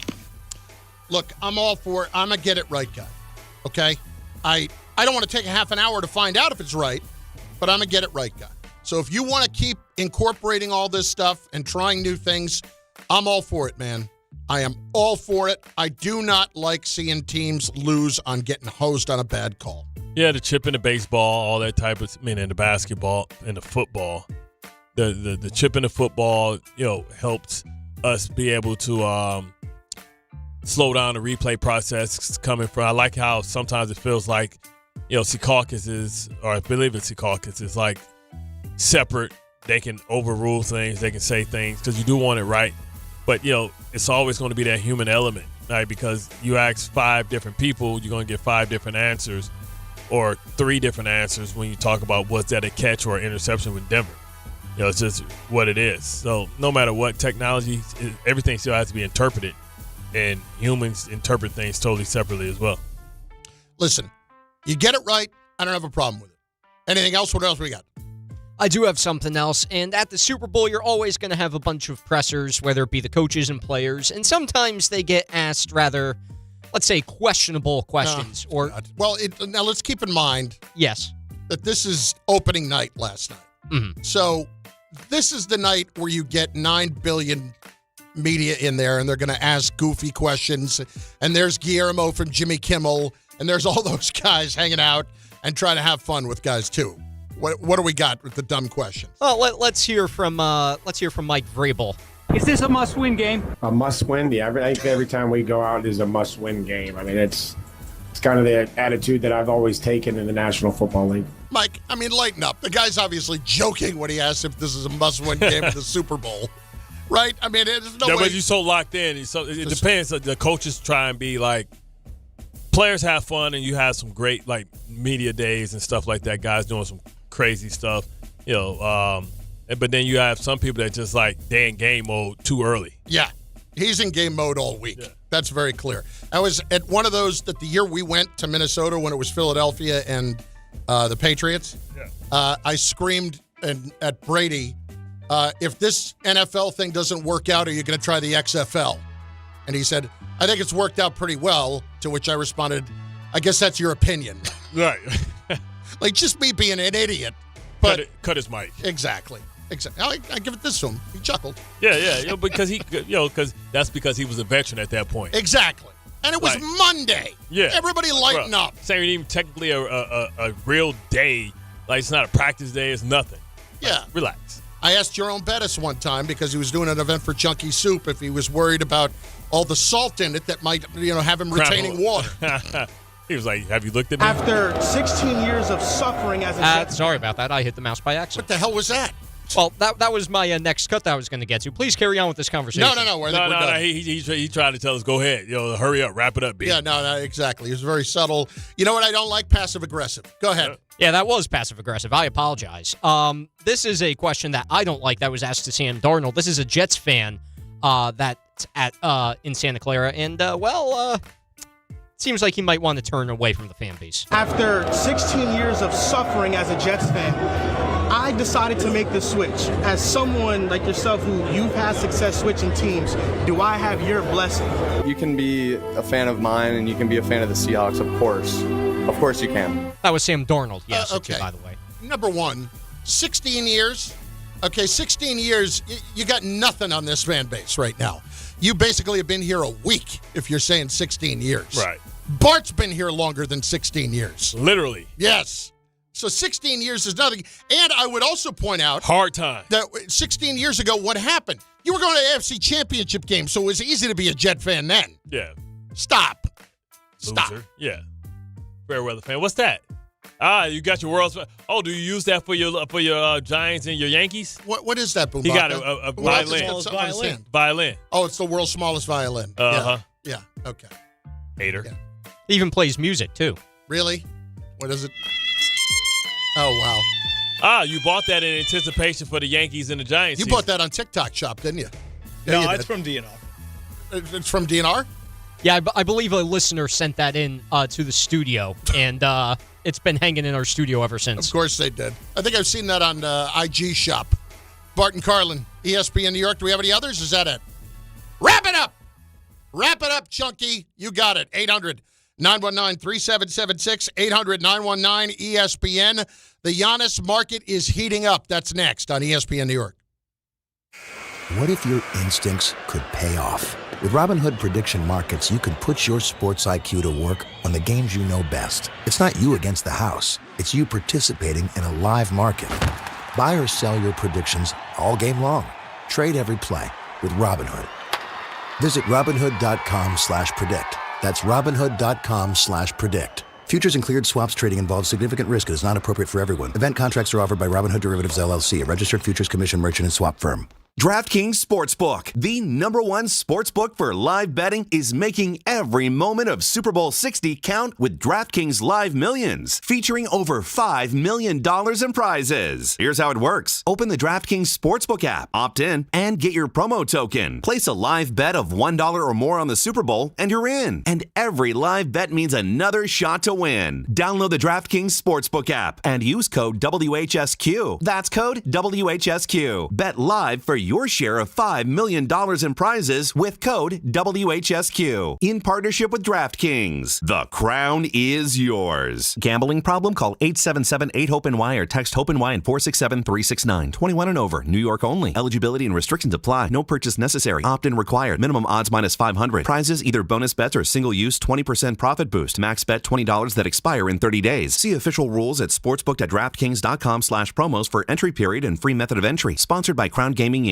Look, I'm all for it. I'm a get it right guy. Okay? I don't want to take a half an hour to find out if it's right, but I'm a get it right guy. So if you want to keep incorporating all this stuff and trying new things, I'm all for it, man. I am all for it. I do not like seeing teams lose on getting hosed on a bad call. Yeah, the chip in the baseball, all that type of, in the basketball and the football. The chip in the football, helps us be able to slow down the replay process coming from. I like how sometimes it feels like, Secaucus is, or I believe it's Secaucus, is like separate. They can overrule things. They can say things because you do want it right. But, it's always going to be that human element, right? Because you ask 5 different people, you're going to get 5 different answers. Or 3 different answers when you talk about was that a catch or an interception with Denver. It's just what it is. So no matter what technology, everything still has to be interpreted, and humans interpret things totally separately as well. Listen, you get it right, I don't have a problem with it. Anything else? What else we got? I do have something else, and at the Super Bowl, you're always going to have a bunch of pressers, whether it be the coaches and players, and sometimes they get asked rather, let's say, questionable questions. Now let's keep in mind that this is opening night last night. Mm-hmm. So this is the night where you get 9 billion media in there, and they're going to ask goofy questions, and there's Guillermo from Jimmy Kimmel, and there's all those guys hanging out and trying to have fun with guys too. What do we got with the dumb questions? Well, let's hear from Mike Vrabel. Is this a must-win game? A must-win? Yeah, I think every time we go out is a must-win game. I mean, it's kind of the attitude that I've always taken in the National Football League. Mike, lighten up. The guy's obviously joking when he asks if this is a must-win game of the Super Bowl. Right? I mean, there's no Yeah, way. but you're so locked in. It depends. The coaches try and be like, players have fun, and you have some great like media days and stuff like that. Guys doing some crazy stuff, but then you have some people that just like they're in game mode too early. Yeah, he's in game mode all week. Yeah. That's very clear. I was at one of those that the year we went to Minnesota when it was Philadelphia and the Patriots. Yeah. I screamed at Brady, if this NFL thing doesn't work out, are you going to try the XFL? And he said, I think it's worked out pretty well, to which I responded, I guess that's your opinion. Right. Like, just me being an idiot. But cut his mic. Exactly. I give it this to him. He chuckled. Yeah, because that's because he was a veteran at that point. Exactly. And it was Monday. Yeah. Everybody lighten up. It's not even technically a real day. Like, it's not a practice day. It's nothing. Yeah. Relax. I asked Jerome Bettis one time because he was doing an event for Chunky Soup if he was worried about all the salt in it that might, have him retaining water. He was like, have you looked at me? After 16 years of suffering as a sorry about that. I hit the mouse by accident. What the hell was that? Well, that was my next cut that I was going to get to. Please carry on with this conversation. No. We're done. He tried to tell us, go ahead. Hurry up. Wrap it up, B. Yeah, no, exactly. He was very subtle. You know what I don't like? Passive-aggressive. Go ahead. Yeah, that was passive-aggressive. I apologize. This is a question that I don't like that was asked to Sam Darnold. This is a Jets fan that's in Santa Clara. And, seems like he might want to turn away from the fan base. After 16 years of suffering as a Jets fan, I decided to make the switch. As someone like yourself who you've had success switching teams, do I have your blessing? You can be a fan of mine and you can be a fan of the Seahawks, of course. Of course you can. That was Sam Darnold, yes, okay. by the way. Number one, 16 years. Okay, 16 years, you got nothing on this fan base right now. You basically have been here a week if you're saying 16 years. Right. Bart's been here longer than 16 years. Literally. Yes. So 16 years is nothing. And I would also point out. Hard time. That 16 years ago, what happened? You were going to AFC Championship game, so it was easy to be a Jet fan then. Yeah. Stop. Loser. Yeah. Fair weather fan. What's that? You got your world's. Oh, do you use that for your Giants and your Yankees? What is that, Bumbaca? He got a violin. Violin. Oh, it's the world's smallest violin. Uh-huh. Yeah. Okay. Hater. Yeah. He even plays music, too. Really? What is it? Oh, wow. You bought that in anticipation for the Yankees and the Giants. You bought that on TikTok Shop, didn't you? Yeah, no, it's from DNR. It's from DNR? Yeah, I believe a listener sent that in to the studio, and it's been hanging in our studio ever since. Of course they did. I think I've seen that on IG Shop. Bart and Carlin, ESPN New York. Do we have any others? Is that it? Wrap it up! Wrap it up, Chunky. You got it. 800-919-3776, 800-919-ESPN. The Giannis market is heating up. That's next on ESPN New York. What if your instincts could pay off? With Robinhood Prediction Markets, you could put your sports IQ to work on the games you know best. It's not you against the house. It's you participating in a live market. Buy or sell your predictions all game long. Trade every play with Robinhood. Visit Robinhood.com/predict. That's Robinhood.com/predict. Futures and cleared swaps trading involves significant risk and is not appropriate for everyone. Event contracts are offered by Robinhood Derivatives LLC, a registered futures commission merchant and swap firm. DraftKings Sportsbook, the #1 sportsbook for live betting, is making every moment of Super Bowl 60 count with DraftKings Live Millions, featuring over $5 million in prizes. Here's how it works. Open the DraftKings Sportsbook app, opt in, and get your promo token. Place a live bet of $1 or more on the Super Bowl, and you're in. And every live bet means another shot to win. Download the DraftKings Sportsbook app and use code WHSQ. That's code WHSQ. Bet live for your share of $5 million in prizes with code WHSQ. In partnership with DraftKings. The crown is yours. Gambling problem? Call 877-8-HOPE-NY or text HOPE-NY and 467-369. 21 and over. New York only. Eligibility and restrictions apply. No purchase necessary. Opt-in required. Minimum odds minus 500. Prizes either bonus bets or single use 20% profit boost. Max bet $20 that expire in 30 days. See official rules at sportsbook.draftkings.com/promos for entry period and free method of entry. Sponsored by Crown Gaming Inc.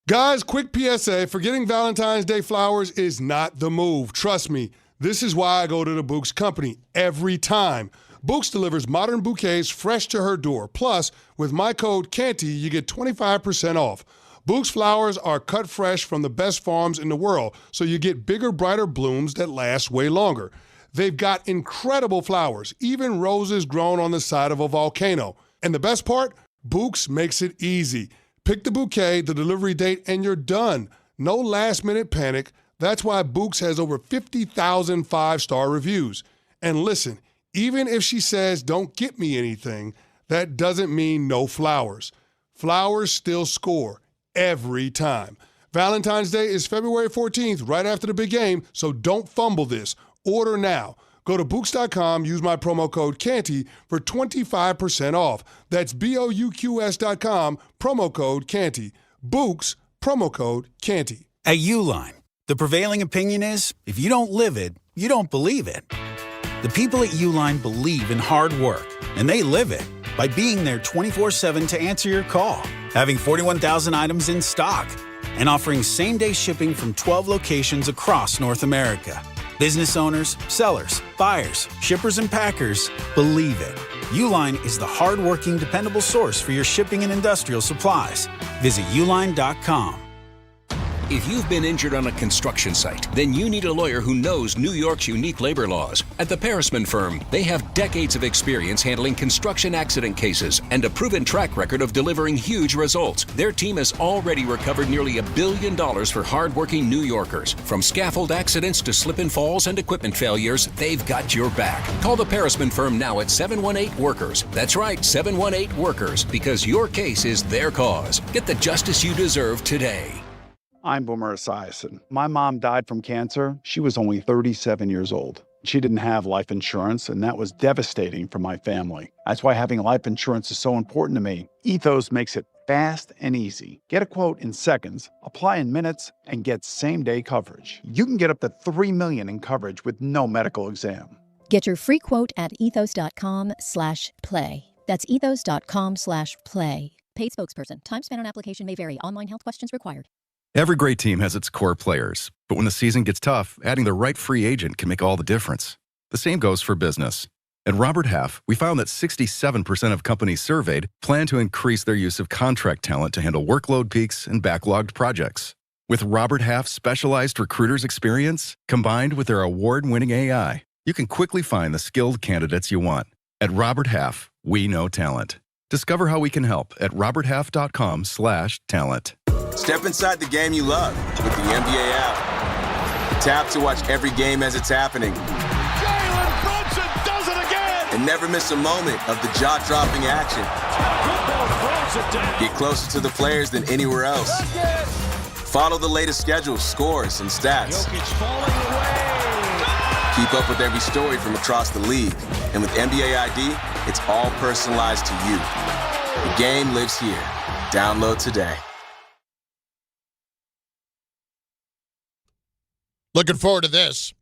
Guys, quick PSA, forgetting Valentine's Day flowers is not the move. Trust me, this is why I go to the Books Company every time. Books delivers modern bouquets fresh to her door. Plus, with my code CANTY, you get 25% off. Book's flowers are cut fresh from the best farms in the world, so you get bigger, brighter blooms that last way longer. They've got incredible flowers, even roses grown on the side of a volcano. And the best part? Book's makes it easy. Pick the bouquet, the delivery date, and you're done. No last-minute panic. That's why Book's has over 50,000 five-star reviews. And listen, even if she says, don't get me anything, that doesn't mean no flowers. Flowers still score every time. Valentine's Day is February 14th, right after the big game, so don't fumble this. Order now. Go to Books.com, use my promo code Canty for 25% off. That's BOUQS.com, promo code Canty. Books, promo code Canty. At Uline, the prevailing opinion is, if you don't live it, you don't believe it. The people at Uline believe in hard work, and they live it by being there 24/7 to answer your call, having 41,000 items in stock, and offering same-day shipping from 12 locations across North America. Business owners, sellers, buyers, shippers, and packers believe it. Uline is the hard-working, dependable source for your shipping and industrial supplies. Visit uline.com. If you've been injured on a construction site, then you need a lawyer who knows New York's unique labor laws. At the Parisman Firm, they have decades of experience handling construction accident cases and a proven track record of delivering huge results. Their team has already recovered nearly $1 billion for hardworking New Yorkers. From scaffold accidents to slip and falls and equipment failures, they've got your back. Call the Parisman Firm now at 718-WORKERS. That's right, 718-WORKERS, because your case is their cause. Get the justice you deserve today. I'm Boomer Esiason. My mom died from cancer. She was only 37 years old. She didn't have life insurance, and that was devastating for my family. That's why having life insurance is so important to me. Ethos makes it fast and easy. Get a quote in seconds, apply in minutes, and get same-day coverage. You can get up to $3 million in coverage with no medical exam. Get your free quote at ethos.com/play. That's ethos.com/play. Paid spokesperson. Time spent on application may vary. Online health questions required. Every great team has its core players, but when the season gets tough, adding the right free agent can make all the difference. The same goes for business. At Robert Half, we found that 67% of companies surveyed plan to increase their use of contract talent to handle workload peaks and backlogged projects. With Robert Half's specialized recruiters' experience, combined with their award-winning AI, you can quickly find the skilled candidates you want. At Robert Half, we know talent. Discover how we can help at roberthalf.com/talent. Step inside the game you love with the NBA app. Tap to watch every game as it's happening. Jalen Brunson does it again! And never miss a moment of the jaw-dropping action. Get closer to the players than anywhere else. Follow the latest schedules, scores, and stats. Keep up with every story from across the league. And with NBA ID, it's all personalized to you. The game lives here. Download today. Looking forward to this.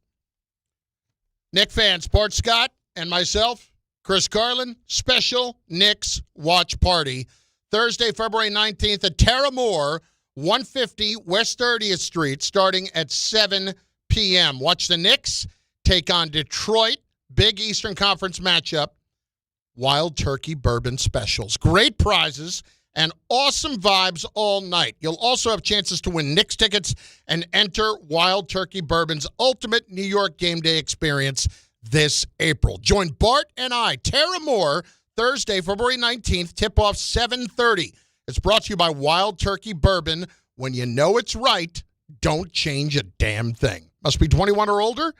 Knicks fans, Bart Scott and myself, Chris Carlin, special Knicks watch party. Thursday, February 19th at Terra Moore, 150 West 30th Street, starting at 7 p.m. Watch the Knicks take on Detroit. Big Eastern Conference matchup. Wild Turkey Bourbon Specials. Great prizes and awesome vibes all night. You'll also have chances to win Knicks tickets and enter Wild Turkey Bourbon's ultimate New York game day experience this April. Join Bart and I, Terra Moore, Thursday, February 19th, tip-off 7:30. It's brought to you by Wild Turkey Bourbon. When you know it's right, don't change a damn thing. Must be 21 or older.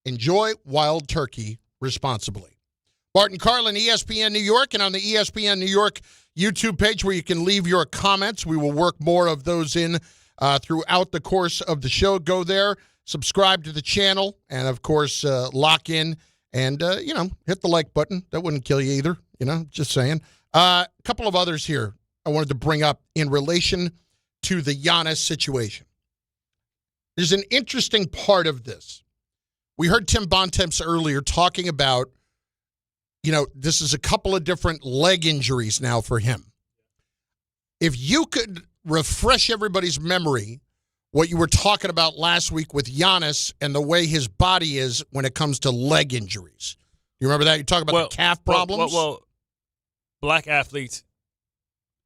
Enjoy Wild Turkey responsibly. Bart and Carlin, ESPN New York, and on the ESPN New York YouTube page where you can leave your comments. We will work more of those in throughout the course of the show. Go there, subscribe to the channel, and, of course, lock in and, hit the like button. That wouldn't kill you either, just saying. A couple of others here I wanted to bring up in relation to the Giannis situation. There's an interesting part of this. We heard Tim Bontemps earlier talking about, this is a couple of different leg injuries now for him. If you could refresh everybody's memory, what you were talking about last week with Giannis and the way his body is when it comes to leg injuries. You remember that? You talk about the calf problems? Well, black athletes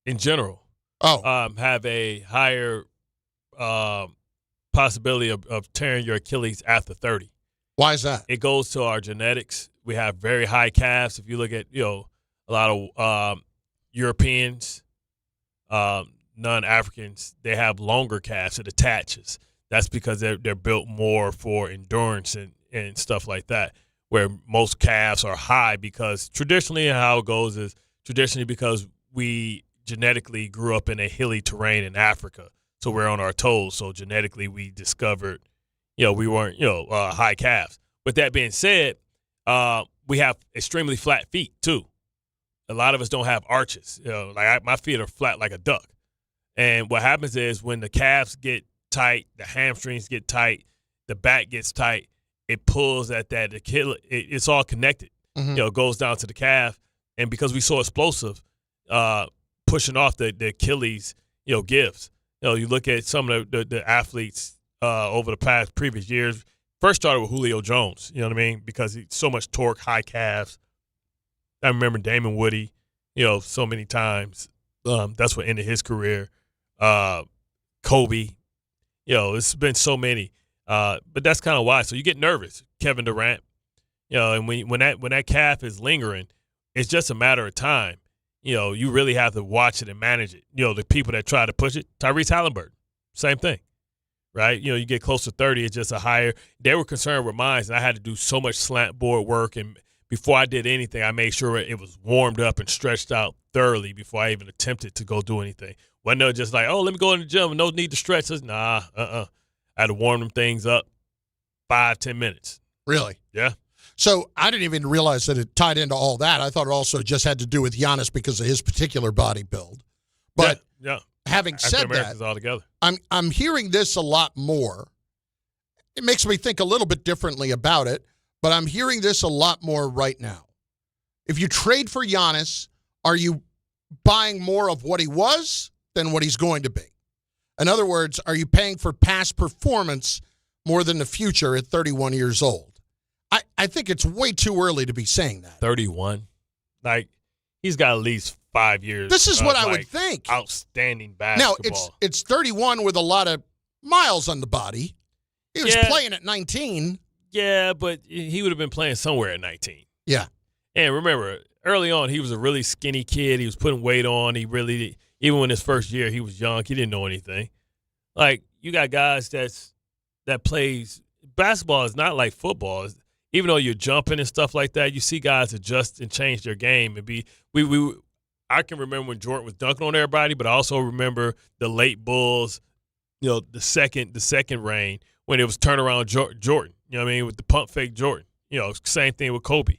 in general have a higher possibility of tearing your Achilles after 30. Why is that? It goes to our genetics. We have very high calves. If you look at a lot of Europeans, non-Africans, they have longer calves. It attaches. That's because they're built more for endurance and stuff like that, where most calves are high because traditionally how it goes is because we genetically grew up in a hilly terrain in Africa, so we're on our toes. So genetically we discovered, we weren't, high calves. But that being said, we have extremely flat feet too. A lot of us don't have arches. My feet are flat like a duck. And what happens is when the calves get tight, the hamstrings get tight, the back gets tight, it pulls at that Achilles. It's all connected. Mm-hmm. It goes down to the calf. And because we're so explosive, pushing off the Achilles, gives. You look at some of the athletes over the previous years. First started with Julio Jones, you know what I mean? Because he's so much torque, high calves. I remember Damon Woody, so many times. That's what ended his career. Kobe, it's been so many. But that's kind of why. So you get nervous, Kevin Durant. And when that calf is lingering, it's just a matter of time. You really have to watch it and manage it. The people that try to push it, Tyrese Halliburton, same thing. Right? You get close to 30, it's just a higher. They were concerned with mine, and I had to do so much slant board work. And before I did anything, I made sure it was warmed up and stretched out thoroughly before I even attempted to go do anything. Wasn't just like, let me go in the gym, no need to stretch. Nah, I had to warm them things up 5-10 minutes. Really? Yeah. So I didn't even realize that it tied into all that. I thought it also just had to do with Giannis because of his particular body build. But yeah. Having said that, altogether. I'm hearing this a lot more. It makes me think a little bit differently about it, but I'm hearing this a lot more right now. If you trade for Giannis, are you buying more of what he was than what he's going to be? In other words, are you paying for past performance more than the future at 31 years old? I think it's way too early to be saying that. 31? Like, he's got at least 5 years. This is what I would think. Outstanding basketball. Now, it's 31 with a lot of miles on the body. He was playing at 19. Yeah, but he would have been playing somewhere at 19. Yeah. And remember, early on, he was a really skinny kid. He was putting weight on. He really, even in his first year, he was young. He didn't know anything. Like, you got guys that plays – basketball is not like football. Even though you're jumping and stuff like that, you see guys adjust and change their game and be I can remember when Jordan was dunking on everybody, but I also remember the late Bulls, the second reign when it was turnaround Jordan. You know what I mean, with the pump fake Jordan. Same thing with Kobe.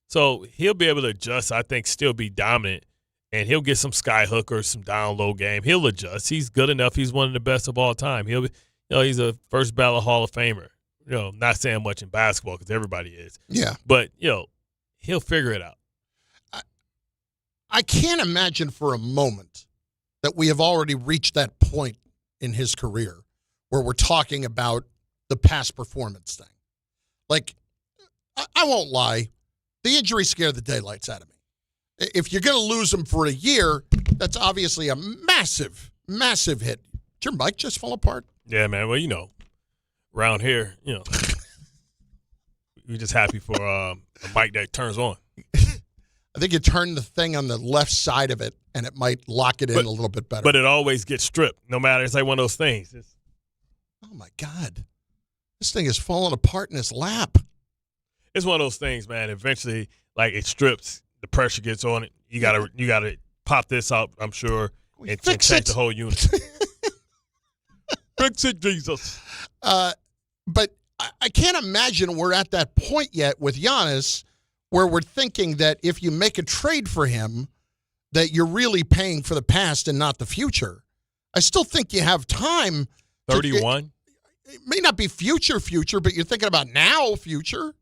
So he'll be able to adjust. I think still be dominant, and he'll get some sky hook or some down low game. He'll adjust. He's good enough. He's one of the best of all time. He'll be, he's a first ballot Hall of Famer. Not saying much in basketball because everybody is. Yeah. But, he'll figure it out. I can't imagine for a moment that we have already reached that point in his career where we're talking about the past performance thing. Like, I won't lie. The injury scared the daylights out of me. If you're going to lose him for a year, that's obviously a massive, massive hit. Did your mic just fall apart? Yeah, man. Well, around here, we're just happy for a mic that turns on. I think you turn the thing on the left side of it, and it might lock it in a little bit better. But it always gets stripped, no matter. It's like one of those things. Oh, my God. This thing is falling apart in his lap. It's one of those things, man. Eventually, like, it strips. The pressure gets on it. You gotta pop this out, I'm sure, and change the whole unit. Fix it, Jesus. But I can't imagine we're at that point yet with Giannis where we're thinking that if you make a trade for him, that you're really paying for the past and not the future. I still think you have time. 31? It may not be future, but you're thinking about now future.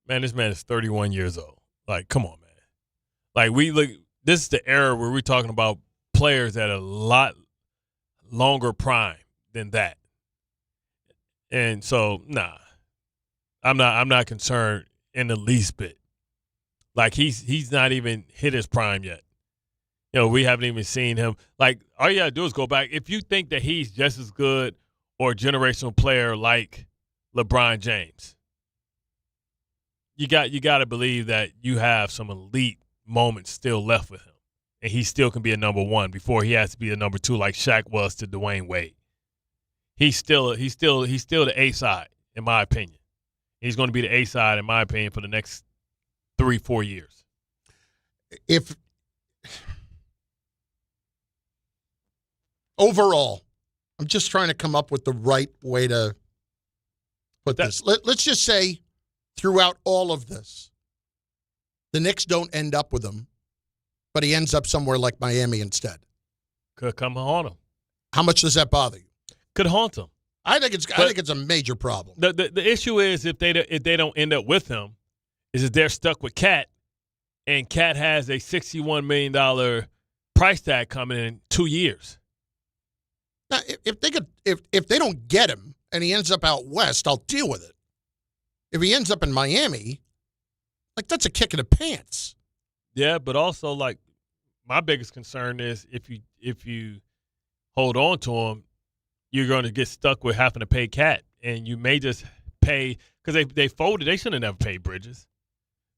Man, this man is 31 years old. Like, come on, man. Like, this is the era where we're talking about players that are a lot longer prime than that. And so, nah, I'm not concerned in the least bit. Like, he's not even hit his prime yet. we haven't even seen him. Like, all you got to do is go back. If you think that he's just as good or a generational player like LeBron James, you got to believe that you have some elite moments still left with him. And he still can be a number one before he has to be a number two like Shaq was to Dwayne Wade. He's still the A side, in my opinion. He's going to be the A side, in my opinion, for the next 3-4 years. Overall, I'm just trying to come up with the right way to put this. Let's just say throughout all of this, the Knicks don't end up with him, but he ends up somewhere like Miami instead. Could come haunt him. How much does that bother you? Could haunt him. I think it's a major problem. The issue is if they don't end up with him, is that they're stuck with Cat, and Cat has a $61 million price tag coming in 2 years. Now, if they don't get him and he ends up out west, I'll deal with it. If he ends up in Miami, like that's a kick in the pants. Yeah, but also like my biggest concern is if you hold on to him, you're going to get stuck with having to pay Cat, and you may just pay because they folded. They shouldn't have never paid Bridges.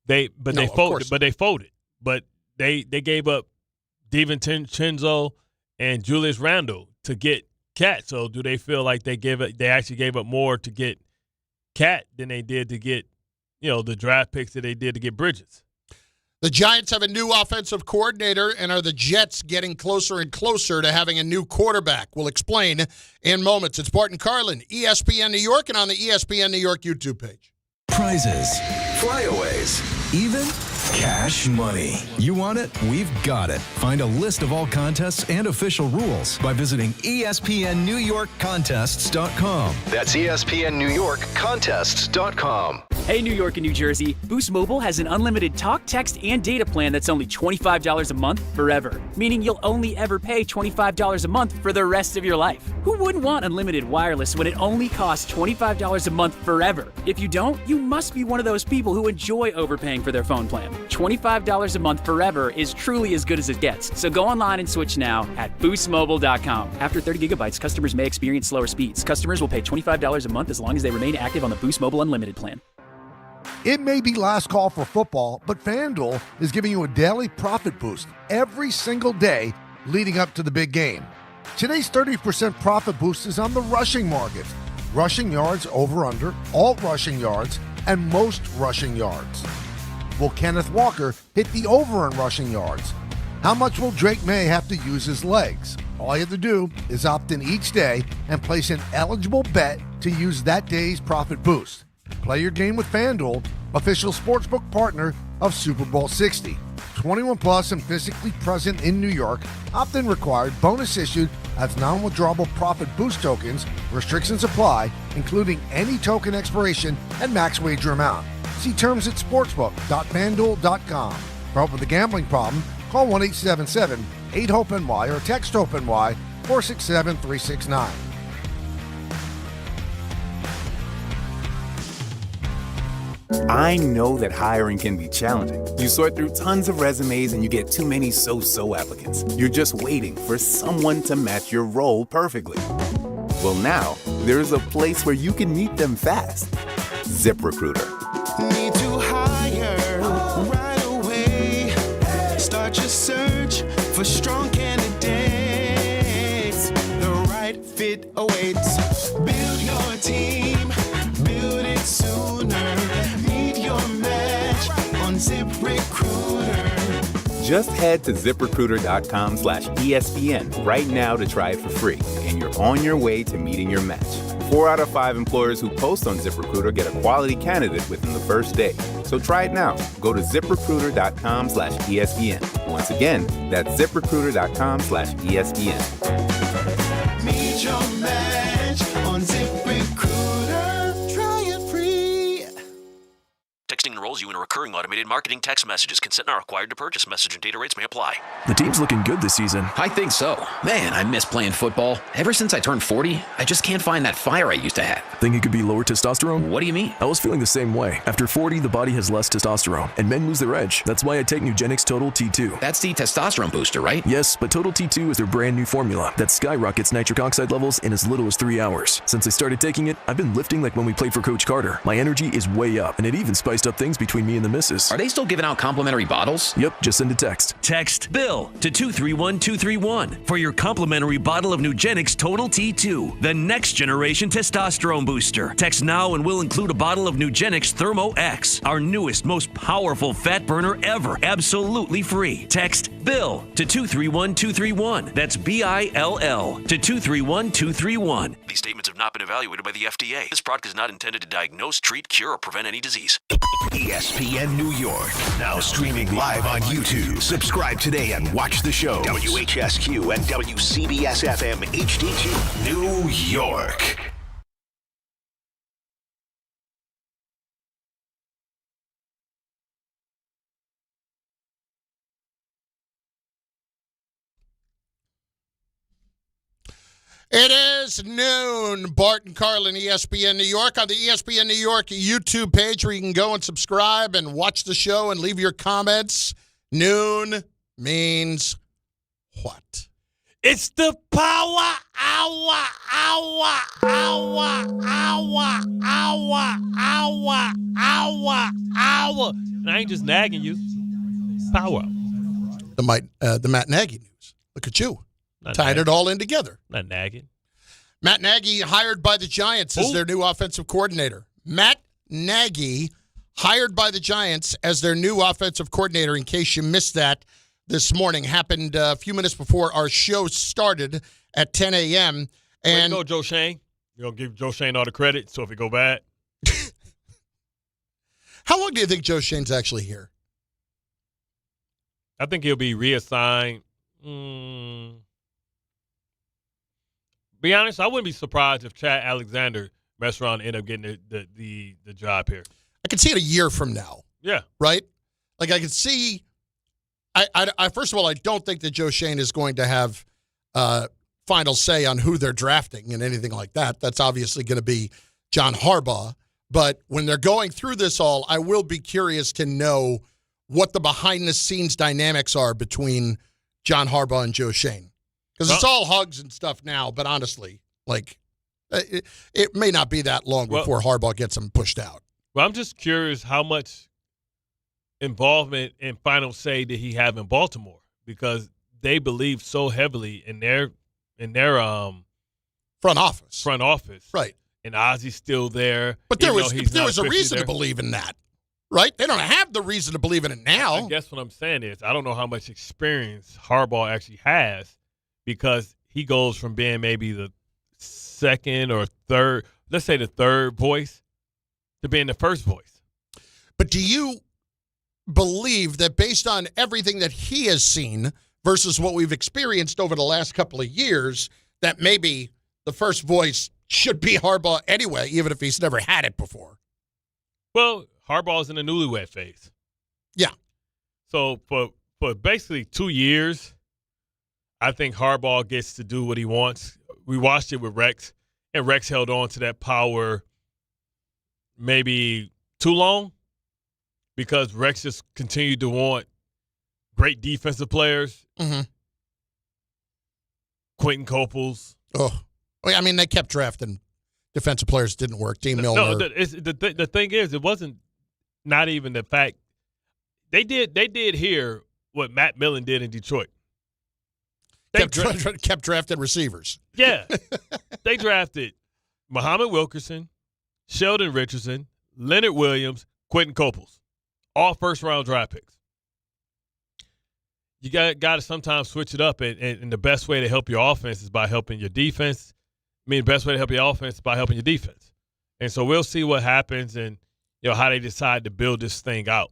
They folded. But they gave up DiVincenzo and Julius Randle to get Cat. So do they feel like they actually gave up more to get Cat than they did to get the draft picks that they did to get Bridges? The Giants have a new offensive coordinator, and are the Jets getting closer and closer to having a new quarterback? We'll explain in moments. It's Bart and Carlin, ESPN New York, and on the ESPN New York YouTube page. Prizes, flyaways, even cash money. You want it? We've got it. Find a list of all contests and official rules by visiting ESPNNewYorkContests.com. That's ESPNNewYorkContests.com. Hey, New York and New Jersey, Boost Mobile has an unlimited talk, text, and data plan that's only $25 a month forever, meaning you'll only ever pay $25 a month for the rest of your life. Who wouldn't want unlimited wireless when it only costs $25 a month forever? If you don't, you must be one of those people who enjoy overpaying for their phone plan. $25 a month forever is truly as good as it gets, so go online and switch now at boostmobile.com. After 30 gigabytes, customers may experience slower speeds. Customers will pay $25 a month as long as they remain active on the Boost Mobile Unlimited plan. It may be last call for football, but FanDuel is giving you a daily profit boost every single day leading up to the big game. Today's 30% profit boost is on the rushing market. Rushing yards over/under, all rushing yards, and most rushing yards. Will Kenneth Walker hit the over in rushing yards? How much will Drake May have to use his legs? All you have to do is opt in each day and place an eligible bet to use that day's profit boost. Play your game with FanDuel, official sportsbook partner of Super Bowl 60. 21 plus and physically present in New York. Opt-in required. Bonus issued as non-withdrawable profit boost tokens. Restrictions apply, including any token expiration and max wager amount. See terms at sportsbook.fanduel.com. For help with a gambling problem, call 1-877-8-HOPE-NY or text HOPE-NY 467-369. I know that hiring can be challenging. You sort through tons of resumes and you get too many so-so applicants. You're just waiting for someone to match your role perfectly. Well, now, there's a place where you can meet them fast. ZipRecruiter. Need to hire right away. Start your search for strong candidates. The right fit awaits. Build your team. Build it sooner. Meet your match on ZipRecruiter. Just head to ZipRecruiter.com/ESPN right now to try it for free, and you're on your way to meeting your match. 4 out of 5 employers who post on ZipRecruiter get a quality candidate within the first day. So try it now. Go to ZipRecruiter.com/ESPN. Once again, that's ZipRecruiter.com/ESPN. Meet your match on ZipRecruiter. Try it free. Texting enrolls enrolls you in a recurring automated marketing text messages. Consent not required to purchase. Message and data rates may apply. The team's looking good this season. I think so. Man, I miss playing football. Ever since I turned 40, I just can't find that fire I used to have. Think it could be lower testosterone? What do you mean? I was feeling the same way. After 40, the body has less testosterone, and men lose their edge. That's why I take Nugenix Total T2. That's the testosterone booster, right? Yes, but Total T2 is their brand new formula that skyrockets nitric oxide levels in as little as 3 hours. Since I started taking it, I've been lifting like when we played for Coach Carter. My energy is way up, and it even spiced up things between me and the missus. Are they still giving out complimentary bottles? Yep, just send a text. Text BILL to 231231 for your complimentary bottle of Nugenix Total T2, the next generation testosterone booster. Text now and we'll include a bottle of Nugenix Thermo X, our newest, most powerful fat burner ever, absolutely free. Text BILL to 231231. That's BILL to 231231. These statements have not been evaluated by the FDA. This product is not intended to diagnose, treat, cure, or prevent any disease. ESPN New York, now streaming live on YouTube. Subscribe today and watch the show. WHSQ and WCBS FM HD2, New York. It is noon. Bart and Carlin, ESPN New York. On the ESPN New York YouTube page where you can go and subscribe and watch the show and leave your comments. Noon means what? It's the power hour. And I ain't just nagging you. Power. The Matt Nagy news. Look at you. Tied it all in together. Not nagging. Matt Nagy hired by the Giants as their new offensive coordinator. Matt Nagy hired by the Giants as their new offensive coordinator. In case you missed that this morning, happened a few minutes before our show started at 10 a.m. And go, Joe Shane. You're going to give Joe Shane all the credit, so if it go bad. How long do you think Joe Shane's actually here? I think he'll be reassigned. Be honest, I wouldn't be surprised if Chad Alexander messed around and end up getting the job here. I could see it a year from now. Yeah. Right? Like I could see I first of all, I don't think that Joe Shane is going to have final say on who they're drafting and anything like that. That's obviously going to be John Harbaugh. But when they're going through this all, I will be curious to know what the behind-the-scenes dynamics are between John Harbaugh and Joe Shane. Because it's all hugs and stuff now, but honestly, like, it may not be that long before Harbaugh gets him pushed out. Well, I'm just curious how much involvement and final say did he have in Baltimore, because they believe so heavily in their front office. Right. And Ozzy's still there. But there was a reason to believe in that. Right? They don't have the reason to believe in it now. I guess what I'm saying is I don't know how much experience Harbaugh actually has, because he goes from being maybe the second or third, let's say the third voice, to being the first voice. But do you believe that based on everything that he has seen versus what we've experienced over the last couple of years, that maybe the first voice should be Harbaugh anyway, even if he's never had it before? Well, Harbaugh's in the newlywed phase. Yeah. So for basically 2 years, I think Harbaugh gets to do what he wants. We watched it with Rex, and Rex held on to that power maybe too long because Rex just continued to want great defensive players. Mm-hmm. Quentin Coples. Oh, I mean, they kept drafting defensive players. Didn't work. Dean Milner. No, the thing is, it wasn't not even the fact. They did here what Matt Millen did in Detroit. Kept drafting receivers. Yeah. They drafted Muhammad Wilkerson, Sheldon Richardson, Leonard Williams, Quentin Coples. All first-round draft picks. You got to sometimes switch it up, and the best way to help your offense is by helping your defense. I mean, the best way to help your offense is by helping your defense. And so we'll see what happens and how they decide to build this thing out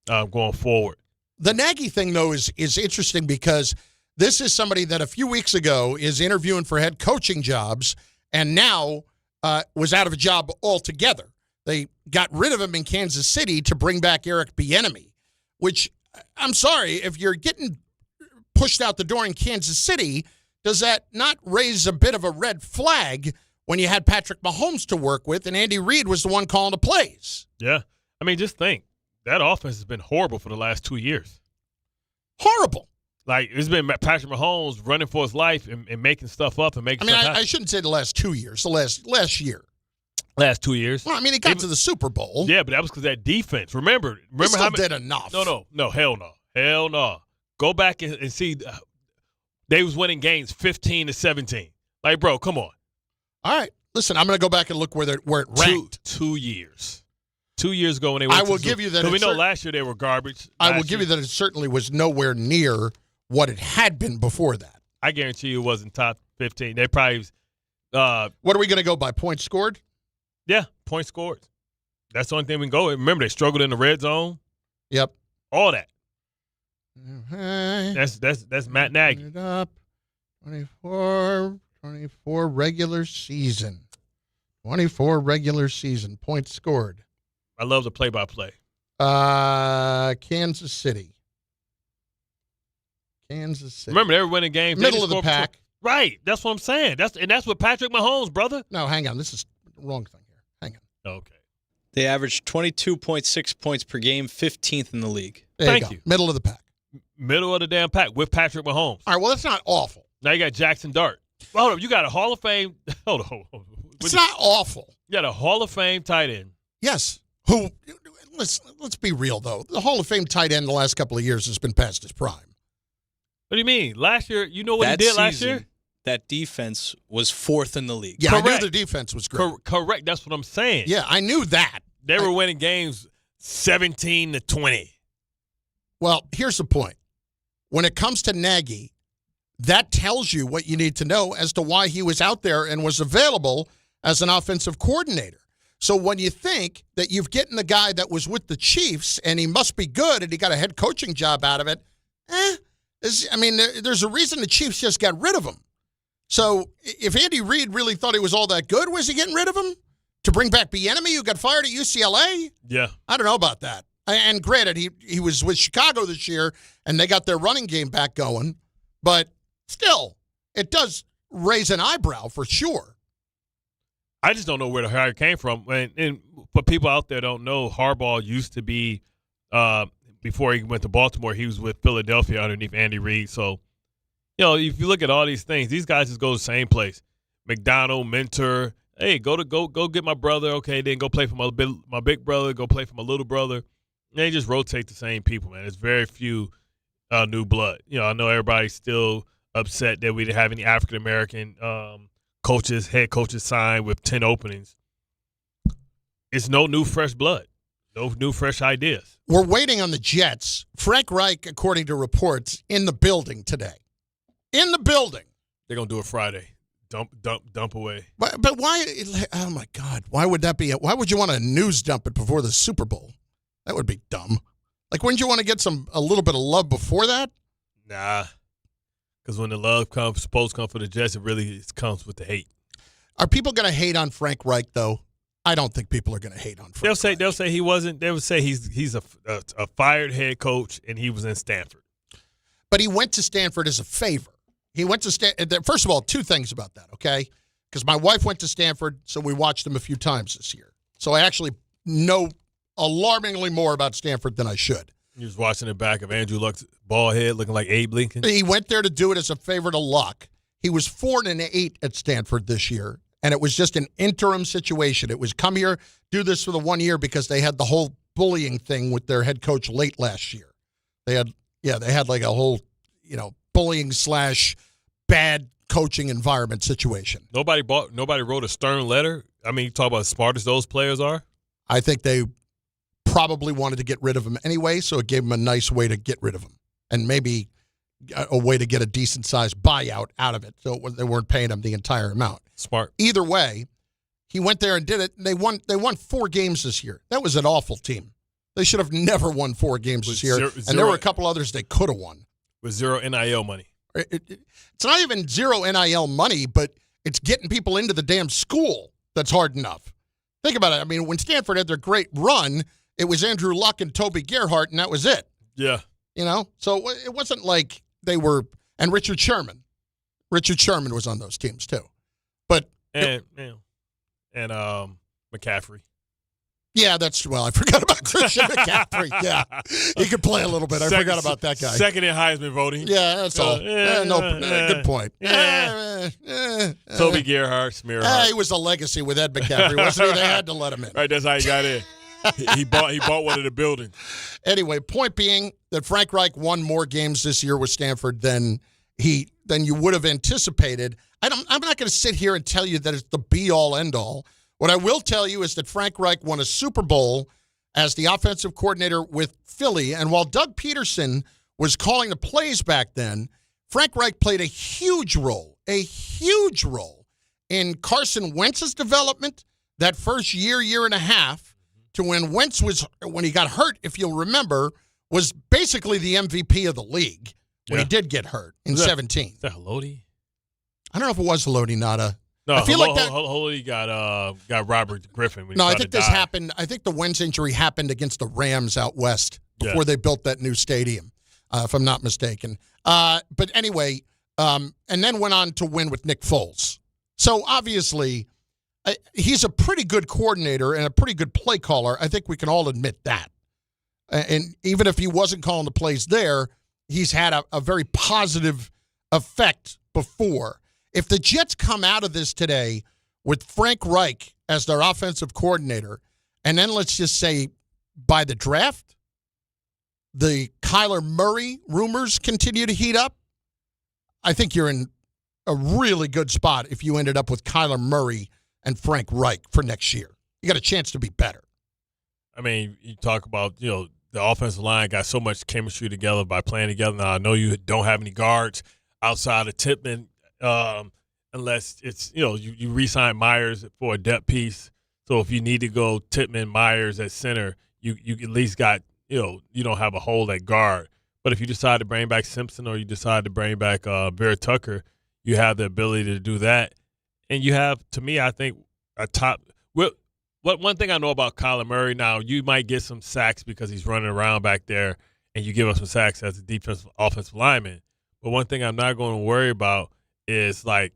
going forward. The Nagy thing, though, is interesting because this is somebody that a few weeks ago is interviewing for head coaching jobs and now was out of a job altogether. They got rid of him in Kansas City to bring back Eric Bieniemy, which, I'm sorry, if you're getting pushed out the door in Kansas City, does that not raise a bit of a red flag when you had Patrick Mahomes to work with and Andy Reid was the one calling the plays? Yeah. I mean, just think. That offense has been horrible for the last 2 years. Horrible. Like, it's been Patrick Mahomes running for his life and making stuff up and making stuff happen. I shouldn't say the last 2 years, the last year. Last 2 years. Well, I mean, he got to the Super Bowl. Yeah, but that was because that defense. Remember still how did enough. No, hell no. Go back and see. They was winning games 15-17. Like, bro, come on. All right, listen, I'm going to go back and look where it ranked. 2 years. 2 years ago when they went I will give you that. Because we know last year they were garbage. I will give you that it certainly was nowhere near what it had been before that. I guarantee you it wasn't top 15. They probably what are we going to go by? Points scored? Yeah, points scored. That's the only thing we can go with. Remember, they struggled in the red zone. Yep. All that. That's Matt Nagy. Up 24 regular season. 24 regular season. Points scored. I love the play-by-play. Kansas City. Remember, they were winning games. Middle of the pack. Right. That's what I'm saying. That's what Patrick Mahomes, brother. No, hang on. This is the wrong thing here. Hang on. Okay. They averaged 22.6 points per game, 15th in the league. Thank you. Middle of the pack. Middle of the damn pack with Patrick Mahomes. All right, well, that's not awful. Now you got Jackson Dart. Hold up. You got a Hall of Fame. Hold on. It's not awful. You got a Hall of Fame tight end. Yes. Who? Let's be real, though. The Hall of Fame tight end the last couple of years has been past his prime. What do you mean? Last year, you know what he did last year? That defense was 4th in the league. Yeah, correct. I knew the defense was great. Correct. That's what I'm saying. Yeah, I knew that. They were winning games 17-20. Well, here's the point. When it comes to Nagy, that tells you what you need to know as to why he was out there and was available as an offensive coordinator. So when you think that you've gotten the guy that was with the Chiefs and he must be good and he got a head coaching job out of it, there's a reason the Chiefs just got rid of him. So if Andy Reid really thought he was all that good, was he getting rid of him? To bring back Bieniemy, who got fired at UCLA? Yeah. I don't know about that. And granted, he was with Chicago this year, and they got their running game back going. But still, it does raise an eyebrow for sure. I just don't know where the hire came from. And for people out there don't know, Harbaugh used to be, before he went to Baltimore, he was with Philadelphia underneath Andy Reid. So, if you look at all these things, these guys just go to the same place. McDonald, Mentor, hey, go get my brother. Okay, then go play for my big brother. Go play for my little brother. And they just rotate the same people, man. There's very few new blood. I know everybody's still upset that we didn't have any African American head coaches signed with 10 openings. It's no new fresh blood, no new fresh ideas. We're waiting on the Jets. Frank Reich, according to reports, in the building today. In the building. They're gonna do it Friday. Dump away. But why? Oh my God! Why would that be? Why would you want to news dump it before the Super Bowl? That would be dumb. Like, wouldn't you want to get a little bit of love before that? Nah, because when the love supposed to come for the Jets, it comes with the hate. Are people going to hate on Frank Reich though? I don't think people are going to hate on Frank. They'll say he wasn't. They would say he's a fired head coach and he was in Stanford. But he went to Stanford as a favor. He went to Stanford. First of all, two things about that, okay? Because my wife went to Stanford, so we watched him a few times this year. So I actually know alarmingly more about Stanford than I should. You was watching the back of Andrew Luck's bald head looking like Abe Lincoln. He went there to do it as a favor to Luck. He was 4-8 at Stanford this year, and it was just an interim situation. It was come here, do this for the 1 year because they had the whole bullying thing with their head coach late last year. They had like a whole, bullying / bad coaching environment situation. Nobody wrote a stern letter. I mean, you talk about as smart as those players are. I think they probably wanted to get rid of him anyway, so it gave him a nice way to get rid of him and maybe a way to get a decent-sized buyout out of it so they weren't paying him the entire amount. Smart. Either way, he went there and did it. And they won 4 games this year. That was an awful team. They should have never won 4 games this year, and there were a couple others they could have won. With 0 NIL money. It's not even 0 NIL money, but it's getting people into the damn school that's hard enough. Think about it. I mean, when Stanford had their great run, it was Andrew Luck and Toby Gerhardt, and that was it. Yeah. So it wasn't like they were – and Richard Sherman. Richard Sherman was on those teams too. But and McCaffrey. Yeah, I forgot about Christian McCaffrey. Yeah, he could play a little bit. I forgot about that guy. Second in Heisman voting. Yeah, that's all. Good point. Toby Gerhardt, Smearhart. He was a legacy with Ed McCaffrey, wasn't he? They had to let him in. Right, that's how he got in. He bought one of the buildings. Anyway, point being that Frank Reich won more games this year with Stanford than you would have anticipated. I'm not going to sit here and tell you that it's the be-all, end-all. What I will tell you is that Frank Reich won a Super Bowl as the offensive coordinator with Philly, and while Doug Peterson was calling the plays back then, Frank Reich played a huge role in Carson Wentz's development that first year and a half to when Wentz when he got hurt, if you'll remember, was basically the MVP of the league when he did get hurt in 2017. Is that Haloti? I don't know if it was Haloti, Nada. No, I feel like that. Haloti got Robert Griffin. No, I think this happened. I think the Wentz injury happened against the Rams out west before they built that new stadium, if I'm not mistaken. But anyway, and then went on to win with Nick Foles. So obviously, he's a pretty good coordinator and a pretty good play caller. I think we can all admit that. And even if he wasn't calling the plays there, he's had a very positive effect before. If the Jets come out of this today with Frank Reich as their offensive coordinator, and then let's just say by the draft, the Kyler Murray rumors continue to heat up, I think you're in a really good spot if you ended up with Kyler Murray and Frank Reich for next year. You got a chance to be better. I mean, you talk about, the offensive line got so much chemistry together by playing together. Now, I know you don't have any guards outside of Tippmann. Unless it's, you re-sign Myers for a depth piece. So if you need to go Tippmann, Myers at center, you at least got, you don't have a hole at guard. But if you decide to bring back Simpson or you decide to bring back Bear Tucker, you have the ability to do that. And you have, to me, I think, a top – one thing I know about Kyler Murray now, you might get some sacks because he's running around back there and you give us some sacks as a defensive offensive lineman. But one thing I'm not going to worry about is like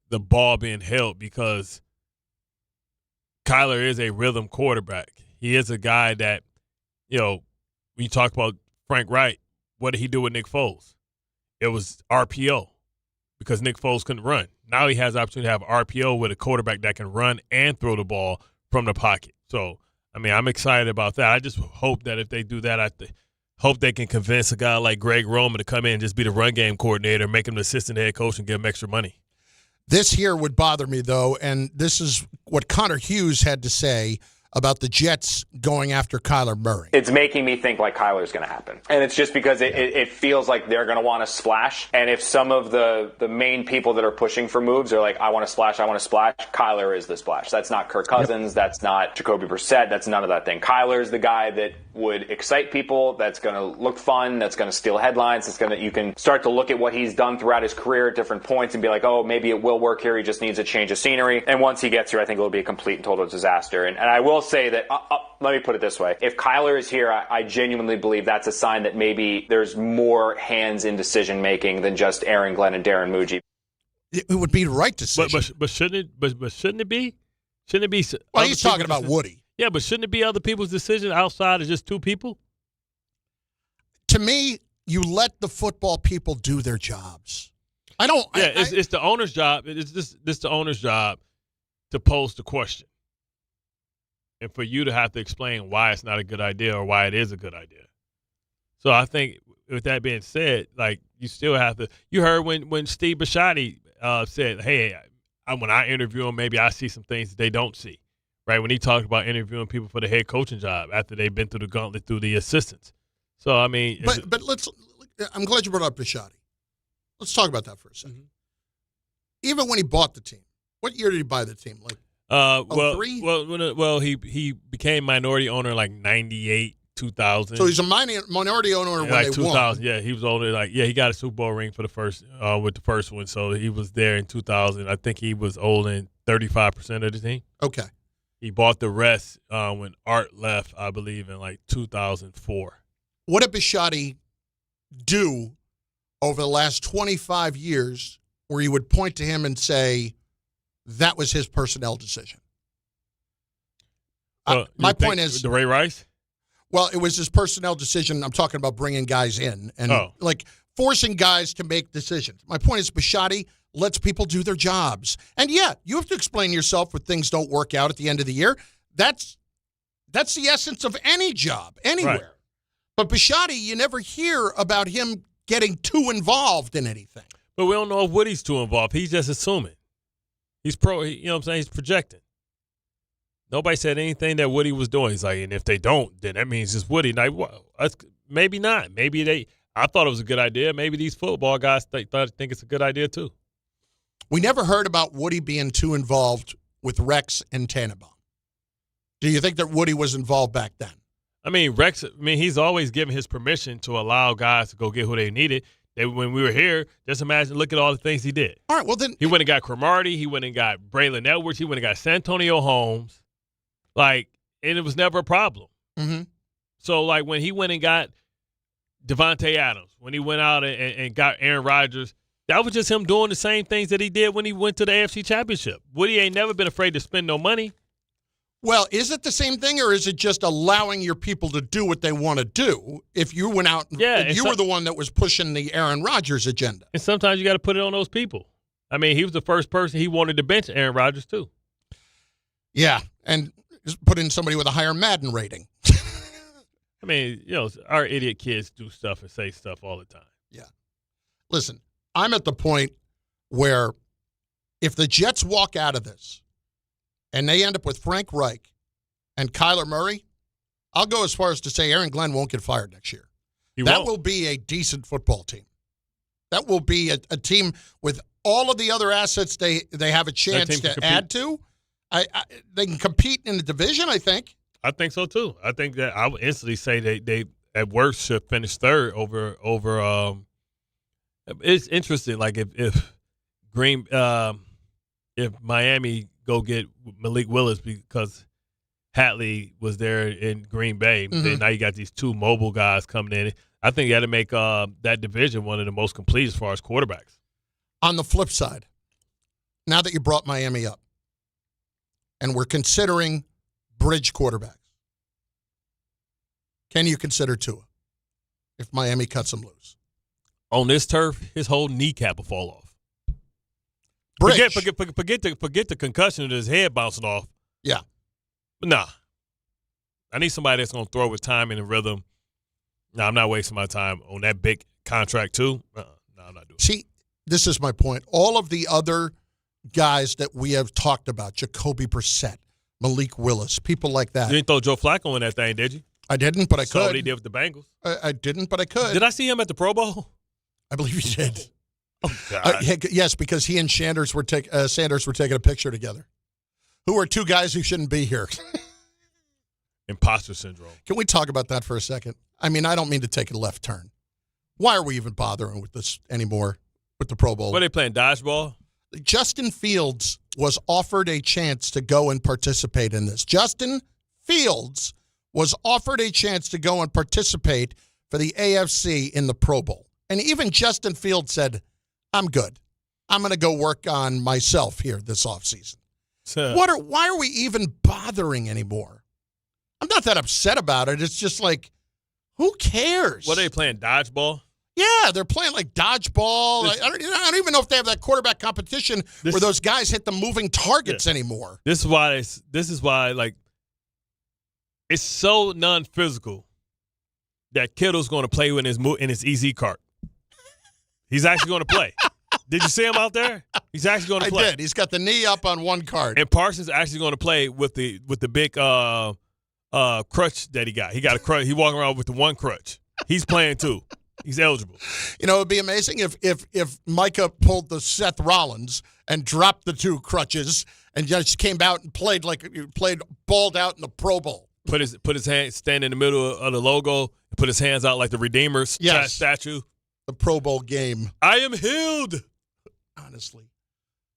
the ball being held because Kyler is a rhythm quarterback. He is a guy that, when you talk about Frank Reich, what did he do with Nick Foles? It was RPO because Nick Foles couldn't run. Now he has the opportunity to have RPO with a quarterback that can run and throw the ball from the pocket. So, I mean, I'm excited about that. I just hope that if they do that, hope they can convince a guy like Greg Roman to come in and just be the run game coordinator, make him the assistant head coach, and give him extra money. This here would bother me, though, and this is what Connor Hughes had to say about the Jets going after Kyler Murray. It's making me think like Kyler's going to happen. And it's just because it feels like they're going to want to splash. And if some of the main people that are pushing for moves are like, I want to splash, Kyler is the splash. That's not Kirk Cousins. That's not Jacoby Brissett. That's none of that thing. Kyler is the guy that would excite people, that's going to look fun, that's going to steal headlines, you can start to look at what he's done throughout his career at different points and be like, oh, maybe it will work here, he just needs a change of scenery. And once he gets here, I think it'll be a complete and total disaster. And I will say that, let me put it this way, if Kyler is here, I genuinely believe that's a sign that maybe there's more hands in decision-making than just Aaron Glenn and Darren Muji. It would be the right decision. But shouldn't it be? Shouldn't it be? Well, he's talking about Woody. Yeah, but shouldn't it be other people's decision outside of just two people? To me, you let the football people do their jobs. I don't. Yeah, it's the owner's job. It's this the owner's job to pose the question, and for you to have to explain why it's not a good idea or why it is a good idea. So I think, with that being said, like you still have to. You heard when Steve Bisciotti said, "Hey, when I interview them, maybe I see some things that they don't see." Right, when he talked about interviewing people for the head coaching job after they've been through the gauntlet through the assistants. So, I mean. But I'm glad you brought up Bisciotti. Let's talk about that for a second. Mm-hmm. Even when he bought the team, what year did he buy the team? Like, 03? Well, he became minority owner like 98, 2000. So he's a minority owner when like they 2000, won. Yeah, he was older. He got a Super Bowl ring for the first with the first one. So he was there in 2000. I think he was old in 35% of the team. Okay. He bought the rest when Art left, I believe, in like 2004. What did Bisciotti do over the last 25 years where you would point to him and say that was his personnel decision? My point is the Ray Rice. Well, it was his personnel decision. I'm talking about bringing guys in and like forcing guys to make decisions. My point is Bisciotti lets people do their jobs. And yeah, you have to explain yourself when things don't work out at the end of the year. That's the essence of any job, anywhere. Right. But Bisciotti, you never hear about him getting too involved in anything. But we don't know if Woody's too involved. He's just assuming. He's you know what I'm saying? He's projecting. Nobody said anything that Woody was doing. He's like, and if they don't, then that means it's Woody. Like, well, maybe not. Maybe I thought it was a good idea. Maybe these football guys think it's a good idea too. We never heard about Woody being too involved with Rex and Tannenbaum. Do you think that Woody was involved back then? I mean, Rex, he's always given his permission to allow guys to go get who they needed. When we were here, just imagine, look at all the things he did. All right, well then. He went and got Cromartie. He went and got Braylon Edwards. He went and got Santonio Holmes. Like, and it was never a problem. Mm-hmm. So, like, when he went and got Devontae Adams, when he went out and got Aaron Rodgers, that was just him doing the same things that he did when he went to the AFC Championship. Woody ain't never been afraid to spend no money. Well, is it the same thing, or is it just allowing your people to do what they want to do if you went out and you were the one that was pushing the Aaron Rodgers agenda? And sometimes you got to put it on those people. I mean, he was the first person he wanted to bench Aaron Rodgers, too. Yeah, and put in somebody with a higher Madden rating. I mean, our idiot kids do stuff and say stuff all the time. Yeah. Listen, I'm at the point where if the Jets walk out of this and they end up with Frank Reich and Kyler Murray, I'll go as far as to say Aaron Glenn won't get fired next year. That will be a decent football team. That will be a team with all of the other assets they have a chance to add to. They can compete in the division, I think. I think so, too. I think that I would instantly say they at worst should finish third over it's interesting, like if Miami go get Malik Willis because Hatley was there in Green Bay, then now you got these two mobile guys coming in. I think you got to make that division one of the most complete as far as quarterbacks. On the flip side, now that you brought Miami up, and we're considering bridge quarterbacks, can you consider Tua if Miami cuts him loose? On this turf, his whole kneecap will fall off. Bridge. Forget the concussion of his head bouncing off. Yeah. But nah. I need somebody that's going to throw with timing and rhythm. No, I'm not wasting my time on that big contract too. No, I'm not doing it. See, this is my point. All of the other guys that we have talked about, Jacoby Brissett, Malik Willis, people like that. You didn't throw Joe Flacco in that thing, did you? I didn't, but I Saw could. what he did with the Bengals. I didn't, but I could. Did I see him at the Pro Bowl? I believe he did. Oh, God. Yes, because he and Sanders were taking a picture together. Who are two guys who shouldn't be here? Imposter syndrome. Can we talk about that for a second? I mean, I don't mean to take a left turn. Why are we even bothering with this anymore with the Pro Bowl? What, are they playing dodgeball? Justin Fields was offered a chance to go and participate in this. Justin Fields was offered a chance to go and participate for the AFC in the Pro Bowl. And even Justin Fields said, I'm good. I'm going to go work on myself here this offseason. Why are we even bothering anymore? I'm not that upset about it. It's just like, who cares? What, are they playing dodgeball? Yeah, they're playing like dodgeball. I don't even know if they have that quarterback competition where those guys hit the moving targets anymore. This is why like it's so non-physical that Kittle's going to play in his EZ cart. He's actually going to play. Did you see him out there? He's actually going to play. I did. He's got the knee up on one cart. And Parsons actually going to play with the big crutch that he got. He got a crutch. He walking around with the one crutch. He's playing too. He's eligible. You know, it'd be amazing if Micah pulled the Seth Rollins and dropped the two crutches and just came out and played balled out in the Pro Bowl. Put his hand, stand in the middle of the logo, and put his hands out like the Redeemer's statue. The Pro Bowl game. I am healed. Honestly,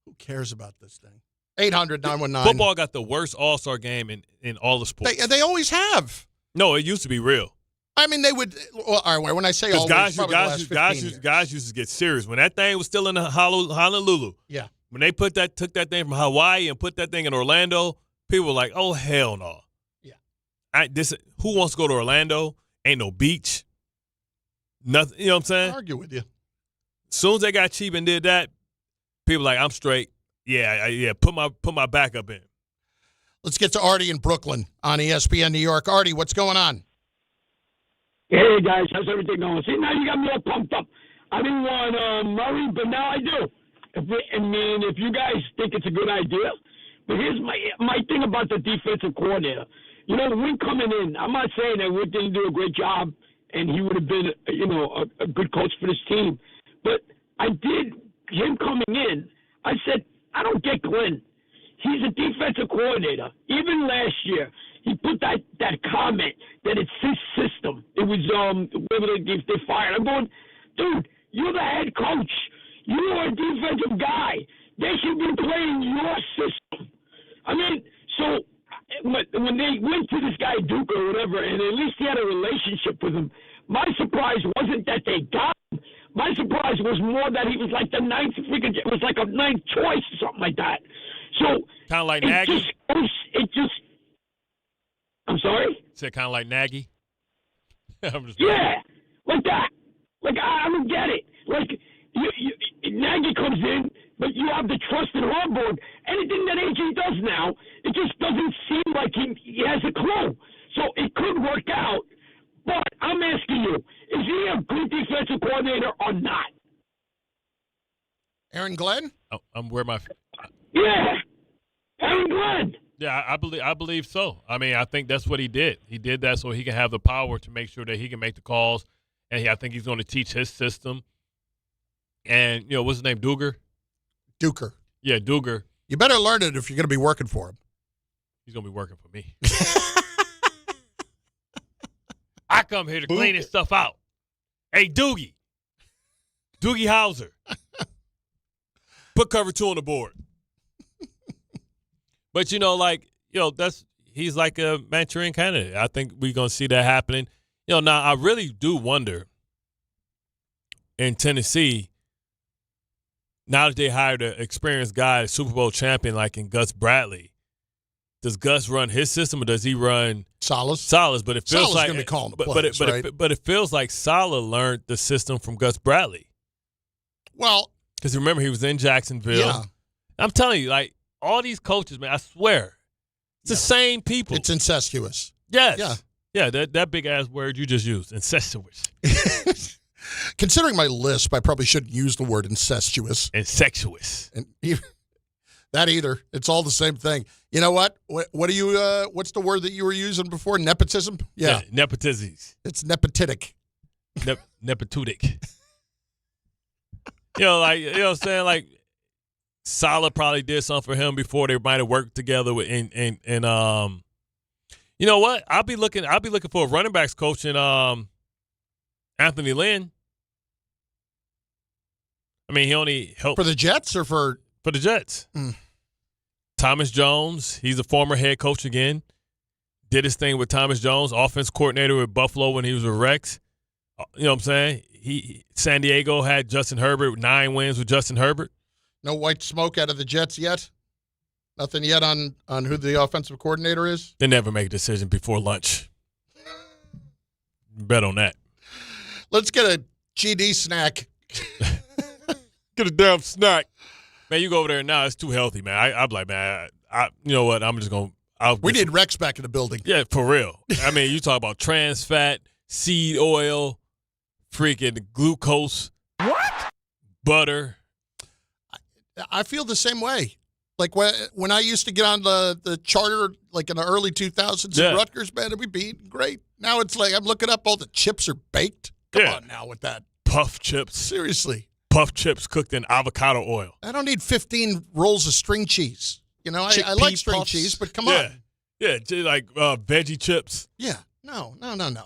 who cares about this thing? 800-919. Football got the worst All-Star game in all the sports. They always have. No, it used to be real. I mean, they would. Well, all right, when I say always, guys used to get serious when that thing was still in Honolulu. Yeah. When they took that thing from Hawaii and put that thing in Orlando, people were like, "Oh hell no!" Yeah. Who wants to go to Orlando? Ain't no beach. Nothing. You know what I'm saying? I'll argue with you. As soon as they got cheap and did that, people were like, I'm straight. Yeah. Put my backup in. Let's get to Artie in Brooklyn on ESPN New York. Artie, what's going on? Hey, guys, how's everything going? See, now you got me all pumped up. I didn't want Murray, but now I do. If you guys think it's a good idea, but here's my thing about the defensive coordinator. You know, Wynn coming in, I'm not saying that Wynn didn't do a great job and he would have been, a good coach for this team. But him coming in, I said, I don't get Glenn. He's a defensive coordinator. Even last year, he put that comment that it's his system. It was whether they fired. I'm going, dude, you're the head coach. You're a defensive guy. They should be playing your system. I mean, so when they went to this guy Duke or whatever, and at least he had a relationship with him, my surprise wasn't that they got him. My surprise was more that he was like the ninth it was like a ninth choice or something like that. So kind of like Nagy. I'm sorry? Said kind of like Nagy? Yeah, like that. Like, I don't get it. Like, Nagy comes in, but you have the trust in Harbaugh. Anything that AJ does now, it just doesn't seem like he has a clue. So it could work out. But I'm asking you, is he a good defensive coordinator or not? Aaron Glenn? Oh, where my... Yeah, Aaron Glenn. Yeah, I believe so. I mean, I think that's what he did. He did that so he can have the power to make sure that he can make the calls, and I think he's going to teach his system. And, what's his name, Duger? Duker. Yeah, Duger. You better learn it if you're going to be working for him. He's going to be working for me. I come here to clean this stuff out. Hey, Doogie Howser. Put cover 2 on the board. But, he's like a Manchurian candidate. I think we're going to see that happening. Now I really do wonder in Tennessee, now that they hired an experienced guy, a Super Bowl champion like in Gus Bradley, does Gus run his system or does he run Saleh's? But it feels Saleh's like going to be calling the plays, right? But it feels like Saleh learned the system from Gus Bradley. Well, because remember he was in Jacksonville. Yeah. I'm telling you, like all these coaches, man, I swear, it's the same people. It's incestuous. Yes. Yeah. That big ass word you just used, incestuous. Considering my lisp, I probably shouldn't use the word incestuous. Incestuous. And that either. It's all the same thing. You know what? What do you? What's the word that you were using before? Nepotism? Yeah. Nepotizis. It's nepotitic. Nepotutic. What I'm saying? Like, Saleh probably did something for him before they might have worked together with and you know what? I'll be looking for a running backs coach in Anthony Lynn. I mean, he only helped for the Jets or for the Jets. Thomas Jones, he's a former head coach again. Did his thing with Thomas Jones, offense coordinator with Buffalo when he was with Rex. You know what I'm saying? San Diego had Justin Herbert with 9 wins with Justin Herbert. No white smoke out of the Jets yet? Nothing yet on who the offensive coordinator is? They never make a decision before lunch. Bet on that. Let's get a GD snack. Get a damn snack. Man, you go over there now. It's too healthy, man. I'm like, man, you know what? I'm just going to. We need Rex back in the building. Yeah, for real. I mean, you talk about trans fat, seed oil, freaking glucose. What? Butter. I feel the same way. Like when I used to get on the charter, like in the early 2000s at Rutgers, man, we'd be great. Now it's like I'm looking up all the chips are baked. Come on now with that. Puff chips. Seriously. Puff chips cooked in avocado oil. I don't need 15 rolls of string cheese. I like string cheese, but come on. Yeah, like veggie chips. Yeah. No.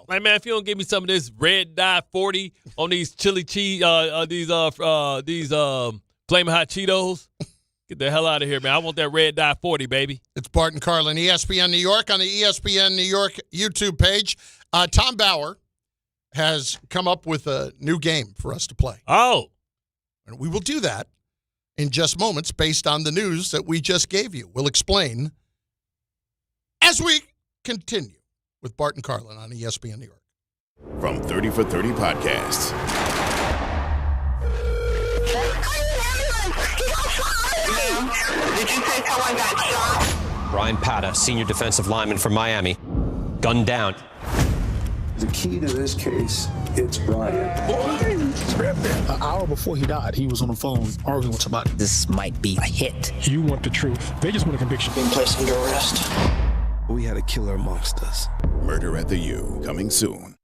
Like, man, if you don't give me some of this red dye 40 on these chili cheese, these Flamin' Hot Cheetos, Get the hell out of here, man. I want that red dye 40, baby. It's Bart and Carlin, ESPN New York, on the ESPN New York YouTube page. Tom Bauer has come up with a new game for us to play. Oh. And we will do that in just moments based on the news that we just gave you. We'll explain as we continue with Bart and Carlin on ESPN New York. From 30 for 30 Podcasts. Did you say someone got shot? Brian Pata, senior defensive lineman from Miami, gunned down. The key to this case, it's Brian. An hour before he died, he was on the phone arguing with somebody. This might be a hit. You want the truth. They just want a conviction. Being placed under arrest. We had a killer amongst us. Murder at the U, coming soon.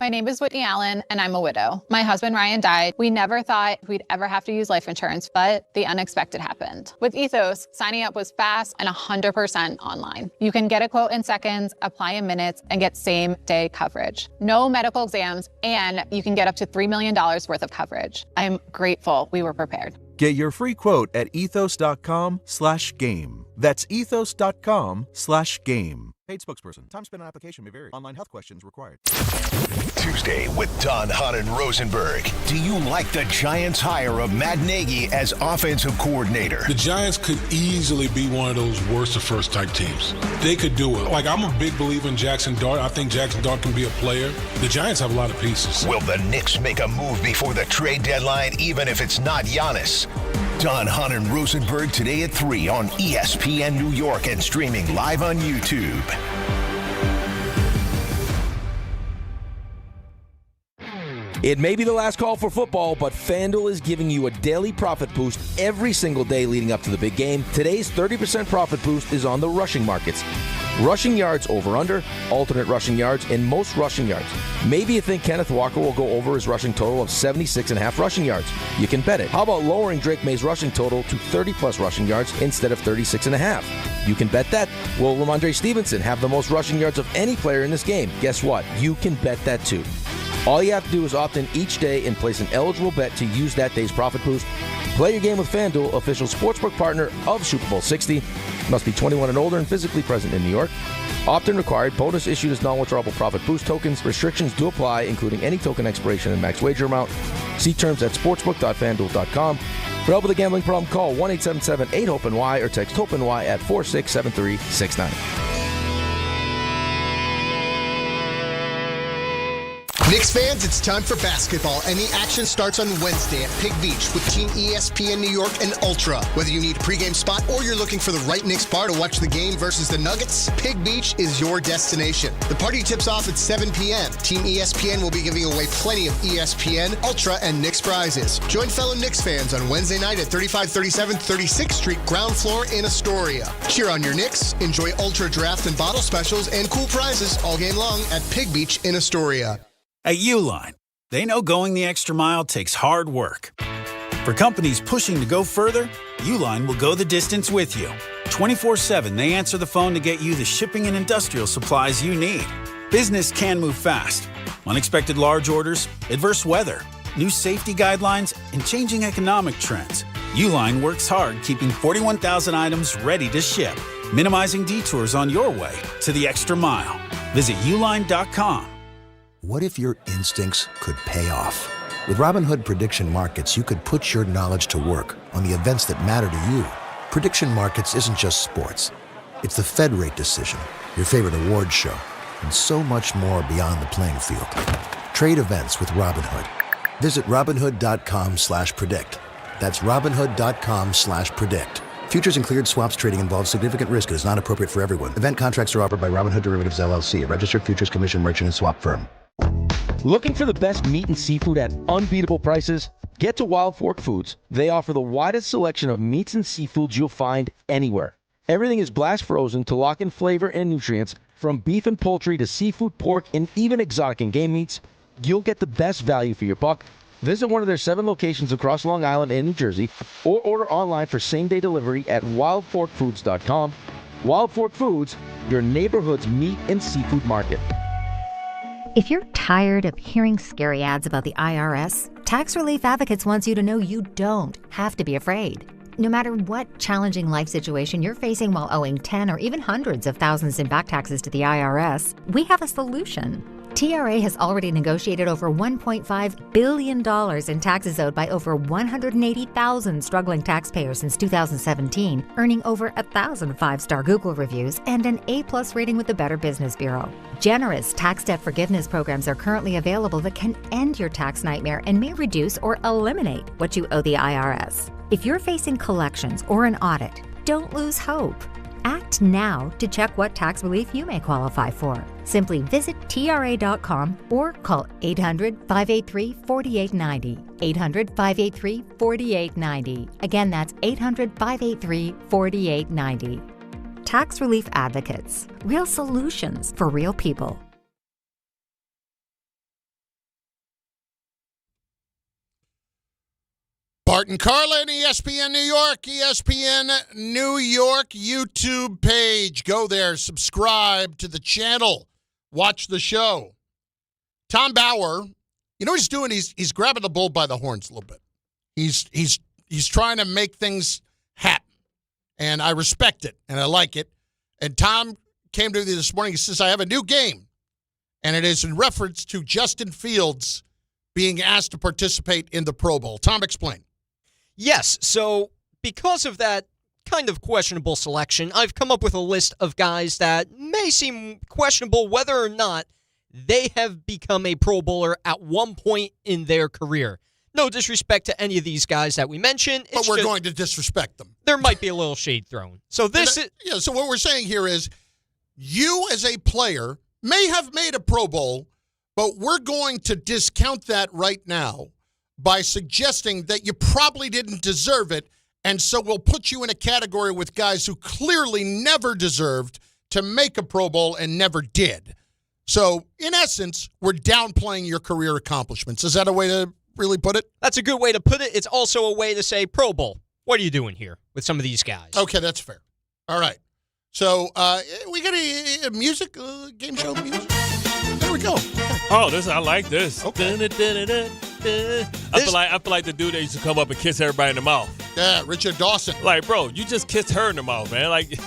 My name is Whitney Allen, and I'm a widow. My husband, Ryan, died. We never thought we'd ever have to use life insurance, but the unexpected happened. With Ethos, signing up was fast and 100% online. You can get a quote in seconds, apply in minutes, and get same-day coverage. No medical exams, and you can get up to $3 million worth of coverage. I'm grateful we were prepared. Get your free quote at ethos.com/game. That's ethos.com/game. Paid spokesperson. Time spent on application may vary. Online health questions required. Tuesday with Don, Hunt, and Rosenberg. Do you like the Giants' hire of Matt Nagy as offensive coordinator? The Giants could easily be one of those worst of first type teams. They could do it. Like, I'm a big believer in Jackson Dart. I think Jackson Dart can be a player. The Giants have a lot of pieces. Will the Knicks make a move before the trade deadline, even if it's not Giannis? Don, Hunt, and Rosenberg today at 3 on ESPN New York and streaming live on YouTube. It may be the last call for football, but FanDuel is giving you a daily profit boost every single day leading up to the big game. Today's 30% profit boost is on the rushing markets. Rushing yards over-under, alternate rushing yards, and most rushing yards. Maybe you think Kenneth Walker will go over his rushing total of 76.5 rushing yards. You can bet it. How about lowering Drake May's rushing total to 30-plus rushing yards instead of 36.5? You can bet that. Will Ramondre Stevenson have the most rushing yards of any player in this game? Guess what? You can bet that too. All you have to do is opt in each day and place an eligible bet to use that day's profit boost. Play your game with FanDuel, official sportsbook partner of Super Bowl 60. Must be 21 and older and physically present in New York. Opt-in required. Bonus issued as non-withdrawable profit boost tokens. Restrictions do apply, including any token expiration and max wager amount. See terms at sportsbook.fanduel.com. For help with a gambling problem, call 1-877-8-HOPE-NY or text HOPE-NY at 467369. Knicks fans, it's time for basketball, and the action starts on Wednesday at Pig Beach with Team ESPN New York and Ultra. Whether you need a pregame spot or you're looking for the right Knicks bar to watch the game versus the Nuggets, Pig Beach is your destination. The party tips off at 7 p.m. Team ESPN will be giving away plenty of ESPN, Ultra, and Knicks prizes. Join fellow Knicks fans on Wednesday night at 3537 36th Street, ground floor in Astoria. Cheer on your Knicks, enjoy Ultra draft and bottle specials, and cool prizes all game long at Pig Beach in Astoria. At Uline, they know going the extra mile takes hard work. For companies pushing to go further, Uline will go the distance with you. 24/7, they answer the phone to get you the shipping and industrial supplies you need. Business can move fast. Unexpected large orders, adverse weather, new safety guidelines, and changing economic trends. Uline works hard keeping 41,000 items ready to ship, minimizing detours on your way to the extra mile. Visit uline.com. What if your instincts could pay off? With Robinhood Prediction Markets, you could put your knowledge to work on the events that matter to you. Prediction Markets isn't just sports. It's the Fed rate decision, your favorite award show, and so much more beyond the playing field. Trade events with Robinhood. Visit Robinhood.com/predict. That's Robinhood.com/predict. Futures and cleared swaps trading involves significant risk and is not appropriate for everyone. Event contracts are offered by Robinhood Derivatives LLC, a registered futures commission merchant and swap firm. Looking for the best meat and seafood at unbeatable prices? Get to Wild Fork Foods. They offer the widest selection of meats and seafoods you'll find anywhere. Everything is blast frozen to lock in flavor and nutrients. From beef and poultry to seafood, pork, and even exotic and game meats, you'll get the best value for your buck. Visit one of their 7 locations across Long Island and New Jersey, or order online for same-day delivery at wildforkfoods.com. Wild Fork Foods, your neighborhood's meat and seafood market. If you're tired of hearing scary ads about the IRS, Tax Relief Advocates wants you to know you don't have to be afraid. No matter what challenging life situation you're facing while owing 10 or even hundreds of thousands in back taxes to the IRS, we have a solution. TRA has already negotiated over $1.5 billion in taxes owed by over 180,000 struggling taxpayers since 2017, earning over 1,000 five-star Google reviews and an A+ rating with the Better Business Bureau. Generous tax debt forgiveness programs are currently available that can end your tax nightmare and may reduce or eliminate what you owe the IRS. If you're facing collections or an audit, don't lose hope. Act now to check what tax relief you may qualify for. Simply visit TRA.com or call 800-583-4890. 800-583-4890. Again, that's 800-583-4890. Tax Relief Advocates. Real solutions for real people. Bart and Carlin, ESPN New York, ESPN New York YouTube page. Go there, subscribe to the channel, watch the show. Tom Bauer, you know what he's doing? He's grabbing the bull by the horns a little bit. He's trying to make things happen, and I respect it, and I like it. And Tom came to me this morning. He says, I have a new game, and it is in reference to Justin Fields being asked to participate in the Pro Bowl. Tom, explain. Yes, so because of that kind of questionable selection, I've come up with a list of guys that may seem questionable whether or not they have become a Pro Bowler at one point in their career. No disrespect to any of these guys that we mentioned. But we're going to disrespect them. There might be a little shade thrown. So so what we're saying here is you as a player may have made a Pro Bowl, but we're going to discount that right now by suggesting that you probably didn't deserve it, and so we'll put you in a category with guys who clearly never deserved to make a Pro Bowl and never did. So, in essence, we're downplaying your career accomplishments. Is that a way to really put it? That's a good way to put it. It's also a way to say, Pro Bowl, what are you doing here with some of these guys? Okay, that's fair. All right. So, we got a music, game show music. There we go. Oh, I like this. Okay. I feel like the dude that used to come up and kiss everybody in the mouth. Yeah, Richard Dawson. Like, bro, you just kissed her in the mouth, man. Like,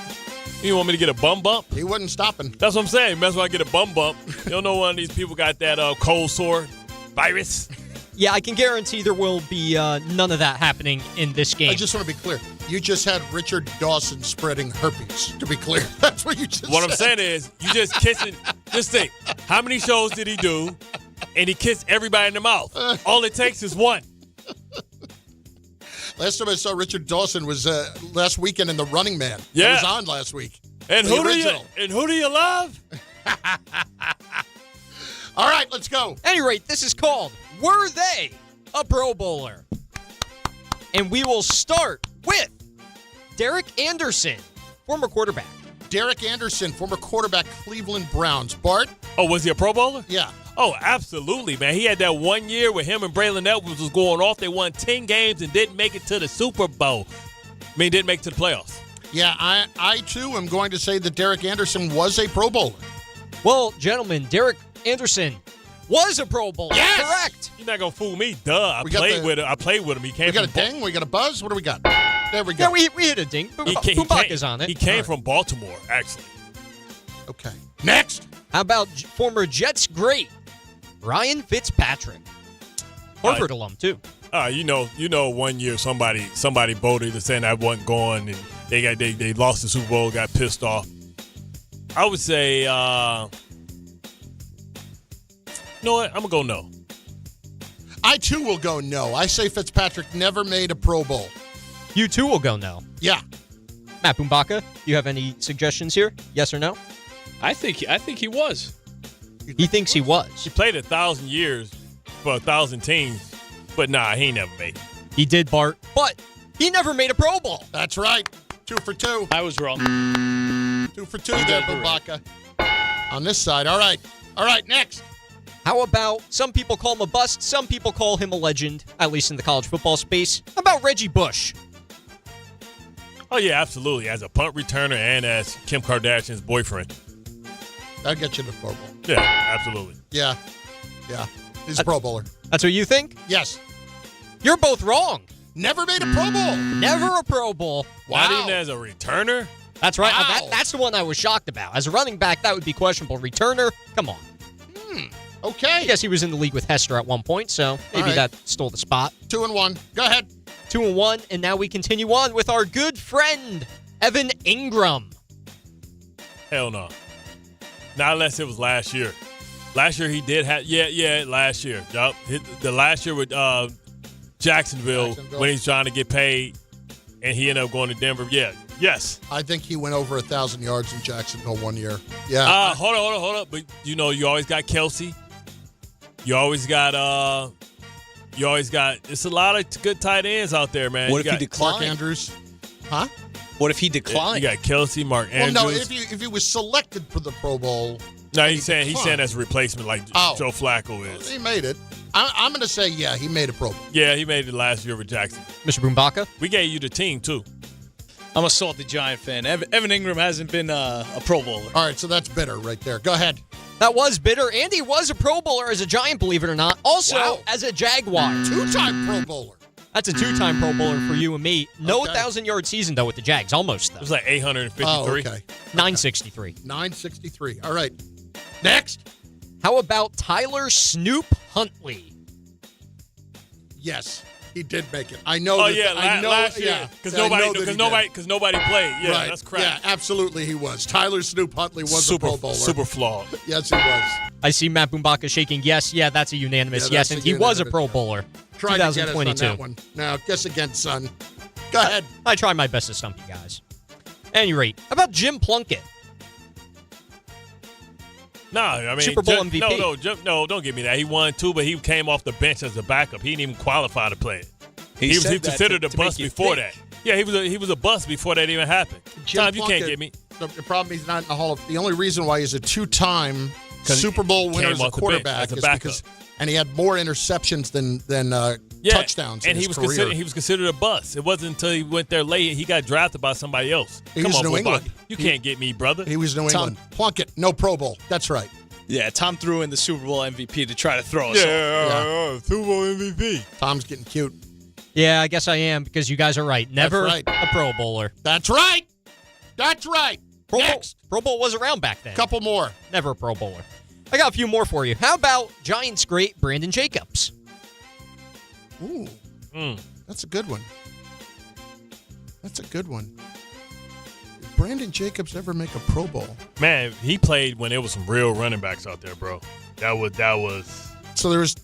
you want me to get a bum bump? He wasn't stopping. That's what I'm saying. That's why I get a bum bump. You don't know one of these people got that cold sore virus? Yeah, I can guarantee there will be none of that happening in this game. I just want to be clear. You just had Richard Dawson spreading herpes, to be clear. That's what you just What said. I'm saying is, you just kissing. Just think, how many shows did he do? And he kissed everybody in the mouth. All it takes is one. Last time I saw Richard Dawson was last weekend in The Running Man. Yeah. It was on last week. And who do you love? All right, let's go. At any rate, this is called Were They a Pro Bowler? And we will start with Derek Anderson, former quarterback. Derek Anderson, former quarterback, Cleveland Browns. Bart? Oh, was he a Pro Bowler? Yeah. Oh, absolutely, man. He had that 1 year where him and Braylon Edwards was going off. They won 10 games and didn't make it to the Super Bowl. Didn't make it to the playoffs. Yeah, I too am going to say that Derek Anderson was a Pro Bowler. Well, gentlemen, Derek Anderson was a Pro Bowler. Yes! Correct. You're not going to fool me. Duh. I played with him. He came We got a ding? We got a buzz? What do we got? There we go. Yeah, we hit a ding. Bumbaca's on it. He came from Baltimore, actually. Okay. Next. How about former Jets great Ryan Fitzpatrick? Harvard alum, too. You know, 1 year somebody voted to saying I wasn't going, and they lost the Super Bowl, got pissed off. I would say, you know what? I'm going to go no. I, too, will go no. I say Fitzpatrick never made a Pro Bowl. You, too, will go no. Yeah. Matt Bumbaca, you have any suggestions here? Yes or no? I think he was. He thinks he was. He played 1,000 years for 1,000 teams, but nah, he ain't never made it. He did, Bart, but he never made a Pro Bowl. That's right. 2 for 2. I was wrong. 2 for 2 there, Bumbaca. On this side. All right, next. How about some people call him a bust, some people call him a legend, at least in the college football space. How about Reggie Bush? Oh, yeah, absolutely. As a punt returner and as Kim Kardashian's boyfriend. That'll get you to the Pro Bowl. Yeah, absolutely. Yeah. He's a Pro Bowler. That's what you think? Yes. You're both wrong. Never made a Pro Bowl. Never a Pro Bowl. Wow. Not even as a returner? That's right. Wow. That's the one I was shocked about. As a running back, that would be questionable. Returner, come on. Okay. I guess he was in the league with Hester at one point, so maybe right. that stole the spot. 2-1. Go ahead. 2-1, and now we continue on with our good friend, Evan Ingram. Hell no. Not unless it was last year. Last year he did have, last year. Yup. The last year with Jacksonville when he's trying to get paid and he ended up going to Denver. Yeah. Yes. I think he went over 1,000 yards in Jacksonville one year. Yeah. Hold on. But, you always got Kelsey. You always got, it's a lot of good tight ends out there, man. What if he declined? Mark Andrews. Huh? What if he declined? You got Kelsey, Mark Andrews. Well, no, if he was selected for the Pro Bowl. No, he's saying as a replacement like Joe Flacco is. He made it. I'm going to say, yeah, he made a Pro Bowl. Yeah, he made it last year with Jackson. Mr. Bumbaca? We gave you the team, too. I'm a salty Giant fan. Evan Ingram hasn't been a Pro Bowler. All right, so that's bitter right there. Go ahead. That was bitter. And he was a Pro Bowler as a Giant, believe it or not. Also, as a Jaguar. Two-time Pro Bowler. That's a two-time Pro Bowler for you and me. No 1,000-yard season, though, with the Jags. Almost, though. It was like 853. Oh, okay. 963. 963. All right. Next. How about Tyler Snoop Huntley? Yes, he did make it. I know. Oh, that, I know, last year. Because nobody played. Yeah, right. That's crap. Yeah, absolutely he was. Tyler Snoop Huntley was a Pro Bowler. Super flawed. Yes, he was. I see Matt Bumbaca shaking yes. Yeah, that's a unanimous yes. And he was a Pro Bowler. Try 2022. to get us on that one. Now, guess again, son. Go ahead. I try my best to stump you guys. At any rate, how about Jim Plunkett? No, I mean Super Bowl MVP. No, don't give me that. He won two, but he came off the bench as a backup. He didn't even qualify to play it. He was considered a bust before that. Yeah, he was a bust before that even happened. Jim you can't get me. The problem he's not in the Hall of. The only reason why he's a two-time Super Bowl winner as a quarterback is because, and he had more interceptions than touchdowns. And in his career. He was considered a bust. It wasn't until he went there late he got drafted by somebody else. He was New England. You can't get me, brother. He was New England. Plunkett, no Pro Bowl. That's right. Yeah, Tom threw in the Super Bowl MVP to try to throw us off. Super Bowl MVP. Tom's getting cute. Yeah, I guess I am because you guys are right. Never a Pro Bowler. That's right. That's right. Pro Bowl was around back then. Couple more. Never a Pro Bowler. I got a few more for you. How about Giants great Brandon Jacobs? Ooh. That's a good one. That's a good one. Did Brandon Jacobs ever make a Pro Bowl? Man, he played when there was some real running backs out there, bro. That was. So there was,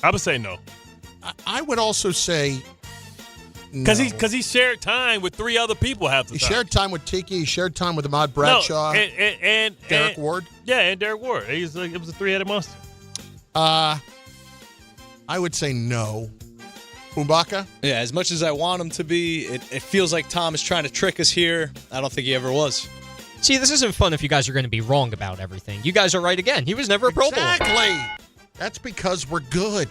I would say no. I would also say no. Because he shared time with three other people half the time. He shared time with Tiki. He shared time with Ahmad Bradshaw. And Derek Ward. Yeah, and Derek Ward. It was a three-headed monster. I would say no. Bumbaca? Yeah, as much as I want him to be, it feels like Tom is trying to trick us here. I don't think he ever was. See, this isn't fun if you guys are going to be wrong about everything. You guys are right again. He was never a Pro Bowler. Exactly. That's because we're good.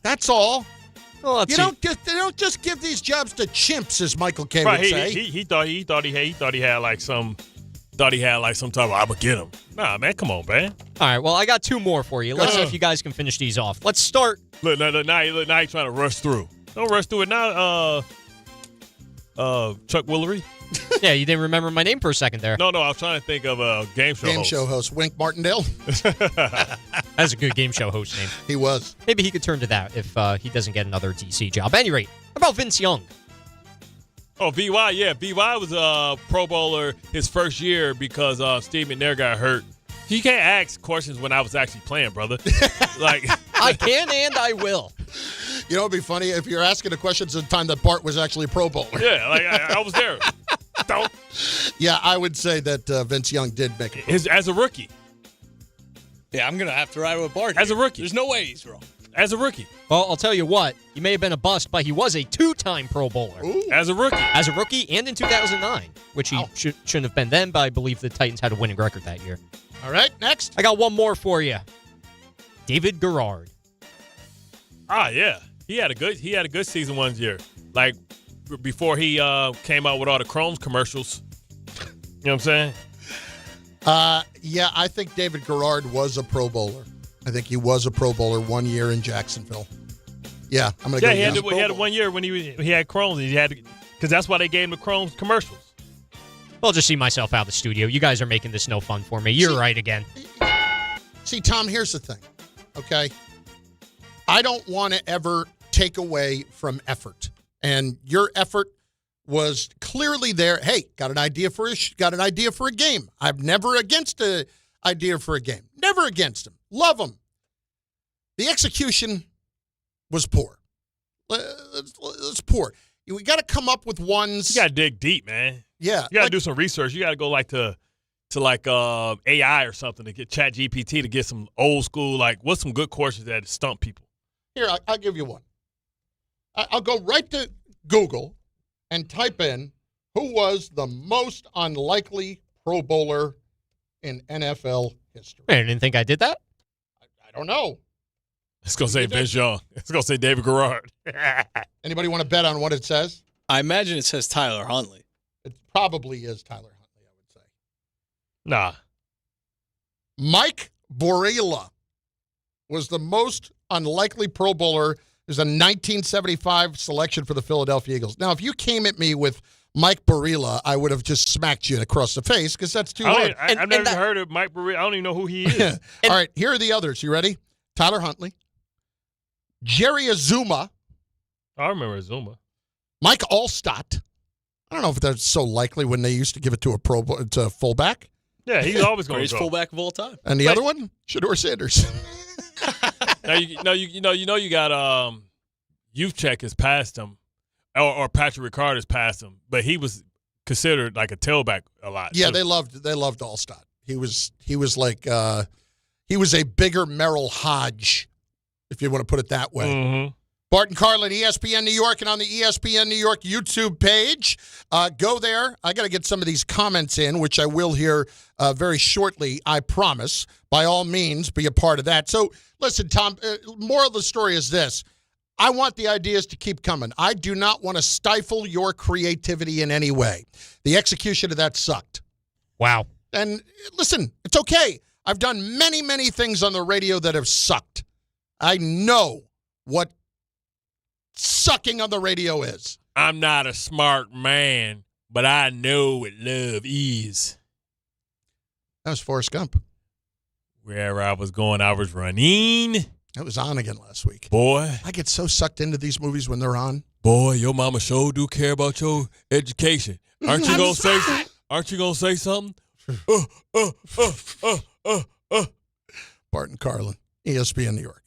That's all. Well, they don't just give these jobs to chimps, as Michael K would say. He thought he had like some type of I'm gonna get him. Nah, man, come on, man. All right, well, I got two more for you. Let's see if you guys can finish these off. Let's start. Look, now he's trying to rush through. Don't rush through it now. Chuck Woolery. Yeah, you didn't remember my name for a second there. No, I was trying to think of a game show host. Wink Martindale. That's a good game show host name. He was. Maybe he could turn to that if he doesn't get another DC job. At any rate, how about Vince Young? Oh, VY, yeah. VY was a Pro Bowler his first year because Steve McNair got hurt. You can't ask questions when I was actually playing, brother. Like I can and I will. You know, it'd be funny if you're asking the questions at the time that Bart was actually a Pro Bowler. Yeah, like I was there. Yeah, I would say that Vince Young did make it. As a rookie. Yeah, I'm going to have to ride with Bart. As a rookie. There's no way he's wrong. As a rookie. Well, I'll tell you what. He may have been a bust, but he was a two-time Pro Bowler. Ooh. As a rookie. As a rookie and in 2009, which he shouldn't have been then, but I believe the Titans had a winning record that year. All right, next. I got one more for you. David Garrard. Ah, yeah. He had a good season one year. Like, before he came out with all the Chrome's commercials. You know what I'm saying? Yeah, I think David Garrard was a Pro Bowler. I think he was a Pro Bowler 1 year in Jacksonville. Yeah, I'm going to go. He had 1 year when he had Crohn's. He had because that's why they gave him the Crohn's commercials. I'll just see myself out of the studio. You guys are making this no fun for me. You're right again. See, Tom, here's the thing, okay? I don't want to ever take away from effort. And your effort was clearly there. Hey, got an idea for a game. I'm never against an idea for a game. Never against them. Love them. The execution was poor. It's poor. We got to come up with ones. You got to dig deep, man. Yeah. You got to do some research. You got to go to AI or something to get ChatGPT to get some old school, what's some good questions that stump people? Here, I'll give you one. I'll go right to Google and type in who was the most unlikely Pro Bowler in NFL history. I didn't think I did that. I don't know. It's going to say Vince Young. It's going to say David Garrard. Anybody want to bet on what it says? I imagine it says Tyler Huntley. It probably is Tyler Huntley, I would say. Nah. Mike Borilla was the most unlikely Pro Bowler. There's a 1975 selection for the Philadelphia Eagles. Now, if you came at me with Mike Borilla, I would have just smacked you across the face because that's too hard. I've never heard of Mike Borilla. I don't even know who he is. All right, here are the others. You ready? Tyler Huntley. Jerry Azuma. I remember Azuma. Mike Allstott. I don't know if that's so likely when they used to give it to a fullback. Yeah, he's always going to Greatest fullback of all time. And the other one, Shedeur Sanders. Now you got Youth Check has passed him, or Patrick Ricard has passed him, but he was considered like a tailback a lot. Yeah, too. they loved Allstott. He was like he was a bigger Merrill Hodge, if you want to put it that way. Mm-hmm. Bart and Carlin, ESPN New York, and on the ESPN New York YouTube page. Go there. I got to get some of these comments in, which I will hear very shortly, I promise. By all means, be a part of that. So, listen, Tom, moral of the story is this. I want the ideas to keep coming. I do not want to stifle your creativity in any way. The execution of that sucked. Wow. And listen, it's okay. I've done many, many things on the radio that have sucked. I know what sucking on the radio is. I'm not a smart man, but I know what love is. That was Forrest Gump. Wherever I was going, I was running. That was on again last week. Boy. I get so sucked into these movies when they're on. Boy, your mama sure do care about your education. Aren't you gonna say something? Bart and Carlin, ESPN New York.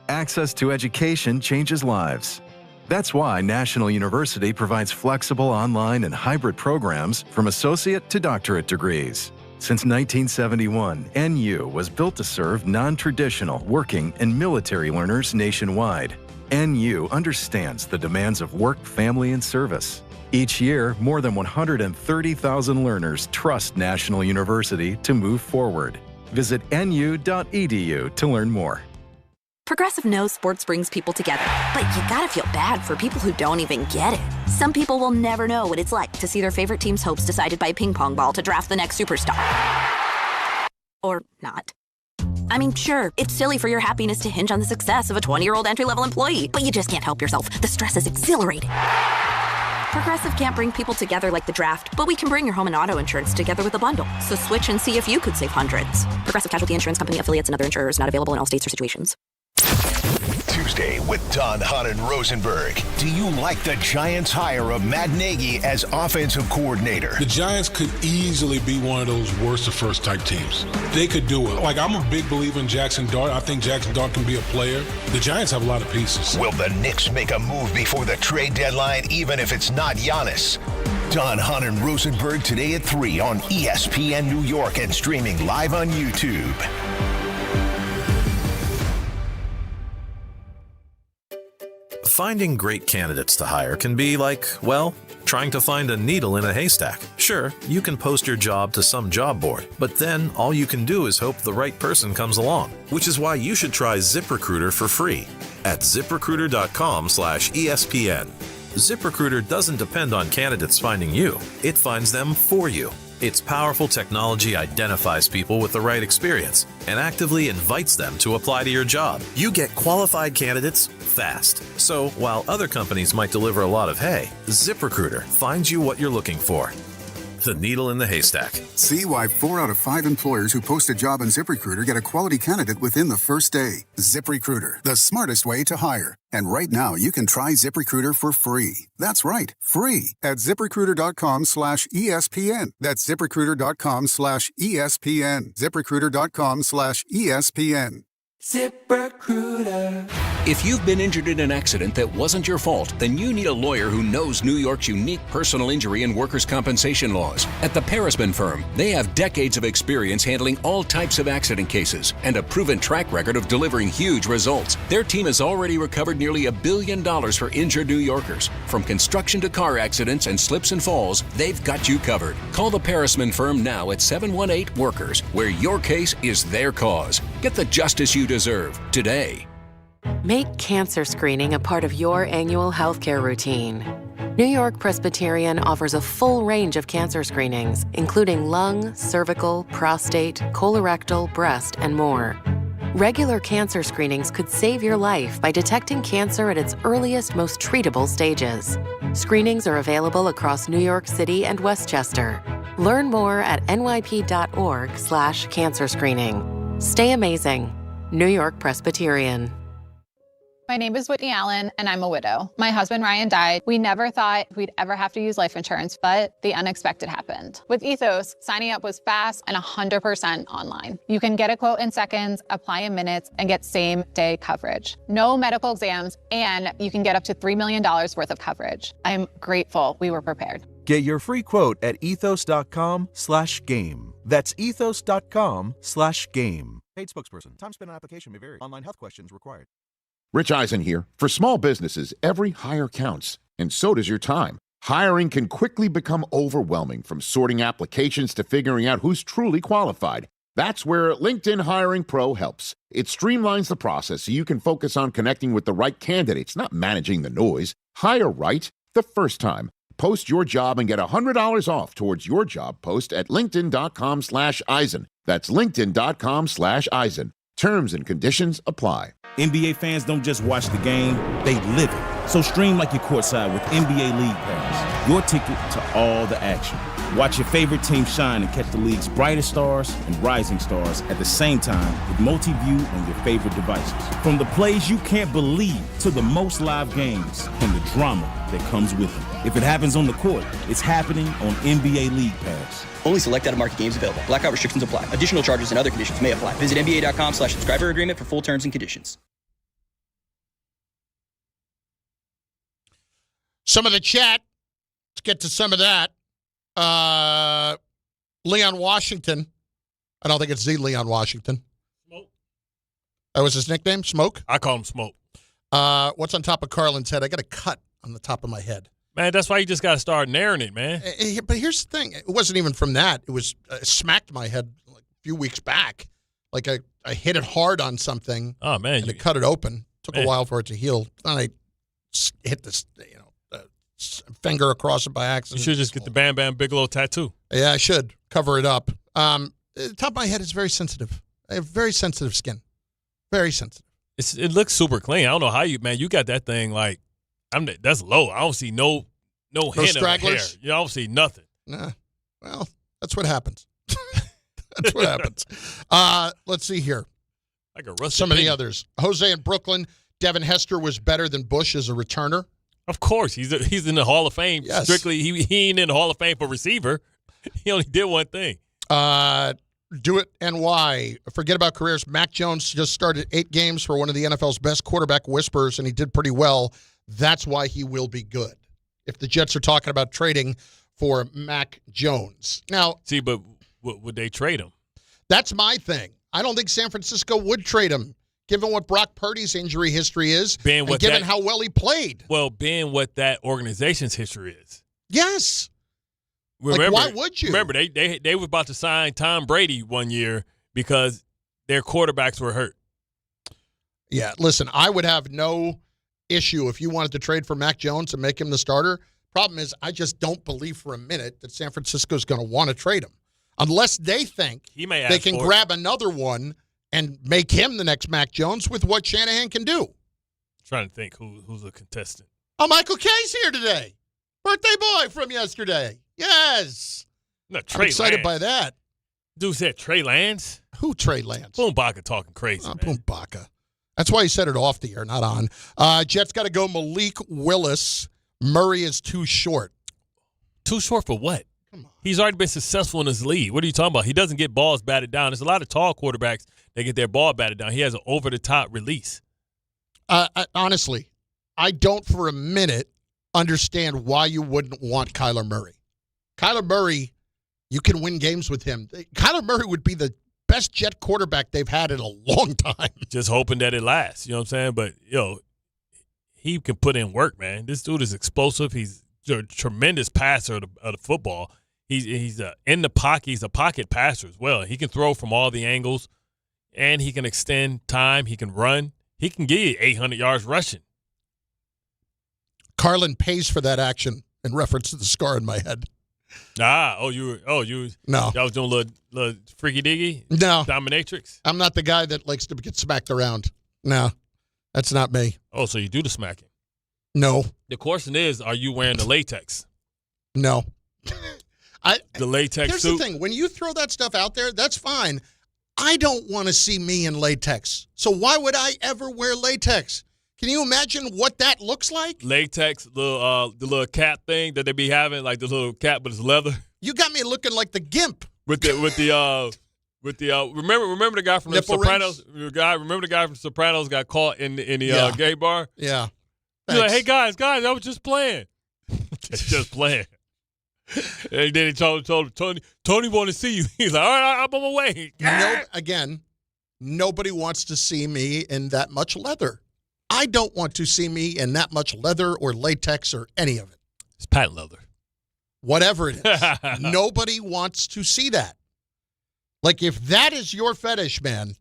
Access to education changes lives. That's why National University provides flexible online and hybrid programs from associate to doctorate degrees. Since 1971, NU was built to serve non-traditional working and military learners nationwide. NU understands the demands of work, family, and service. Each year, more than 130,000 learners trust National University to move forward. Visit nu.edu to learn more. Progressive knows sports brings people together, but you gotta feel bad for people who don't even get it. Some people will never know what it's like to see their favorite team's hopes decided by a ping pong ball to draft the next superstar. Or not. I mean, sure, it's silly for your happiness to hinge on the success of a 20-year-old entry-level employee, but you just can't help yourself. The stress is exhilarating. Progressive can't bring people together like the draft, but we can bring your home and auto insurance together with a bundle. So switch and see if you could save hundreds. Progressive Casualty Insurance Company, affiliates, and other insurers not available in all states or situations. Tuesday with Don, Hahn, and Rosenberg. Do you like the Giants' hire of Matt Nagy as offensive coordinator? The Giants could easily be one of those worst of first type teams. They could do it. I'm a big believer in Jackson Dart. I think Jackson Dart can be a player. The Giants have a lot of pieces. Will the Knicks make a move before the trade deadline, even if it's not Giannis? Don, Hahn, and Rosenberg today at 3 on ESPN New York and streaming live on YouTube. Finding great candidates to hire can be like, well, trying to find a needle in a haystack. Sure, you can post your job to some job board, but then all you can do is hope the right person comes along, which is why you should try ZipRecruiter for free at ZipRecruiter.com/ESPN. ZipRecruiter doesn't depend on candidates finding you. It finds them for you. Its powerful technology identifies people with the right experience and actively invites them to apply to your job. You get qualified candidates fast. So while other companies might deliver a lot of hay, ZipRecruiter finds you what you're looking for. The needle in the haystack. See why 4 out of 5 employers who post a job on ZipRecruiter get a quality candidate within the first day. ZipRecruiter, the smartest way to hire. And right now, you can try ZipRecruiter for free. That's right, free at ZipRecruiter.com/ESPN. That's ZipRecruiter.com/ESPN. ZipRecruiter.com/ESPN. ZipRecruiter. If you've been injured in an accident that wasn't your fault, then you need a lawyer who knows New York's unique personal injury and workers' compensation laws. At the Parisman Firm, they have decades of experience handling all types of accident cases and a proven track record of delivering huge results. Their team has already recovered nearly $1 billion for injured New Yorkers. From construction to car accidents and slips and falls, they've got you covered. Call the Parisman Firm now at 718-WORKERS, where your case is their cause. Get the justice you deserve today. Make cancer screening a part of your annual healthcare routine. New York Presbyterian offers a full range of cancer screenings, including lung, cervical, prostate, colorectal, breast, and more. Regular cancer screenings could save your life by detecting cancer at its earliest, most treatable stages. Screenings are available across New York City and Westchester. Learn more at nyp.org/cancer screening. Stay amazing. New York Presbyterian. My name is Whitney Allen, and I'm a widow. My husband, Ryan, died. We never thought we'd ever have to use life insurance, but the unexpected happened. With Ethos, signing up was fast and 100% online. You can get a quote in seconds, apply in minutes, and get same-day coverage. No medical exams, and you can get up to $3 million worth of coverage. I'm grateful we were prepared. Get your free quote at ethos.com/game. That's ethos.com/game. Paid spokesperson. Time spent on application may vary. Online health questions required. Rich Eisen here. For small businesses, every hire counts, and so does your time. Hiring can quickly become overwhelming, from sorting applications to figuring out who's truly qualified. That's where LinkedIn Hiring Pro helps. It streamlines the process so you can focus on connecting with the right candidates, not managing the noise. Hire right the first time. Post your job and get $100 off towards your job post at linkedin.com/Eisen. That's linkedin.com/Eisen. Terms and conditions apply. NBA fans don't just watch the game, they live it. So stream like you're courtside with NBA League Pass, your ticket to all the action. Watch your favorite team shine and catch the league's brightest stars and rising stars at the same time with multi-view on your favorite devices. From the plays you can't believe to the most live games and the drama that comes with it. If it happens on the court, it's happening on NBA League Pass. Only select out-of-market games available. Blackout restrictions apply. Additional charges and other conditions may apply. Visit NBA.com/subscriber agreement for full terms and conditions. Some of the chat. Let's get to some of that. Leon Washington. I don't think it's the Leon Washington. Smoke. That was his nickname? Smoke? I call him Smoke. What's on top of Carlin's head? I got a cut on the top of my head. Man, that's why you just got to start narrowing it, man. But here's the thing. It wasn't even from that. It was smacked my head like a few weeks back. Like I hit it hard on something. Oh, man. And it cut it open. Took a while for it to heal. Then I hit this, finger across it by accident. You should just get the Bam Bam Bigelow tattoo. Yeah, I should. Cover it up. The top of my head is very sensitive. I have very sensitive skin. Very sensitive. It looks super clean. I don't know how you got that thing like, that's low. I don't see no hint of hair. You don't see nothing. Nah. Well, that's what happens. That's what happens. Let's see here. Like a rusty Some of the others. Jose in Brooklyn. Devin Hester was better than Bush as a returner. Of course. He's in the Hall of Fame. Yes. Strictly, he ain't in the Hall of Fame for receiver. He only did one thing. Do it NY. Forget about careers. Mac Jones just started 8 games for one of the NFL's best quarterback whisperers, and he did pretty well. That's why he will be good. If the Jets are talking about trading for Mac Jones. Now, see, but would they trade him? That's my thing. I don't think San Francisco would trade him, given what Brock Purdy's injury history is, and given how well he played. Well, being what that organization's history is. Yes. Remember, why would you? Remember, they were about to sign Tom Brady one year because their quarterbacks were hurt. Yeah, listen, I would have no issue if you wanted to trade for Mac Jones and make him the starter, Problem is, I just don't believe for a minute that San Francisco's going to want to trade him. Unless they think they can grab another one and make him the next Mac Jones with what Shanahan can do. Trying to think who's a contestant. Oh, Michael K's here today. Birthday boy from yesterday. Yes. No, I'm excited by that. Dude said Trey Lance. Who Trey Lance? Bumbaca talking crazy, man. Bumbaca. That's why he said it off the air, not on. Jets got to go Malik Willis. Murray is too short. Too short for what? Come on. He's already been successful in his league. What are you talking about? He doesn't get balls batted down. There's a lot of tall quarterbacks that get their ball batted down. He has an over-the-top release. Honestly, I don't for a minute understand why you wouldn't want Kyler Murray. Kyler Murray, you can win games with him. Kyler Murray would be the best Jet quarterback they've had in a long time. Just hoping that it lasts. You know what I'm saying? But, he can put in work, man. This dude is explosive. He's a tremendous passer of the football. He's in the pocket. He's a pocket passer as well. He can throw from all the angles, and he can extend time. He can run. He can give you 800 yards rushing. Carlin pays for that action in reference to the scar in my head. No. I was doing a little freaky diggy. No. Dominatrix. I'm not the guy that likes to get smacked around. No, that's not me. Oh, so you do the smacking? No. The question is, are you wearing the latex? No. The latex Here's suit? the thing. When you throw that stuff out there, that's fine. I don't want to see me in latex. So why would I ever wear latex? Can you imagine what that looks like? Latex, the little cap thing that they be having, like the little cap, but it's leather. You got me looking like the gimp. With the remember the guy from Nipple The Sopranos? Remember the guy from Sopranos got caught in the gay bar? Yeah. He's like, hey guys, I was just playing. Just playing. And then he told Tony want to see you. He's like, all right, I'm on my way. Again, nobody wants to see me in that much leather. I don't want to see me in that much leather or latex or any of it. It's patent leather. Whatever it is. Nobody wants to see that. Like, if that is your fetish, man,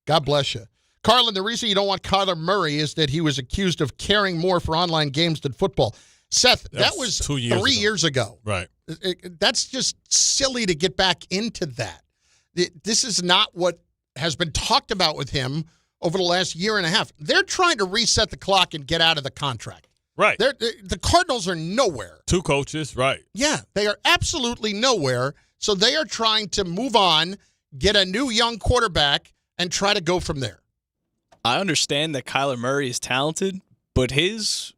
God bless you. Carlin, the reason you don't want Kyler Murray is that he was accused of caring more for online games than football. Seth, that was 3 years ago. Right. That's just silly to get back into that. This is not what has been talked about with him over the last year and a half. They're trying to reset the clock and get out of the contract. Right. The Cardinals are nowhere. 2 coaches, right. Yeah, they are absolutely nowhere. So they are trying to move on, get a new young quarterback, and try to go from there. I understand that Kyler Murray is talented, but his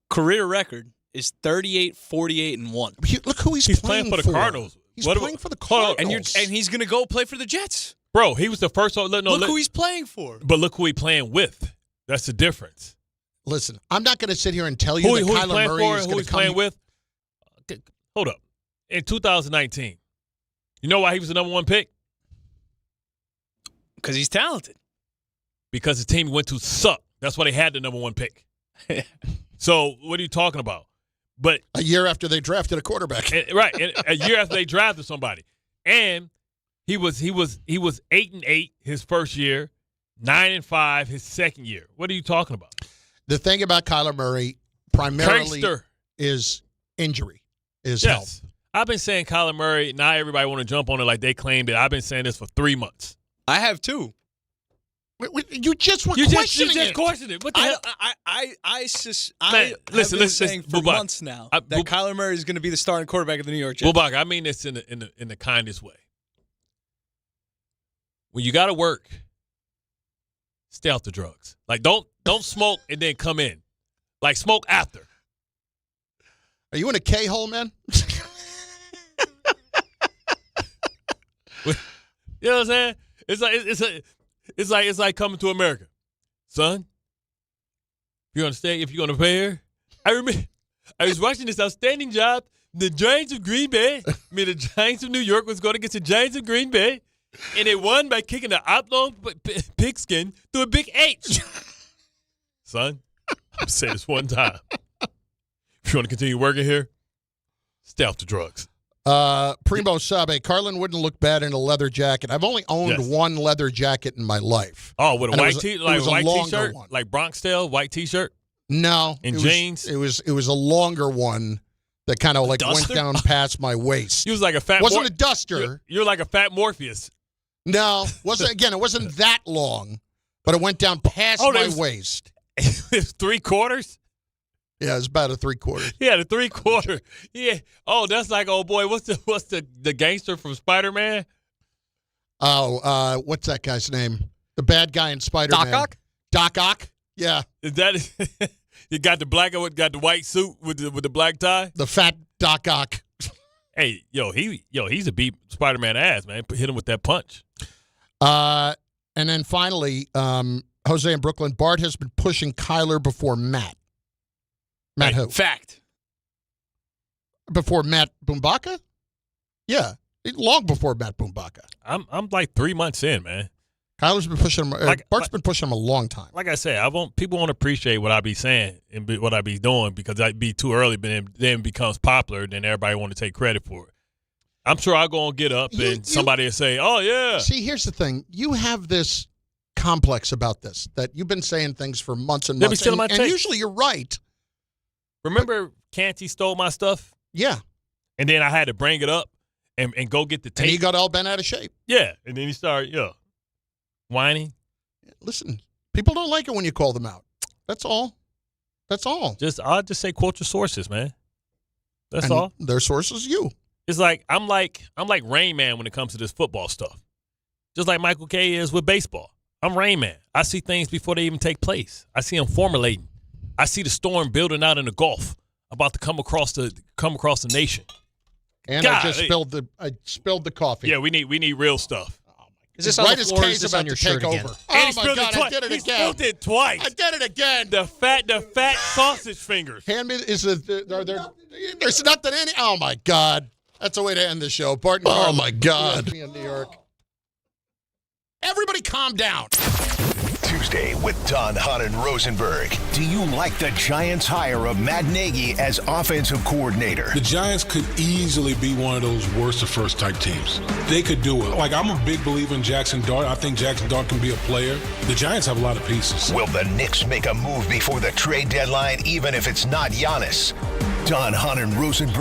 career record is 38, 48, and 1. Look who he's playing for the Cardinals. He's playing for the Cardinals. And he's going to go play for the Jets. Bro, he was the first one. Look who he's playing for. But look who he's playing with. That's the difference. Listen, I'm not going to sit here and tell you that Kyler Murray is going to come. Who he's playing with? Hold up. In 2019, you know why he was the number 1 pick? Because he's talented. Because the team he went to sucked. That's why they had the number 1 pick. So what are you talking about? But a year after they drafted a quarterback, right? And a year after they drafted somebody, and he was 8-8 his first year, 9-5 his second year. What are you talking about? The thing about Kyler Murray primarily is injury, is health. I've been saying Kyler Murray. Not everybody want to jump on it like they claimed it. I've been saying this for 3 months. I have too. You just were questioning it. You just questioned it. What the hell? I've been saying for months now that Kyler Murray is going to be the starting quarterback of the New York Jets. Bumbaca, I mean this in the kindest way. When you got to work, stay off the drugs. Like don't smoke and then come in. Like smoke after. Are you in a K-hole, man? You know what I'm saying? It's like coming to America, son. If you're gonna pay here, I was watching this outstanding job. The Giants of Green Bay, the Giants of New York was going against the Giants of Green Bay, and they won by kicking the oblong pigskin to a big H. Son, I'm saying this one time. If you want to continue working here, stay off the drugs. Primo Sabe, Carlin wouldn't look bad in a leather jacket. I've only owned one leather jacket in my life. Oh, with a white T-shirt? Like a white T-shirt? Like Bronx style, white T-shirt? No. In jeans? It was a longer one that kind of like went down past my waist. You was like a fat. Wasn't a duster. You're like a fat Morpheus. No, wasn't. Again, it wasn't that long, but it went down past my waist. It's 3/4. Yeah, it's about a 3/4. Yeah, the 3/4. Yeah. Oh, that's like, oh boy, what's the gangster from Spider-Man? Oh, what's that guy's name? The bad guy in Spider-Man. Doc Ock? Doc Ock? Yeah. Is that you got the black got the white suit with the black tie? The fat Doc Ock. Hey, he's a beat Spider-Man ass, man. Hit him with that punch. And then finally, Jose in Brooklyn, Bart has been pushing Kyler before Matt. Matt who? Fact. Before Matt Bumbaca? Yeah. Long before Matt Bumbaca. I'm like 3 months in, man. Kyler's been pushing him. Bart's been pushing him a long time. Like I said, people won't appreciate what I be saying and what I be doing because I'd be too early, but then it becomes popular, then everybody want to take credit for it. I'm sure I'll go and get up and somebody will say, oh, yeah. See, here's the thing. You have this complex about this, that you've been saying things for months and months. And usually you're right. Remember Canty stole my stuff? Yeah. And then I had to bring it up and go get the tape. And he got all bent out of shape. Yeah. And then he started, whining. Listen, people don't like it when you call them out. That's all. That's all. I'll just say quote your sources, man. That's all. Their sources, you. It's like I'm like Rain Man when it comes to this football stuff. Just like Michael K is with baseball. I'm Rain Man. I see things before they even take place. I see them formulating. I see the storm building out in the Gulf, about to come across the nation. And God, I spilled the coffee. Yeah, we need real stuff. Is this on the floor? Is this on your shirt again? Over. Oh my God! I did it again. He spilled it twice. I did it again. The fat sausage fingers. Hand me. There's nothing in it. Oh my God! That's a way to end the show. Bart and Carlin. Oh my God! In New York. Everybody, calm down. Tuesday with Don, Hahn, and Rosenberg. Do you like the Giants' hire of Matt Nagy as offensive coordinator? The Giants could easily be one of those worst of first type teams. They could do it. Like, I'm a big believer in Jackson Dart. I think Jackson Dart can be a player. The Giants have a lot of pieces. Will the Knicks make a move before the trade deadline, even if it's not Giannis? Don, Hahn, and Rosenberg.